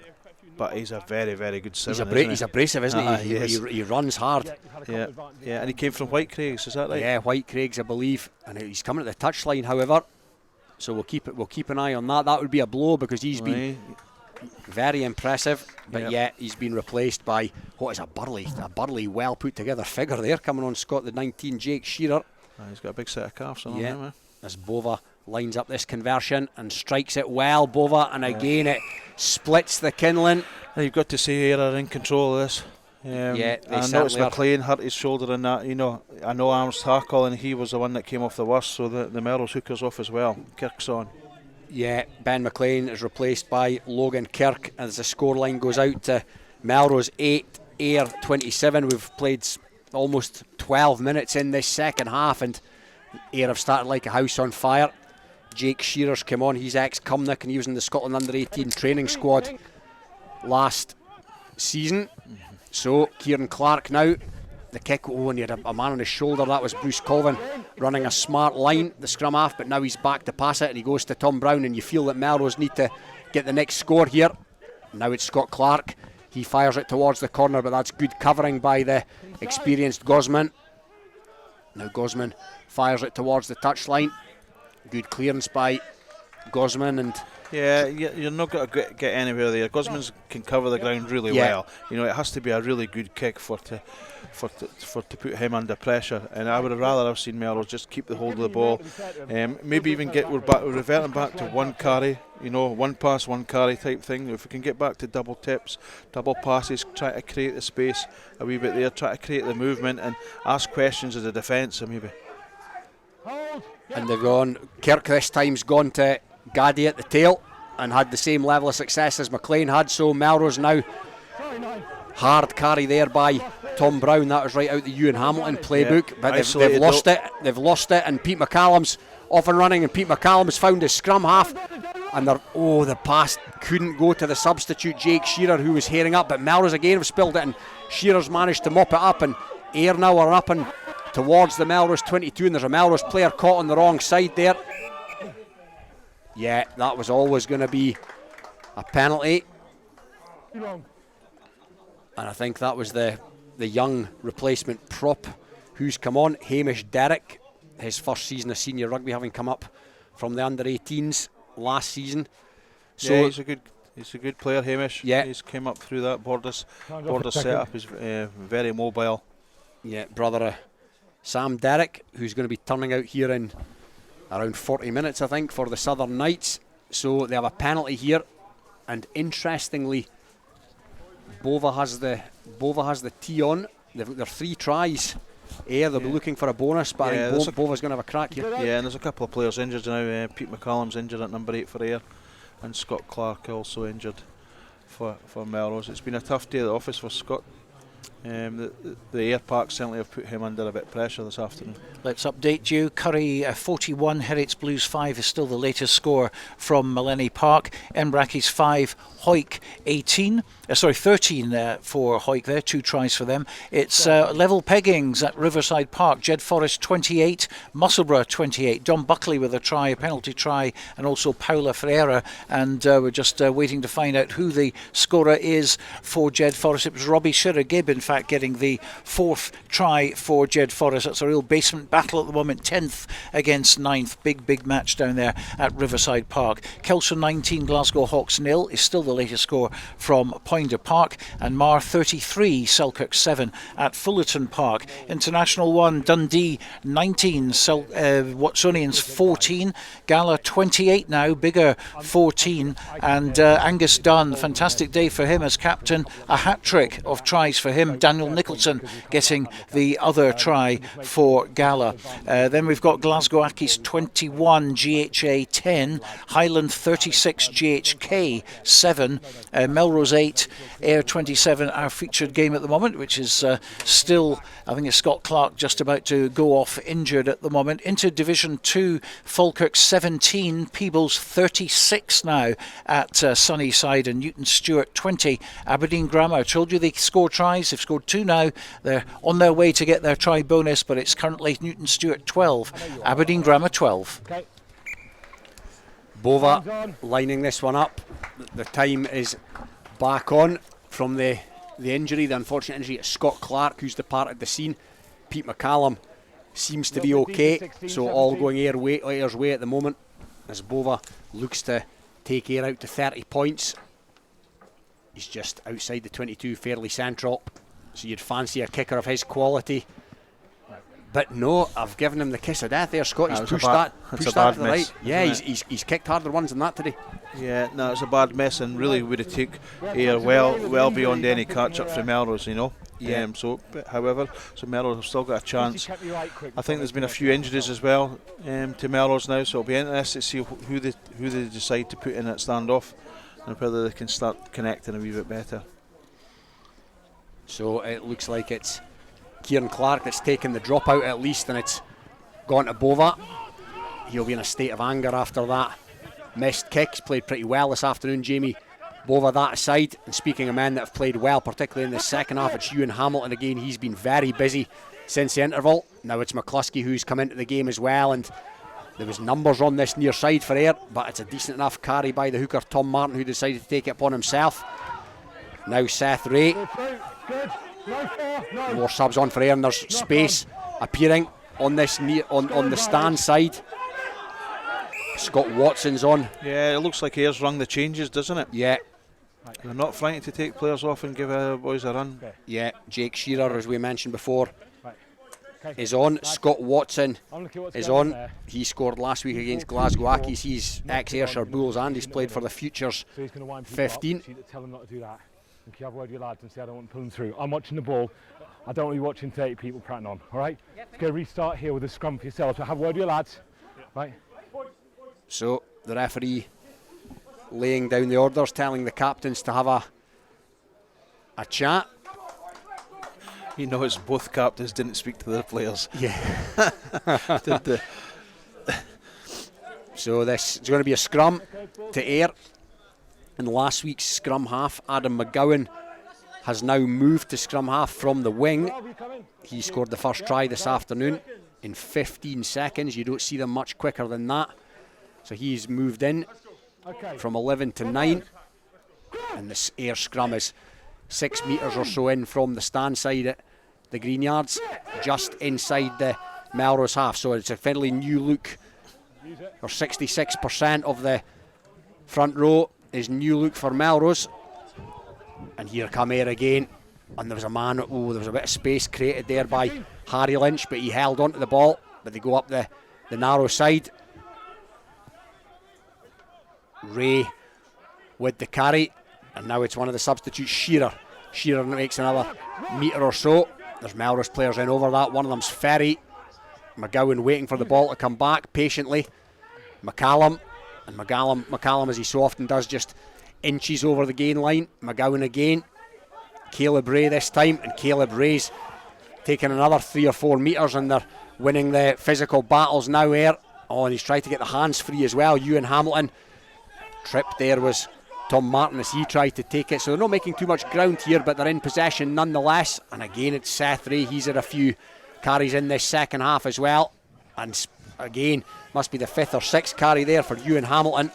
But he's a very, very good seven. He's abrasive, isn't he? He runs hard. Yeah, and he came from White Craigs, is that right? Yeah, White Craigs, I believe, and he's coming at the touchline. However, so we'll keep an eye on that. That would be a blow because he's been very impressive. But he's been replaced by what is a burly, well put together figure there coming on, Scott, the 19, Jake Shearer. He's got a big set of calves on him. As Bova lines up this conversion and strikes it well, Bova, and again it splits the Kinlan. You've got to say Ayr are in control of this. They I noticed McLean hurt his shoulder in that. You know, I know Arms tackle, and he was the one that came off the worst. So the Melrose hooker's off as well. Kirk's on. Yeah, Ben McLean is replaced by Logan Kirk as the scoreline goes out to Melrose 8, Ayr 27. We've played almost 12 minutes in this second half, and Ayr have started like a house on fire. Jake Shearer's come on. He's ex-Cumnock, and he was in the Scotland under-18 training squad last season. So Kieran Clark now, the kick, and he had a man on his shoulder. That was Bruce Colvin running a smart line, the scrum half, but now he's back to pass it, and he goes to Tom Brown, and you feel that Melrose need to get the next score here. Now it's Scott Clark. He fires it towards the corner, but that's good covering by the experienced Gosman. Now Gosman fires it towards the touchline. Good clearance by Gosman, and yeah, you're not going to get anywhere there. Gosman can cover the ground really well. You know, it has to be a really good kick for to put him under pressure. And I would have rather have seen Melrose just keep the hold of the ball. Maybe even we're reverting back to one carry. You know, one pass, one carry type thing. If we can get back to double tips, double passes, try to create the space a wee bit there, try to create the movement and ask questions as a defence, maybe. And they've gone. Kirk this time's gone to Gaddy at the tail and had the same level of success as McLean had. So Melrose now. Hard carry there by Tom Brown. That was right out the Ewan Hamilton playbook, but they've lost it. They've lost it, and Pete McCallum's off and running, and Pete McCallum's found his scrum half, and the pass couldn't go to the substitute Jake Shearer, who was herring up, but Melrose again have spilled it, and Shearer's managed to mop it up, and AYR now are up and towards the Melrose 22, and there's a Melrose player caught on the wrong side there. Yeah, that was always going to be a penalty. And I think that was the young replacement prop who's come on, Hamish Derrick, his first season of senior rugby, having come up from the under-18s last season. So yeah, he's a good player, Hamish. Yeah, he's came up through that Borders setup. He's very mobile. Yeah, brother Sam Derrick, who's going to be turning out here in around 40 minutes, I think, for the Southern Knights. So they have a penalty here, and interestingly, Bova has the tee on. They've got their 3 tries. They'll be looking for a bonus, but I think Bova's going to have a crack here. Yeah, and there's a couple of players injured now. Pete McCallum's injured at number 8 for AYR, and Scott Clark also injured for Melrose. It's been a tough day at the office for Scott. The Ayr Park certainly have put him under a bit of pressure this afternoon. Let's update you. Curry 41, Herrick's Blues 5 is still the latest score from Maleny Park. Embrackey's 5, Hoyk 13 for Hoyk there, 2 tries for them. It's level peggings at Riverside Park. Jed Forrest 28, Musselburgh 28. Don Buckley with a try, a penalty try, and also Paula Ferreira. And we're just waiting to find out who the scorer is for Jed Forrest. It was Robbie Shirra-Gibb, in fact, getting the 4th try for Jed Forrest. That's a real basement battle at the moment. 10th against 9th. Big match down there at Riverside Park. Kelso 19, Glasgow Hawks 0 is still the latest score from Poynter Park, and Mar 33, Selkirk 7 at Fullerton Park. International 1, Dundee 19, Watsonians 14, Gala 28 now, Bigger 14, and Angus Dunn, fantastic day for him as captain, a hat-trick of tries for him. Daniel Nicholson getting the other try for Gala. Then we've got Glasgow Accies 21, GHA 10, Highland 36, GHK 7, Melrose 8, AYR 27, our featured game at the moment, which is still, I think it's Scott Clark just about to go off injured at the moment. Into Division 2, Falkirk 17, Peebles 36 now at Sunnyside, and Newton Stewart 20. Aberdeen Grammar, I told you they score tries, they've scored 2 now, they're on their way to get their try bonus, but it's currently Newton Stewart 12, Aberdeen Grammar 12. Bova lining this one up. The time is back on from the injury, the unfortunate injury to Scott Clark, who's departed the scene. Pete McCallum seems to be okay, so all going AYR's way at the moment as Bova looks to take AYR out to 30 points. He's just outside the 22, fairly central, so you'd fancy a kicker of his quality. But no, I've given him the kiss of death there, Scott. He's pushed that to the right. Yeah, he's kicked harder ones than that today. Yeah, no, it's a bad miss, and really would have took AYR well beyond any catch-up from Melrose, you know. Yeah. However, Melrose have still got a chance. I think there's been a few injuries as well to Melrose now, so it'll be interesting to see who they decide to put in at standoff, and whether they can start connecting a wee bit better. So it looks like it's Kieran Clark that's taken the dropout at least, and it's gone to Bova. He'll be in a state of anger after that missed kick. He's played pretty well this afternoon, Jamie. Bova that aside, and speaking of men that have played well, particularly in the second half, it's Ewan Hamilton again. He's been very busy since the interval. Now it's McCluskey who's come into the game as well, and there was numbers on this near side for AYR, but it's a decent enough carry by the hooker Tom Martin, who decided to take it upon himself. Now Seth Ray. More subs on for Ayr, and there's space appearing on this on the stand side. Scott Watson's on. Yeah, it looks like Ayer's rung the changes, doesn't it? Yeah. They're not frightened to take players off and give boys a run. Yeah, Jake Shearer, as we mentioned before, is on. Scott Watson is on. He scored last week against Glasgow Accies. He's ex-Ayrshire Bulls and he's played for the Futures 15. Tell them not to do that. And have a word with your lads and say I don't want to pull them through. I'm watching the ball. I don't want to be watching 30 people prattling on. All right? Let's go restart here with a scrum for yourselves. So have a word with your lads. Right? So the referee laying down the orders, telling the captains to have a chat. You know, it's both captains didn't speak to their players. Yeah. Did they? So this is going to be a scrum to Ayr. In last week's scrum half, Adam McGowan has now moved to scrum half from the wing. He scored the first try this afternoon in 15 seconds. You don't see them much quicker than that. So he's moved in from 11 to 9. And this Ayr scrum is 6 metres or so in from the stand side at the Greenyards, just inside the Melrose half. So it's a fairly new look, or 66% of the front row is new look for Melrose. And here come Ayr again. And there was a man, there was a bit of space created there by Harry Lynch, but he held onto the ball. But they go up the narrow side. Ray with the carry. And now it's one of the substitutes, Shearer. Shearer makes another metre or so. There's Melrose players in over that. One of them's Ferry. McGowan waiting for the ball to come back patiently. McCallum. And McCallum, as he so often does, just inches over the gain line. McGowan again. Caleb Ray this time. And Caleb Ray's taking another 3 or 4 metres, and they're winning the physical battles now, Ayr. Oh, and he's tried to get the hands free as well. Ewan Hamilton. Tripped there was Tom Martin as he tried to take it. So they're not making too much ground here, but they're in possession nonetheless. And again, it's Seth Ray. He's had a few carries in this second half as well. And again, must be the 5th or 6th carry there for Ewan Hamilton.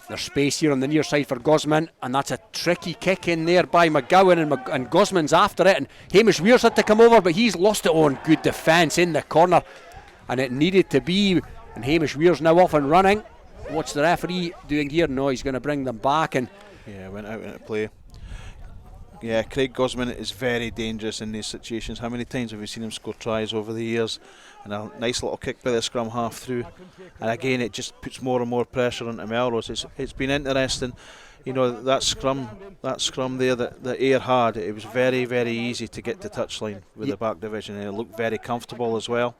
There's space here on the near side for Gosman, and that's a tricky kick in there by McGowan, and Gosman's after it, and Hamish Weir's had to come over, but he's lost it on. Good defence in the corner, and it needed to be, and Hamish Weir's now off and running. What's the referee doing here? No, he's going to bring them back, and yeah, went out into play. Yeah, Craig Gosman is very dangerous in these situations. How many times have we seen him score tries over the years? And a nice little kick by the scrum half through. And again, it just puts more and more pressure onto Melrose. It's been interesting. You know, that scrum there that Ayr had, it was very, very easy to get to touchline with the back division, and it looked very comfortable as well.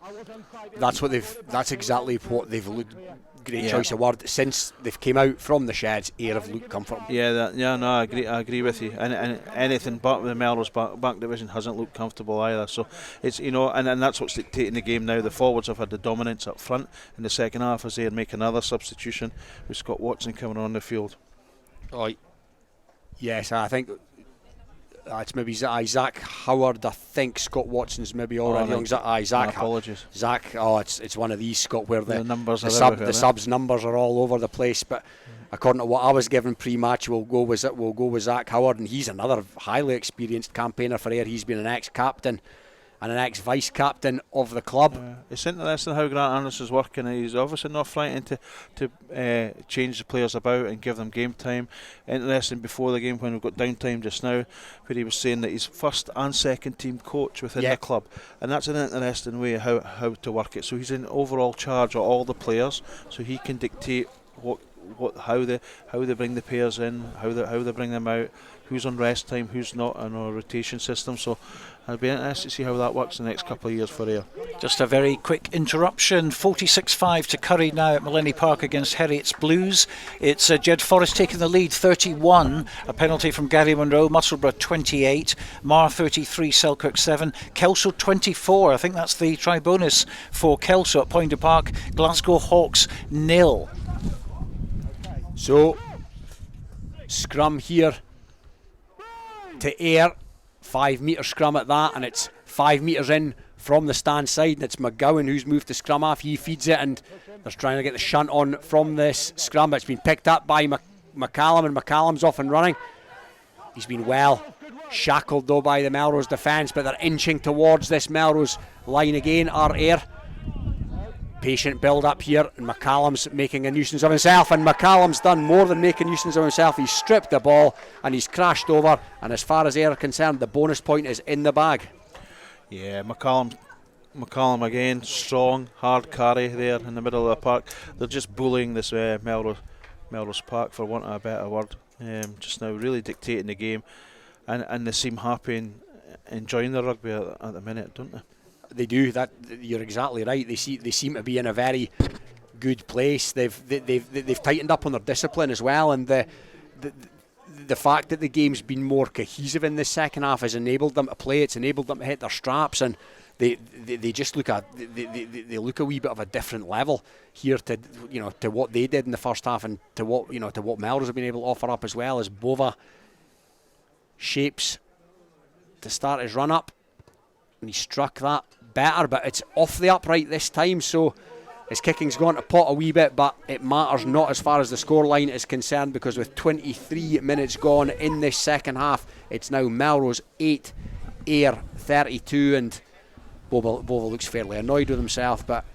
That's exactly what they've looked. Great choice of word. Since they've came out from the sheds, Ayr have looked comfortable. I agree with you. And anything but the Melrose back division hasn't looked comfortable either. So it's, you know, and that's what's dictating the game now. The forwards have had the dominance up front in the second half as Ayr make another substitution with Scott Watson coming on the field. Oh, yes, I think it's maybe Zach Howard. I think Scott Watson's maybe already on. Zach. Apologies. Zach. It's one of these, Scott, where the numbers the subs numbers are all over the place. But according to what I was given pre-match, we'll go with Zach Howard, and he's another highly experienced campaigner for Ayr. He's been an ex-captain and an ex-vice-captain of the club. It's interesting how Grant Anderson's working. He's obviously not frightened to change the players about and give them game time. Interesting before the game when we've got downtime just now, where he was saying that he's first and second team coach within the club, and that's an interesting way how to work it. So he's in overall charge of all the players, so he can dictate how they bring the players in, how they bring them out, who's on rest time, who's not, on a rotation system. So I'll be interested to see how that works in the next couple of years for Ayr. Just a very quick interruption. 46-5 to Currie now at Millennium Park against Heriots Blues. It's Jed Forrest taking the lead, 31. A penalty from Gary Munro. Musselburgh 28. Mar 33. Selkirk 7. Kelso 24. I think that's the try bonus for Kelso at Poynter Park. Glasgow Hawks 0. So scrum here to Ayr. 5 metre scrum at that, and it's 5 metres in from the stand side, and it's McGowan who's moved to scrum half. He feeds it, and they're trying to get the shunt on from this scrum, but it's been picked up by McCallum, and McCallum's off and running. He's been well shackled though by the Melrose defence, but they're inching towards this Melrose line again. AYR. Patient build up here, and McCallum's making a nuisance of himself, and McCallum's done more than make a nuisance of himself. He's stripped the ball and he's crashed over, and as far as AYR are concerned, the bonus point is in the bag. Yeah, McCallum again, strong, hard carry there in the middle of the park. They're just bullying this Melrose Park, for want of a better word, just now, really dictating the game, and they seem happy and enjoying the rugby at the minute, don't they? They do. That you're exactly right. They seem to be in a very good place. They've tightened up on their discipline as well, and the fact that the game's been more cohesive in this second half has enabled them to play. It's enabled them to hit their straps, and they just look they look a wee bit of a different level here to what they did in the first half, and to what Melrose have been able to offer up as well. As Bova shapes to start his run up, and he struck that better, but it's off the upright this time, so his kicking's gone to pot a wee bit, but it matters not as far as the scoreline is concerned, because with 23 minutes gone in this second half, it's now Melrose 8, AYR 32, and Bova looks fairly annoyed with himself, but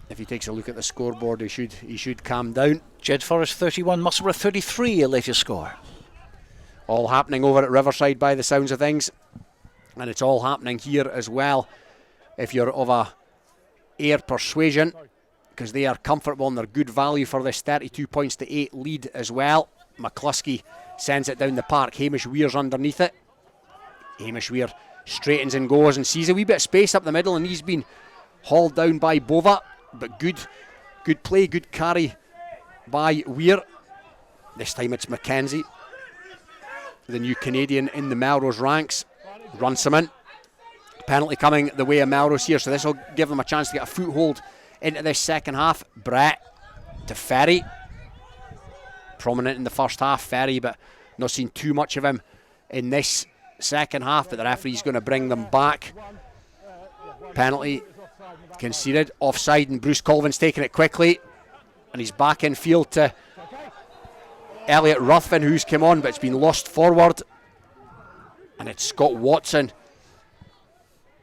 if he takes a look at the scoreboard, he should calm down. Jed Forest 31, Musselburgh 33, a latest score. All happening over at Riverside by the sounds of things, and it's all happening here as well. If you're of a AYR persuasion, because they are comfortable and they're good value for this 32 points to 8 lead as well. McCluskey sends it down the park. Hamish Weir's underneath it. Hamish Weir straightens and goes and sees a wee bit of space up the middle, and he's been hauled down by Bova, but good play, good carry by Weir. This time it's McKenzie, the new Canadian in the Melrose ranks. Runciman. Penalty coming the way of Melrose here, so this will give them a chance to get a foothold into this second half. Brett to Ferry. Prominent in the first half, Ferry, but not seen too much of him in this second half, but the referee's going to bring them back. Penalty conceded. Offside, and Bruce Colvin's taking it quickly, and he's back in field to Elliot Ruthven, who's come on, but it's been lost forward, and it's Scott Watson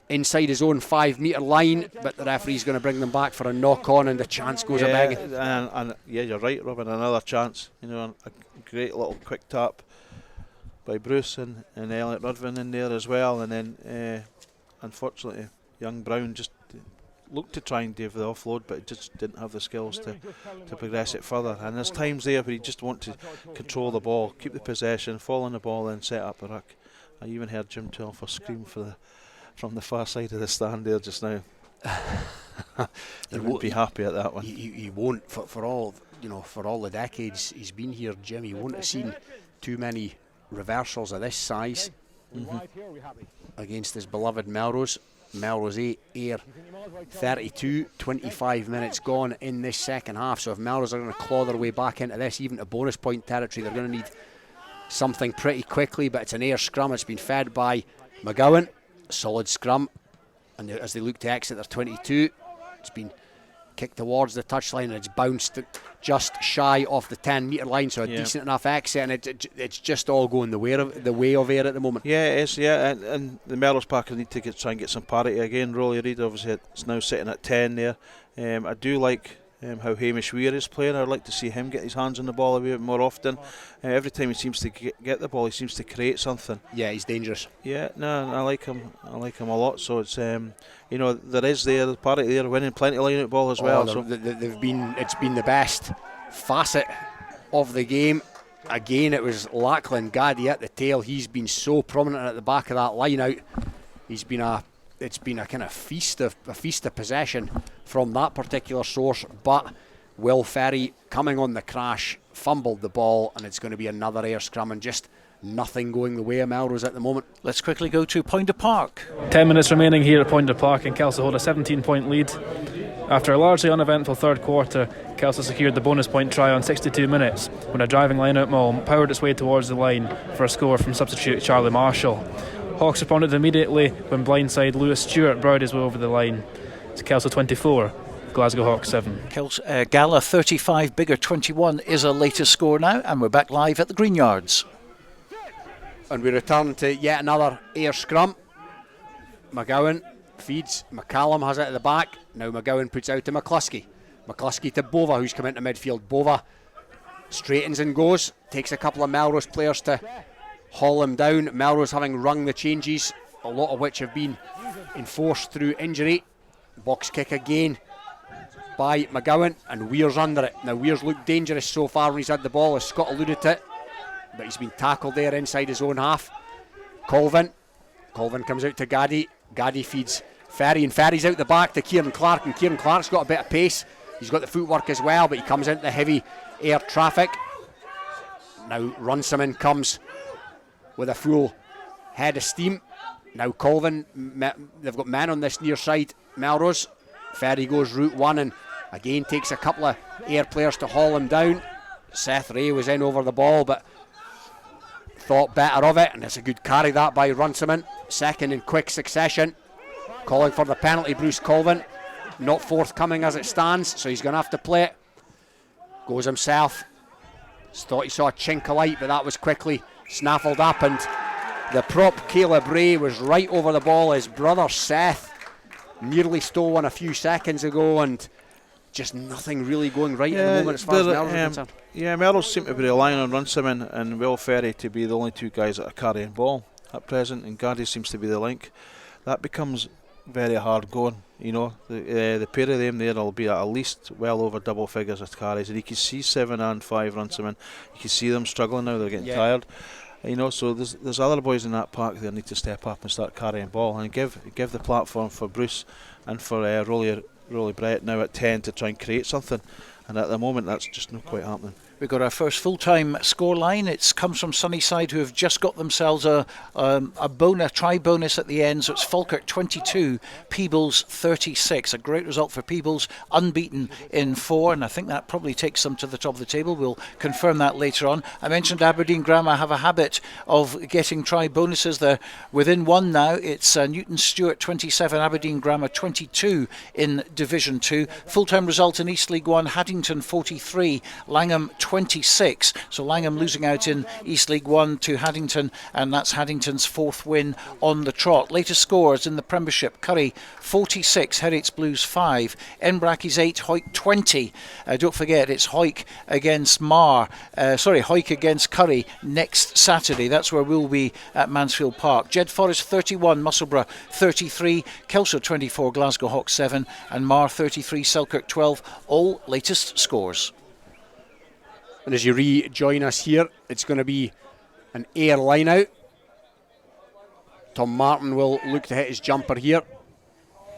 inside his own 5 metre line, but the referee's going to bring them back for a knock on, and the chance goes a begging. And you're right, Robin, another chance, a great little quick tap by Bruce and Elliot Ruthven in there as well, and then unfortunately young Brown just looked to try and do the offload, but just didn't have the skills to progress it further. And there's times there where you just want to control the ball, keep the possession, fall on the ball, and set up a ruck. I even heard Jim Telfer scream from the far side of the stand there just now. He won't be happy at that one. He won't, for all the decades he's been here, Jim. He won't have seen too many reversals of this size against his beloved Melrose. Melrose 8, AYR 32, 25 minutes gone in this second half. So if Melrose are going to claw their way back into this, even to bonus point territory, they're going to need something pretty quickly. But it's an AYR scrum. It's been fed by McGowan. Solid scrum, and as they look to exit their 22, it's been kicked towards the touchline, and it's bounced just shy off the 10 metre line, so a decent enough exit, and it's just all going the way of AYR at the moment. Yeah, it is, and the Melrose Packers need to try and get some parity again. Rolly Reid obviously it's now sitting at 10 there. I do like how Hamish Weir is playing. I'd like to see him get his hands on the ball a bit more often. Every time he seems to get the ball, he seems to create something. Yeah, he's dangerous. Yeah, no, I like him. I like him a lot. So it's there is the parity there, winning plenty of line-out ball as well. So it's been the best facet of the game. Again, it was Lachlan Gaddy at the tail. He's been so prominent at the back of that line-out. It's been a kind of feast of possession from that particular source, but Will Ferry coming on the crash fumbled the ball, and it's going to be another AYR scrum, and just nothing going the way of Melrose at the moment. Let's quickly go to Poynter Park. 10 minutes remaining here at Poynter Park, and Kelso hold a 17-point lead. After a largely uneventful third quarter, Kelso secured the bonus point try on 62 minutes when a driving line-out maul powered its way towards the line for a score from substitute Charlie Marshall. Hawks responded immediately when blindside Lewis Stewart browed his way over the line. It's Kelso 24, Glasgow Hawks 7. Gala 35, Biggar 21 is our latest score now, and we're back live at the Greenyards. And we return to yet another Ayr scrum. McGowan feeds, McCallum has it at the back. Now McGowan puts out to McCluskey. McCluskey to Bova, who's come into midfield. Bova straightens and goes. Takes a couple of Melrose players to haul him down. Melrose having rung the changes, a lot of which have been enforced through injury. Box kick again by McGowan, and Weir's under it. Now Weir's looked dangerous so far when he's had the ball, as Scott alluded to it, but he's been tackled there inside his own half. Colvin comes out to Gaddy. Gaddy feeds Ferry, and Ferry's out the back to Kieran Clark, and Kieran Clark's got a bit of pace. He's got the footwork as well, but he comes into the heavy Ayr traffic. Now Runciman comes with a full head of steam. Now Colvin, they've got men on this near side, Melrose. Ferry goes route one and again takes a couple of Ayr players to haul him down. Seth Ray was in over the ball, but thought better of it, and it's a good carry that by Runciman. Second in quick succession. Calling for the penalty, Bruce Colvin. Not forthcoming as it stands, so he's going to have to play it. Goes himself. Thought he saw a chink of light, but that was quickly snaffled up, and the prop Caleb Ray was right over the ball. His brother Seth nearly stole one a few seconds ago, and just nothing really going right at the moment as far as Melrose are concerned. Yeah, Melrose seem to be relying on Runciman and Will Ferry to be the only two guys that are carrying ball at present, and Gaddy seems to be the link. That becomes very hard going. You know, the pair of them there will be at least well over double figures of carries, and you can see 7 and 5 Runciman. You can see them struggling now; they're getting tired. You know, so there's other boys in that pack that need to step up and start carrying ball, and give the platform for Bruce and for Rolly Brett now at 10 to try and create something. And at the moment, that's just not quite happening. We've got our first full-time scoreline. It comes from Sunnyside, who have just got themselves a try bonus at the end. So it's Falkirk 22, Peebles 36. A great result for Peebles, unbeaten in 4, and I think that probably takes them to the top of the table. We'll confirm that later on. I mentioned Aberdeen Grammar have a habit of getting try bonuses. They're within 1 now. It's Newton Stewart 27, Aberdeen Grammar 22 in Division 2. Full-time result in East League 1, Haddington 43, Langham 26. So Langham losing out in East League 1 to Haddington, and that's Haddington's 4th win on the trot. Latest scores in the Premiership: Curry 46, Heriots Blues 5, Enbrackies 8, Hoyk 20. Don't forget, it's Hoyk against Hoyk against Curry next Saturday. That's where we'll be at Mansfield Park. Jed Forest 31, Musselburgh 33, Kelso 24, Glasgow Hawks 7, and Mar 33, Selkirk 12. All latest scores. And as you rejoin us here, it's going to be an Ayr line out. Tom Martin will look to hit his jumper here,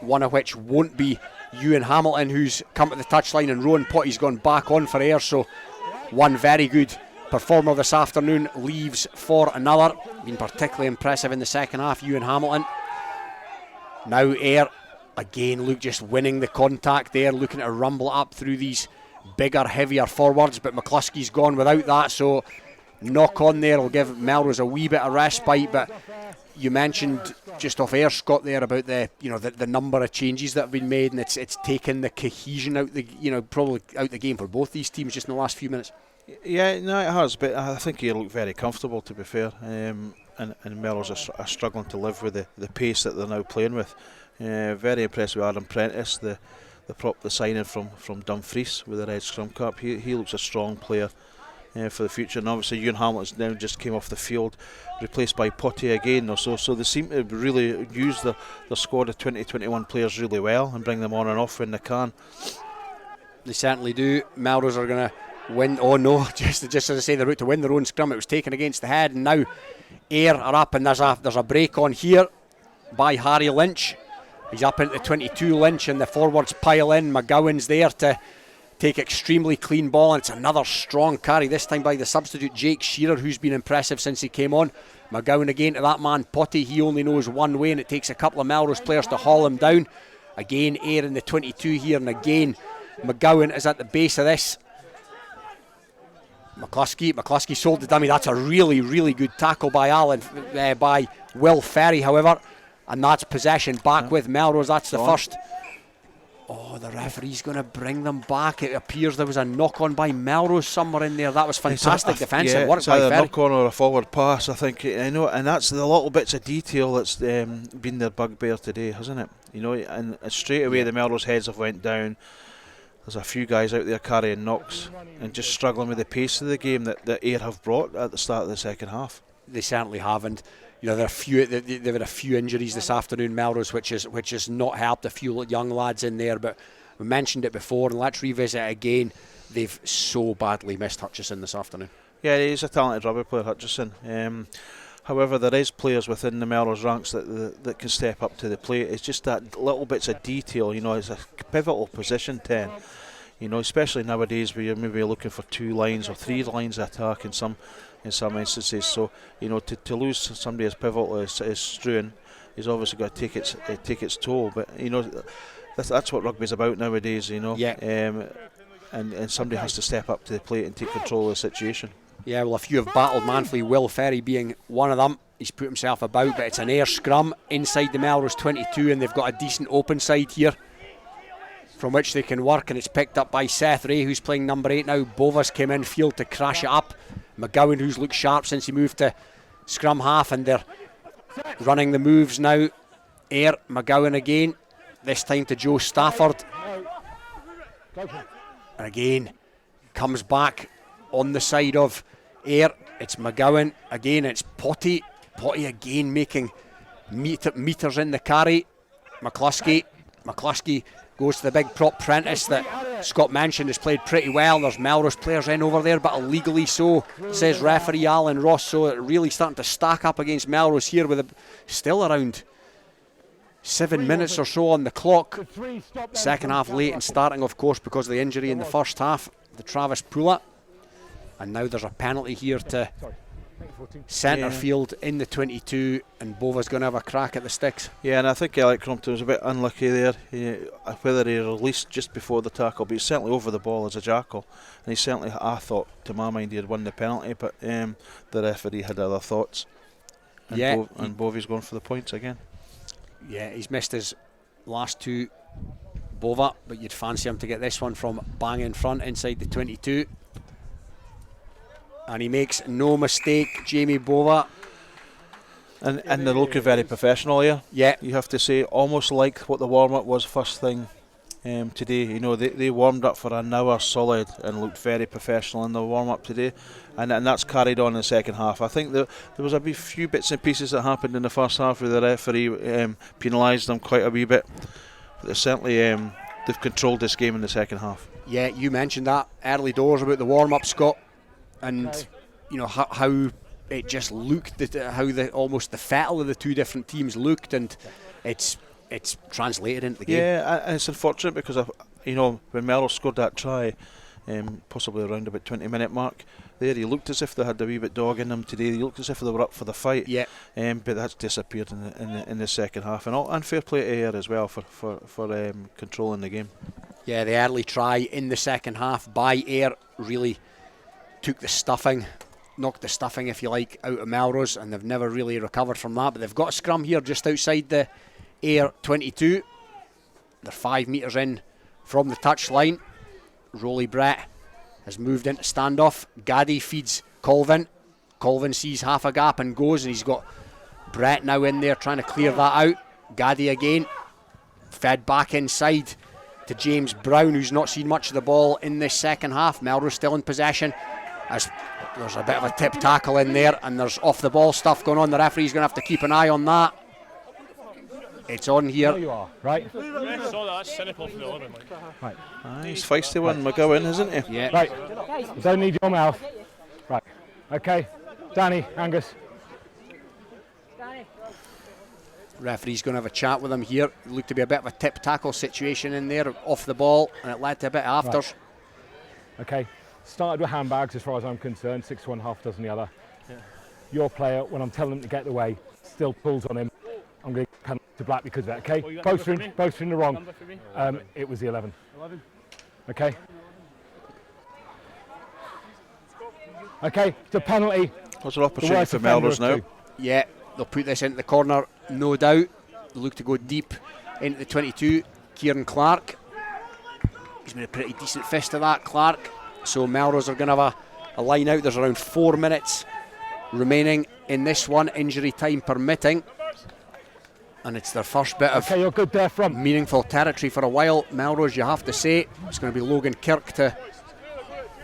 one of which won't be Ewan Hamilton, who's come to the touchline, and Rowan Potty's gone back on for Ayr. So one very good performer this afternoon leaves for another. Been particularly impressive in the second half, Ewan Hamilton. Now Ayr again look just winning the contact there, looking to rumble up through these bigger, heavier forwards, but McCluskey's gone without that, so knock on there will give Melrose a wee bit of respite. But you mentioned just off air, Scott, there about the number of changes that have been made, and it's taken the cohesion out probably out the game for both these teams just in the last few minutes. Yeah, no, it has, but I think you look very comfortable, to be fair, and Melrose are struggling to live with the pace that they're now playing with. Very impressed with Adam Prentice, the signing from Dumfries with the red scrum cap. He looks a strong player for the future, and obviously Ewan Hamilton's now just came off the field, replaced by Potty again. So they seem to really use their squad of 2021 players really well and bring them on and off when they can. They certainly do. Melrose are going to win. Oh no, just as I say, they're out to win their own scrum. It was taken against the head, and now Ayr are up, and there's a break on here by Harry Lynch. He's up into 22, Lynch, and the forwards pile in. McGowan's there to take extremely clean ball, and it's another strong carry, this time by the substitute Jake Shearer, who's been impressive since he came on. McGowan again to that man Potty. He only knows one way, and it takes a couple of Melrose players to haul him down. Again Ayr in the 22 here, and again McGowan is at the base of this. McCluskey sold the dummy. That's a really, really good tackle by by Will Ferry, however. And that's possession back with Melrose. That's the first Oh, the referee's going to bring them back. It appears there was a knock-on by Melrose somewhere in there. That was fantastic defensive work by Ferry. Ferry. Knock-on or a forward pass, I think. I know, and that's the little bits of detail that's been their bugbear today, hasn't it? You know, and straight away the Melrose heads have went down. There's a few guys out there carrying knocks and just struggling with the pace of the game that Ayr have brought at the start of the second half. They certainly haven't. You know, they've had a few injuries this afternoon, Melrose, which has not helped a few young lads in there. But we mentioned it before, and let's revisit it again. They've so badly missed Hutchison this afternoon. Yeah, he's a talented rugby player, Hutchison. However, there is players within the Melrose ranks that can step up to the plate. It's just that little bits of detail. You know, it's a pivotal position 10. You know, especially nowadays where you're maybe looking for 2 lines or 3 lines of attack in some instances. So, you know, to lose somebody as pivotal as Struan, he's obviously got to take its toll. But you know, that's what rugby's about nowadays. You know, and somebody has to step up to the plate and take control of the situation. Yeah, well, a few have battled manfully, Will Ferry being one of them. He's put himself about, but it's an Ayr scrum inside the Melrose 22, and they've got a decent open side here from which they can work, and it's picked up by Seth Ray, who's playing number 8 now. Bovas came in field to crash it up. McGowan, who's looked sharp since he moved to scrum half, and they're running the moves now. Ayr, McGowan again, this time to Joe Stafford. And again, comes back on the side of Ayr. It's McGowan again, it's Potty again making meters in the carry. McCluskey goes to the big prop Prentice that Scott mentioned has played pretty well. There's Melrose players in over there, but illegally so, says referee Alan Ross. So it really starting to stack up against Melrose here with still around 7 minutes or so on the clock. Second half late and starting, of course, because of the injury in the first half, the Travis Pula. And now there's a penalty here to centre field in the 22, and Bova's going to have a crack at the sticks. Yeah, and I think Alec Crumpton was a bit unlucky there. Whether he released just before the tackle, but he's certainly over the ball as a jackal, and he certainly, I thought, to my mind, he had won the penalty, but the referee had other thoughts. And and Bovey's going for the points again. Yeah, he's missed his last 2, Bova, but you'd fancy him to get this one from bang in front inside the 22. And he makes no mistake, Jamie Bova. And they're looking very professional here. Yeah. You have to say, almost like what the warm-up was first thing today. You know, they warmed up for an hour solid and looked very professional in the warm-up today. And that's carried on in the second half. I think there was a few bits and pieces that happened in the first half where the referee penalised them quite a wee bit. But they certainly they've controlled this game in the second half. Yeah, you mentioned that early doors about the warm-up, Scott. And you know how it just looked, how almost the fettle of the 2 different teams looked, and it's translated into the game. Yeah, and it's unfortunate because when Melrose scored that try, possibly around about 20-minute mark, there he looked as if they had a wee bit dog in them today. He looked as if they were up for the fight. Yeah. But that's disappeared in the second half, and fair play to Ayr as well for controlling the game. Yeah, the early try in the second half by Ayr really knocked the stuffing, if you like, out of Melrose, and they've never really recovered from that. But they've got a scrum here just outside the Ayr 22. They're 5 metres in from the touch line. Rolly Brett has moved into standoff. Gaddy feeds Colvin. Colvin sees half a gap and goes, and he's got Brett now in there trying to clear that out. Gaddy again, fed back inside to James Brown, who's not seen much of the ball in this second half. Melrose still in possession, as there's a bit of a tip tackle in there, and there's off the ball stuff going on. The referee's going to have to keep an eye on that. It's on here. There you are, right? Right. He's feisty one, McGowan, isn't he? Yeah. Right. You don't need your mouth. Right. Okay. Danny, Angus. Referee's going to have a chat with him here. It looked to be a bit of a tip tackle situation in there, off the ball, and it led to a bit of afters. Right. Okay. Started with handbags as far as I'm concerned, 6 to 1.5 dozen the other. Yeah. Your player, when I'm telling him to get the way, still pulls on him. I'm going to come to black because of that, okay? Both are in the wrong. It was the 11. Okay. Okay, it's a penalty. What's an opportunity for Melrose now? Yeah, they'll put this into the corner, no doubt. They look to go deep into the 22. Kieran Clark He's made a pretty decent fist of that, Clark. So Melrose are going to have a line out. There's around 4 minutes remaining in this one, injury time permitting. And it's their first bit of you're good there from meaningful territory for a while. Melrose, you have to say. It's going to be Logan Kirk to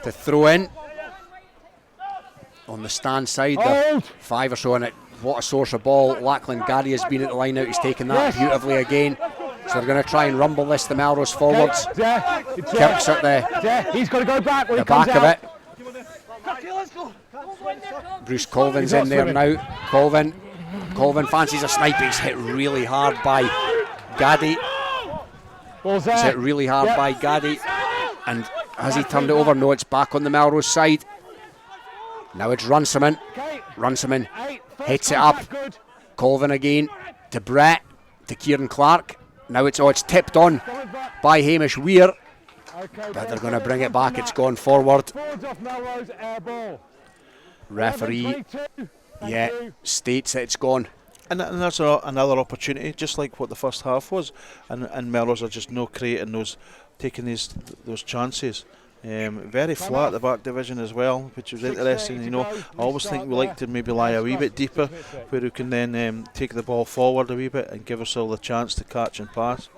throw in. On the stand side, 5 or so in it. What a source of ball. Lachlan Gaddy has been at the line out. He's taken that beautifully again. So they're going to try and rumble this, the Melrose forwards. Kirk's at he's got to go back when the he comes back out. of it. Bruce Colvin's in there now. Colvin fancies a snipe. He's hit really hard by Gaddy. He's hit really hard by Gaddy. And has he turned it over? No, it's back on the Melrose side. Now it's Runciman. Runciman hits it up. Colvin again to Brett, to Kieran Clark. Now it's tipped on by Hamish Weir. But they're going to bring it back. It's gone forward. Referee, states that it's gone. And that's another opportunity, just like what the first half was. And Melrose are just no creating taking those chances. Very flat at the back division as well, which was interesting. You know, I always think we like to maybe lie a wee bit deeper, where we can then take the ball forward a wee bit and give ourselves the chance to catch and pass.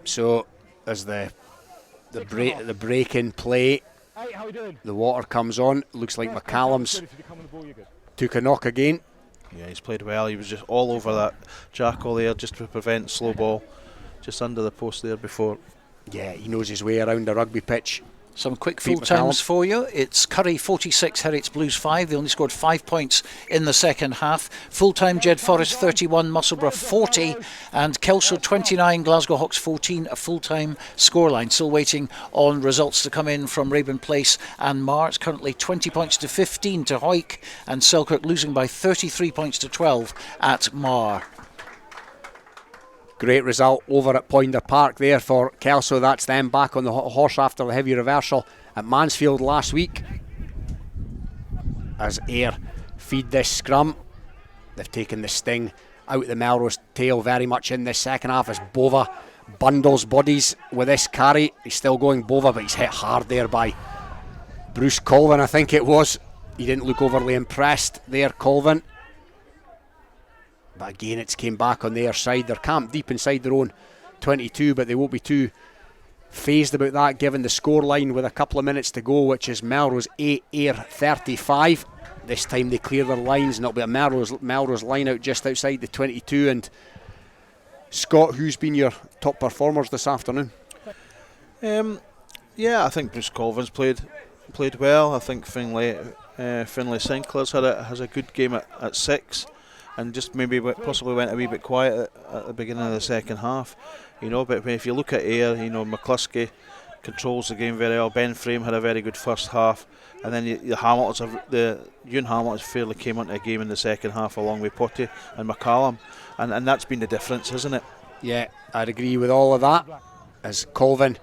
So as the break in play, the water comes on. Looks like McCallum's took a knock again. Yeah, he's played well. He was just all over that jackal there, just to prevent slow ball, just under the post there before. Yeah, he knows his way around the rugby pitch. Some quick full times for you. It's Curry 46, Herriot's Blues 5. They only scored 5 points in the second half. Full time Jed Forest 31, Musselburgh 40, and Kelso 29, Glasgow Hawks 14. A full time scoreline. Still waiting on results to come in from Raeburn Place and Mar. It's currently 20 points to 15 to Hawick, and Selkirk losing by 33 points to 12 at Mar. Great result over at Poynter Park there for Kelso. That's them back on the horse after the heavy reversal at Mansfield last week. As AYR feed this scrum, they've taken the sting out the Melrose tail very much in this second half as Bova bundles bodies with this carry. He's still going Bova, but he's hit hard there by Bruce Colvin, I think it was. He didn't look overly impressed there, Colvin. But again, it's came back on their side. They're camped deep inside their own 22, but they won't be too phased about that given the scoreline with a couple of minutes to go, which is Melrose 8, AYR 35. This time they clear their lines, and it'll be a Melrose line out just outside the 22. And Scott, who's been your top performers this afternoon? I think Bruce Colvin's played well. I think Finlay Sinclair's has a good game at 6. And just maybe possibly went a wee bit quiet at the beginning of the second half, But if you look at AYR, McCluskey controls the game very well. Ben Frame had a very good first half, and then Ewan Hamilton fairly came onto the game in the second half along with Purdie and McCallum, and that's been the difference, isn't it? Yeah, I'd agree with all of that. As Colvin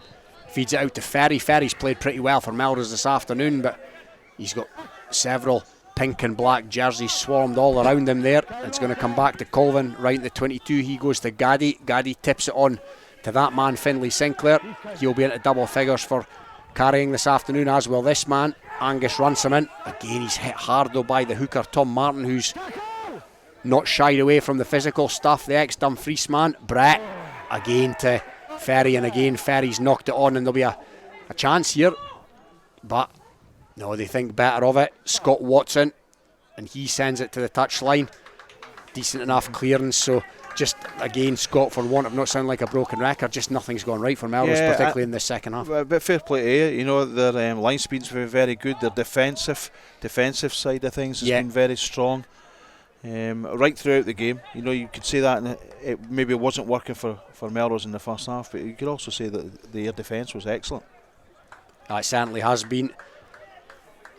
feeds it out to Ferry. Ferry's played pretty well for Melrose this afternoon, but he's got several pink and black jerseys swarmed all around him there. It's going to come back to Colvin right in the 22. He goes to Gaddy. Gaddy tips it on to that man, Finlay Sinclair. He'll be into double figures for carrying this afternoon, as will this man, Angus Runciman. Again, he's hit hard though by the hooker, Tom Martin, who's not shied away from the physical stuff. The ex-Dumfries man, Brett, again to Ferry, and again Ferry's knocked it on, and there'll be a chance here. But no, they think better of it. Scott Watson, and he sends it to the touchline. Decent enough clearance. So just again, Scott, for want of not sounding like a broken record, just nothing's gone right for Melrose, particularly in the second half. A bit fair play to AYR. Their line speed's been very good. Their defensive side of things has been very strong. Right throughout the game, you could say that, and it maybe wasn't working for Melrose in the first half, but you could also say that the AYR defence was excellent. It certainly has been.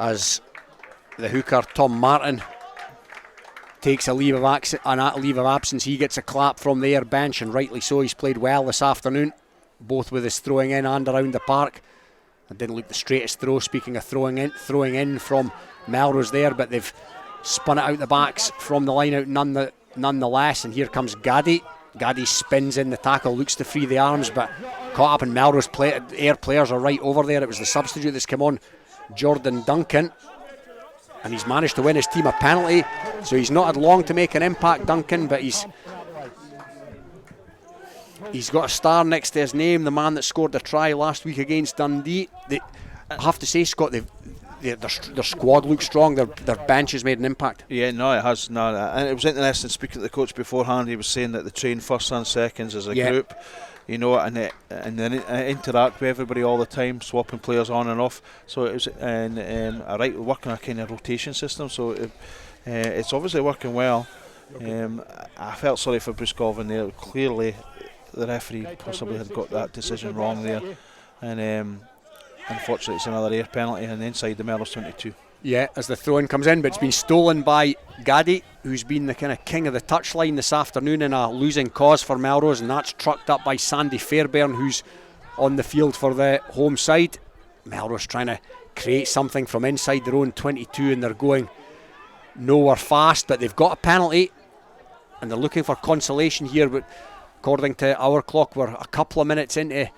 As the hooker Tom Martin takes a leave of absence, he gets a clap from the AYR bench, and rightly so. He's played well this afternoon, both with his throwing in and around the park. It didn't look the straightest throw, speaking of throwing in from Melrose there, but they've spun it out the backs from the line out nonetheless. And here comes Gaddy. Gaddy spins in the tackle, looks to free the arms, but caught up, and Melrose Ayr players are right over there. It was the substitute that's come on, Jordan Duncan, and he's managed to win his team a penalty, so he's not had long to make an impact, Duncan, but he's got a star next to his name, the man that scored the try last week against Dundee. I have to say, Scott, their squad looks strong. Their bench has made an impact. Yeah, no, it has. No, and it was interesting speaking to the coach beforehand. He was saying that they train first and seconds as a group, you know, and then interact with everybody all the time, swapping players on and off. So it was working a kind of rotation system. So it's obviously working well. I felt sorry for Bruce Colvin there. Clearly, the referee possibly had got that decision wrong there, and unfortunately it's another Ayr penalty and inside the Melrose 22. Yeah, as the throw-in comes in, but it's been stolen by Gaddy, who's been the kind of king of the touchline this afternoon in a losing cause for Melrose, and that's trucked up by Sandy Fairbairn, who's on the field for the home side. Melrose trying to create something from inside their own 22, and they're going nowhere fast, but they've got a penalty and they're looking for consolation here. But according to our clock, we're a couple of minutes into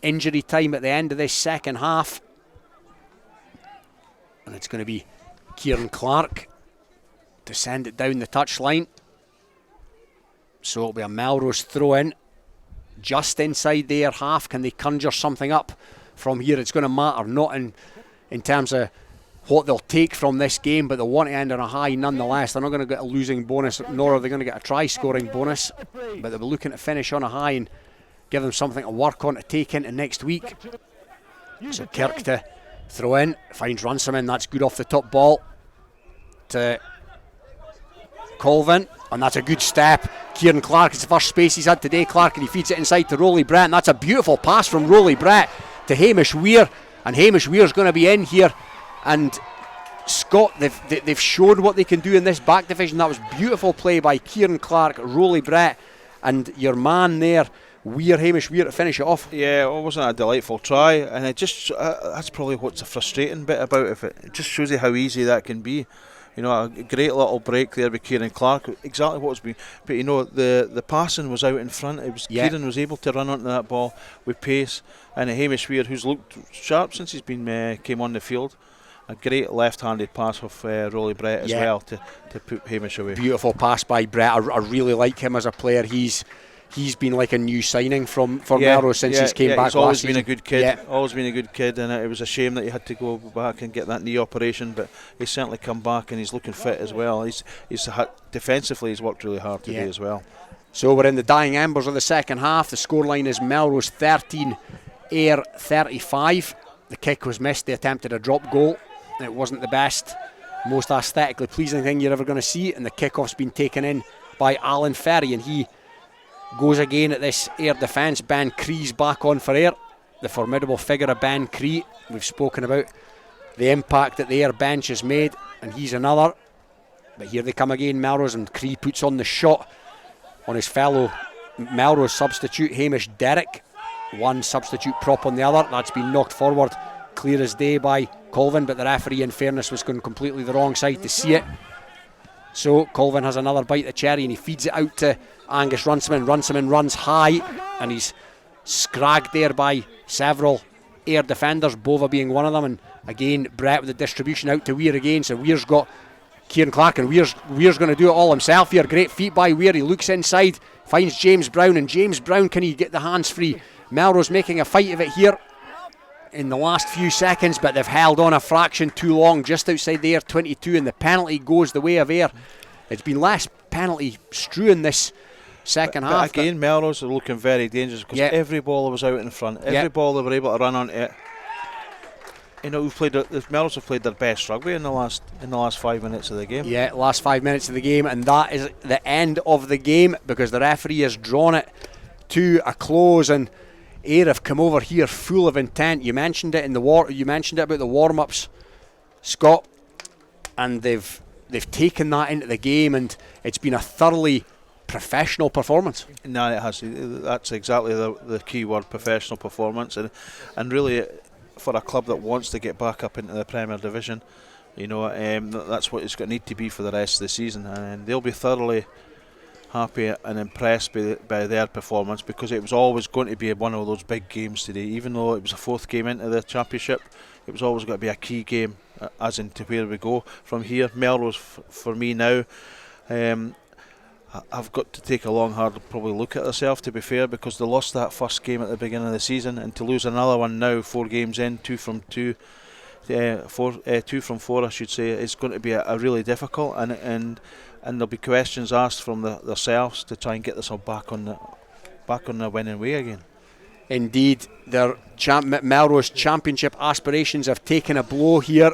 injury time at the end of this second half, and it's going to be Kieran Clark to send it down the touchline. So it'll be a Melrose throw in just inside their half. Can they conjure something up from here? It's going to matter not in terms of what they'll take from this game, but they'll want to end on a high nonetheless. They're not going to get a losing bonus, nor are they going to get a try scoring bonus, but they'll be looking to finish on a high and give them something to work on to take into next week. So Kirk to throw in, finds Runciman. That's good off the top ball to Colvin, and that's a good step. Kieran Clark, it's the first space he's had today, Clark, and he feeds it inside to Rolly Brett, and that's a beautiful pass from Rolly Brett to Hamish Weir, and Hamish Weir's going to be in here. And Scott, they've shown what they can do in this back division. That was beautiful play by Kieran Clark, Rolly Brett, and your man there, Hamish Weir, to finish it off. Yeah, it wasn't a delightful try, and it just that's probably what's the frustrating bit about it. It just shows you how easy that can be. You know, a great little break there with Kieran Clark, exactly what it's been. But you know, the passing was out in front. It was Kieran was able to run onto that ball with pace, and Hamish Weir, who's looked sharp since he's been came on the field. A great left-handed pass of Rolly Brett as well to put Hamish away. Beautiful pass by Brett. I really like him as a player. He's been like a new signing for Melrose since he's came back. He's always last been season. a good kid. Always been a good kid, and it was a shame that he had to go back and get that knee operation. But he's certainly come back, and he's looking fit as well. He's defensively, he's worked really hard today as well. So we're in the dying embers of the second half. The scoreline is Melrose 13, Ayr 35. The kick was missed. They attempted a drop goal. It wasn't the best, most aesthetically pleasing thing you're ever going to see, and the kickoff's been taken in by Alan Ferry, and he goes again at this Ayr defence. Ben Cree's back on for Ayr, the formidable figure of Ben Cree. We've spoken about the impact that the Ayr bench has made, and he's another. But here they come again, Melrose, and Cree puts on the shot on his fellow Melrose substitute, Hamish Derrick. One substitute prop on the other. That's been knocked forward clear as day by Colvin, but the referee, in fairness, was going completely the wrong side to see it. So Colvin has another bite of cherry, and he feeds it out to Angus Runciman. Runciman runs high, and he's scragged there by several Ayr defenders, Bova being one of them. And again, Brett with the distribution out to Weir again. So Weir's got Kieran Clark, and Weir's going to do it all himself here. Great feet by Weir. He looks inside, finds James Brown, and James Brown, can he get the hands free? Melrose making a fight of it here in the last few seconds, but they've held on a fraction too long, just outside the Ayr 22, and the penalty goes the way of Ayr. It's been less penalty strewing this second half. But again, Melrose are looking very dangerous because every ball was out in front, every ball they were able to run on it. You know, Melrose have played their best rugby in the last 5 minutes of the game. Yeah, last 5 minutes of the game, and that is the end of the game because the referee has drawn it to a close, and Ayr have come over here full of intent. You mentioned it You mentioned it about the warm-ups, Scott, and they've taken that into the game, and it's been a thoroughly professional performance. No, it has. That's exactly the key word: professional performance, and really for a club that wants to get back up into the Premier Division, you know, that's what it's going to need to be for the rest of the season, and they'll be thoroughly happy and impressed by their performance, because it was always going to be one of those big games today. Even though it was a 4th game into the championship, it was always going to be a key game, as into where we go from here. Melrose, for me now, I've got to take a long, hard probably look at herself, to be fair, because they lost that first game at the beginning of the season, and to lose another one now, 4 games in, 2 from 4, I should say, is going to be a really difficult, and there'll be questions asked from themselves to try and get this all back on the winning way again. Indeed, their Melrose Championship aspirations have taken a blow here,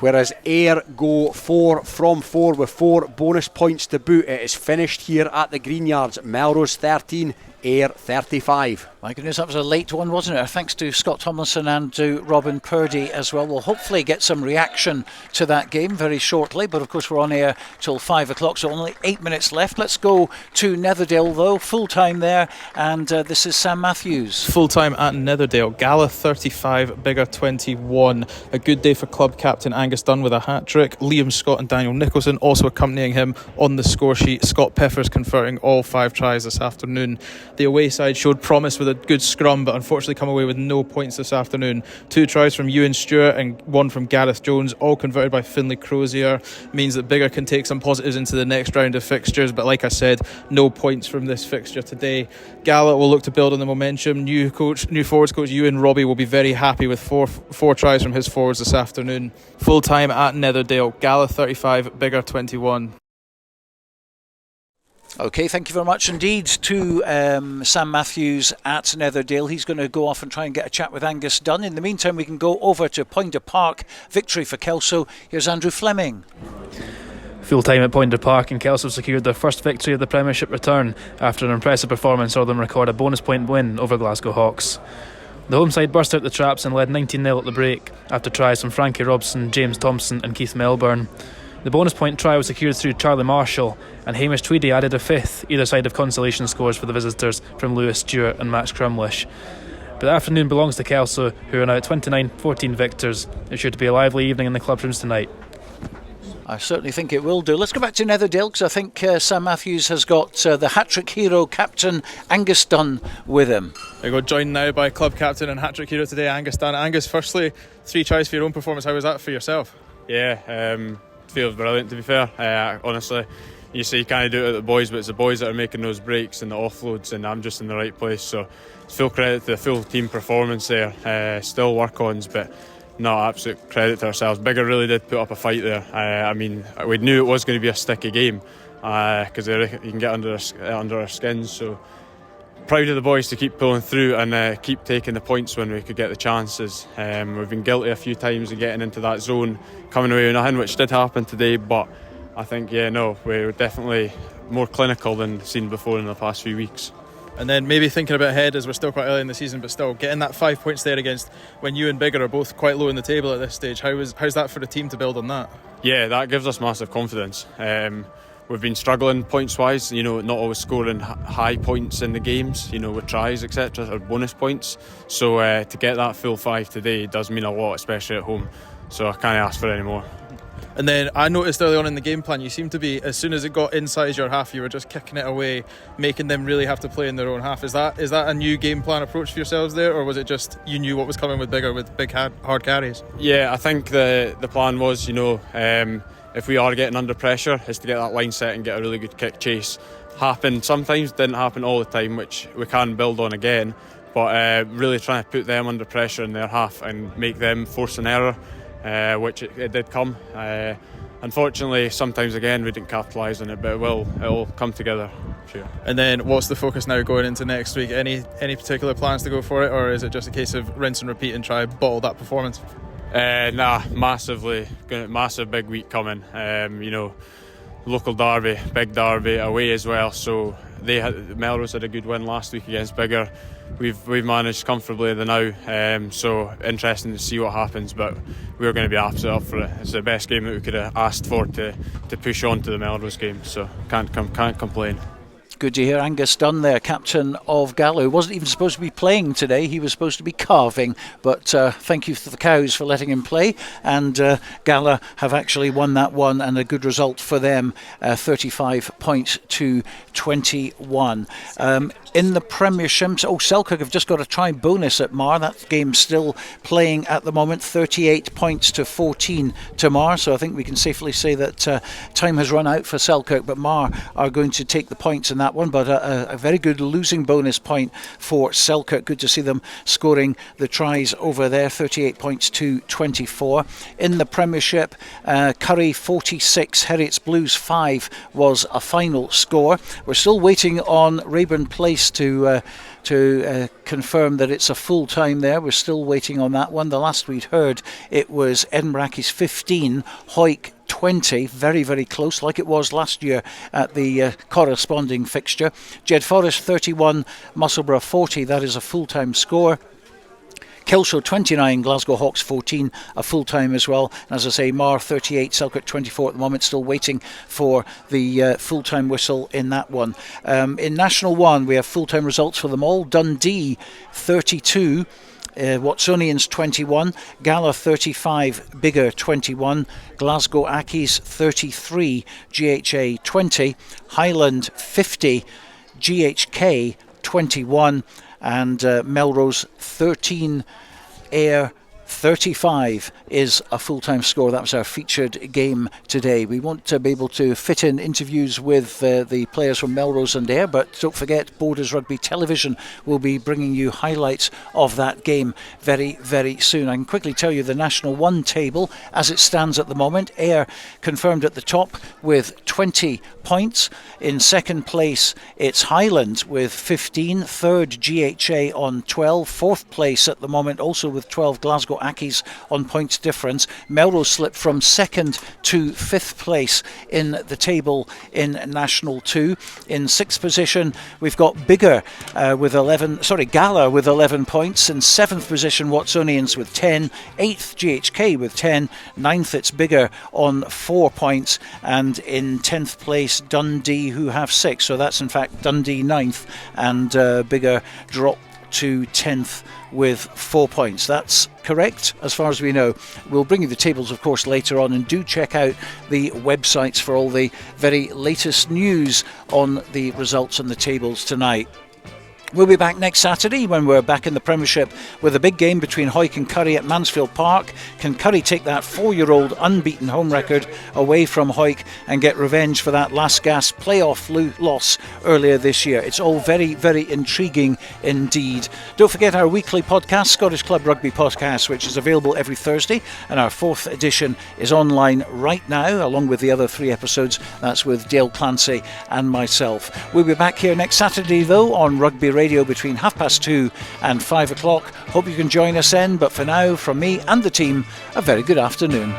whereas AYR go 4 from 4 with 4 bonus points to boot. It is finished here at the Greenyards. Melrose 13, AYR 35. My goodness, that was a late one, wasn't it? Thanks to Scott Tomlinson and to Robin Purdie as well. We'll hopefully get some reaction to that game very shortly, but of course we're on air till 5 o'clock, so only 8 minutes left. Let's go to Netherdale though, full time there, and this is Sam Matthews. Full time at Netherdale, Gala 35, Biggar 21. A good day for club captain Angus Dunn with a hat-trick. Liam Scott and Daniel Nicholson also accompanying him on the score sheet. Scott Piffers converting all 5 tries this afternoon. The away side showed promise with a good scrum, but unfortunately come away with no points this afternoon. 2 tries from Ewan Stewart and 1 from Gareth Jones, all converted by Finlay Crozier. Means that Biggar can take some positives into the next round of fixtures, but like I said, no points from this fixture today. Gala will look to build on the momentum. New forwards coach Ewan Robbie will be very happy with four tries from his forwards this afternoon. Full time at Netherdale, Gala 35, Biggar 21. Okay, thank you very much indeed to Sam Matthews at Netherdale. He's going to go off and try and get a chat with Angus Dunn. In the meantime, we can go over to Poynter Park. Victory for Kelso. Here's Andrew Fleming. Full time at Poynter Park, and Kelso secured their first victory of the Premiership return after an impressive performance saw them record a bonus point win over Glasgow Hawks. The home side burst out the traps and led 19-0 at the break after tries from Frankie Robson, James Thompson and Keith Melbourne. The bonus point try was secured through Charlie Marshall, and Hamish Tweedy added a 5th, either side of consolation scores for the visitors from Lewis Stewart and Max Crumlish. But the afternoon belongs to Kelso, who are now at 29-14 victors. It's sure to be a lively evening in the club rooms tonight. I certainly think it will do. Let's go back to Netherdale, because I think Sam Matthews has got the hat-trick hero captain Angus Dunn with him. I got joined now by club captain and hat-trick hero today, Angus Dunn. Angus, firstly, 3 tries for your own performance. How was that for yourself? Yeah, feels brilliant, to be fair. Honestly, you say you can't do it at the boys, but it's the boys that are making those breaks and the offloads, and I'm just in the right place. So it's full credit to the full team performance there. Still work-ons, but no, absolute credit to ourselves. Biggar really did put up a fight there. I mean, we knew it was going to be a sticky game because you can get under our skins. So proud of the boys to keep pulling through and keep taking the points when we could get the chances. We've been guilty a few times of getting into that zone, coming away with nothing, which did happen today, but I think, we were definitely more clinical than seen before in the past few weeks. And then maybe thinking a bit ahead, as we're still quite early in the season, but still getting that 5 points there against when you and Biggar are both quite low in the table at this stage. How's that for the team to build on that? Yeah, that gives us massive confidence. We've been struggling points-wise, not always scoring high points in the games, with tries, etc., or bonus points. So to get that full 5 today does mean a lot, especially at home. So I can't ask for any more. And then I noticed early on in the game plan, you seemed to be, as soon as it got inside your half, you were just kicking it away, making them really have to play in their own half. Is that a new game plan approach for yourselves there, or was it just you knew what was coming with Biggar with big hard carries? Yeah, I think the plan was, if we are getting under pressure, is to get that line set and get a really good kick chase. Happened sometimes, didn't happen all the time, which we can build on again, but really trying to put them under pressure in their half and make them force an error, which it did come. Unfortunately, sometimes again we didn't capitalise on it, but it will come together. Sure. And then what's the focus now going into next week? Any particular plans to go for it, or is it just a case of rinse and repeat and try bottle that performance? Massive big week coming. Local derby, big derby away as well. So Melrose had a good win last week against Biggar. We've managed comfortably the now. So interesting to see what happens, but we're going to be absolutely up for it. It's the best game that we could have asked for to push on to the Melrose game. So can't complain. Good to hear Angus Dunn there, captain of Gallo, who wasn't even supposed to be playing today. He was supposed to be carving, but thank you to the Cows for letting him play, and Gala have actually won that one, and a good result for them, 35 points to 21. In the Premiership, Selkirk have just got a try bonus at Mar. That game's still playing at the moment, 38 points to 14 to Mar, so I think we can safely say that time has run out for Selkirk, but Mar are going to take the points in that one, but a very good losing bonus point for Selkirk. Good to see them scoring the tries over there, 38 points to 24. In the Premiership, Curry 46, Heriots Blues 5 was a final score. We're still waiting on Rayburn Place to confirm that it's a full time there. We're still waiting on that one. The last we'd heard, it was Edinburgh 15, Hawick 20, very, very close, like it was last year at the corresponding fixture. Jed Forest 31, Musselburgh 40, that is a full-time score. Kilshaw 29, Glasgow Hawks 14, a full-time as well. And as I say, Mar 38, Selkirk 24 at the moment, still waiting for the full-time whistle in that one. In National 1, we have full-time results for them all. Dundee 32, Watsonians 21, Gala 35, Biggar 21, Glasgow Accies 33, GHA 20, Highland 50, GHK 21, and Melrose 13, AYR 35 is a full-time score. That was our featured game today. We won't be able to fit in interviews with the players from Melrose and AYR, but don't forget, Borders Rugby Television will be bringing you highlights of that game very, very soon. I can quickly tell you the National 1 table as it stands at the moment. AYR confirmed at the top with 20 points. In second place, it's Highland with 15. Third, GHA on 12. Fourth place at the moment, also with 12, Glasgow Accies on points difference. Melrose slipped from second to fifth place in the table in National 2. In sixth position, we've got Biggar Gala with 11 points. In seventh position, Watsonians with 10. Eighth, GHK with 10. Ninth, it's Biggar on 4 points. And in 10th place, Dundee, who have 6. So that's in fact Dundee 9th, and Biggar dropped to 10th with 4 points. That's correct as far as we know. We'll bring you the tables, of course, later on, and do check out the websites for all the very latest news on the results and the tables tonight. We'll be back next Saturday when we're back in the Premiership with a big game between Hawick and Curry at Mansfield Park. Can Curry take that 4-year-old unbeaten home record away from Hawick and get revenge for that last gasp playoff loss earlier this year? It's all very, very intriguing indeed. Don't forget our weekly podcast, Scottish Club Rugby Podcast, which is available every Thursday, and our 4th edition is online right now, along with the other 3 episodes. That's with Dale Clancy and myself. We'll be back here next Saturday, though, on Rugby Radio between 2:30 and 5 o'clock. Hope you can join us then, but for now, from me and the team, a very good afternoon.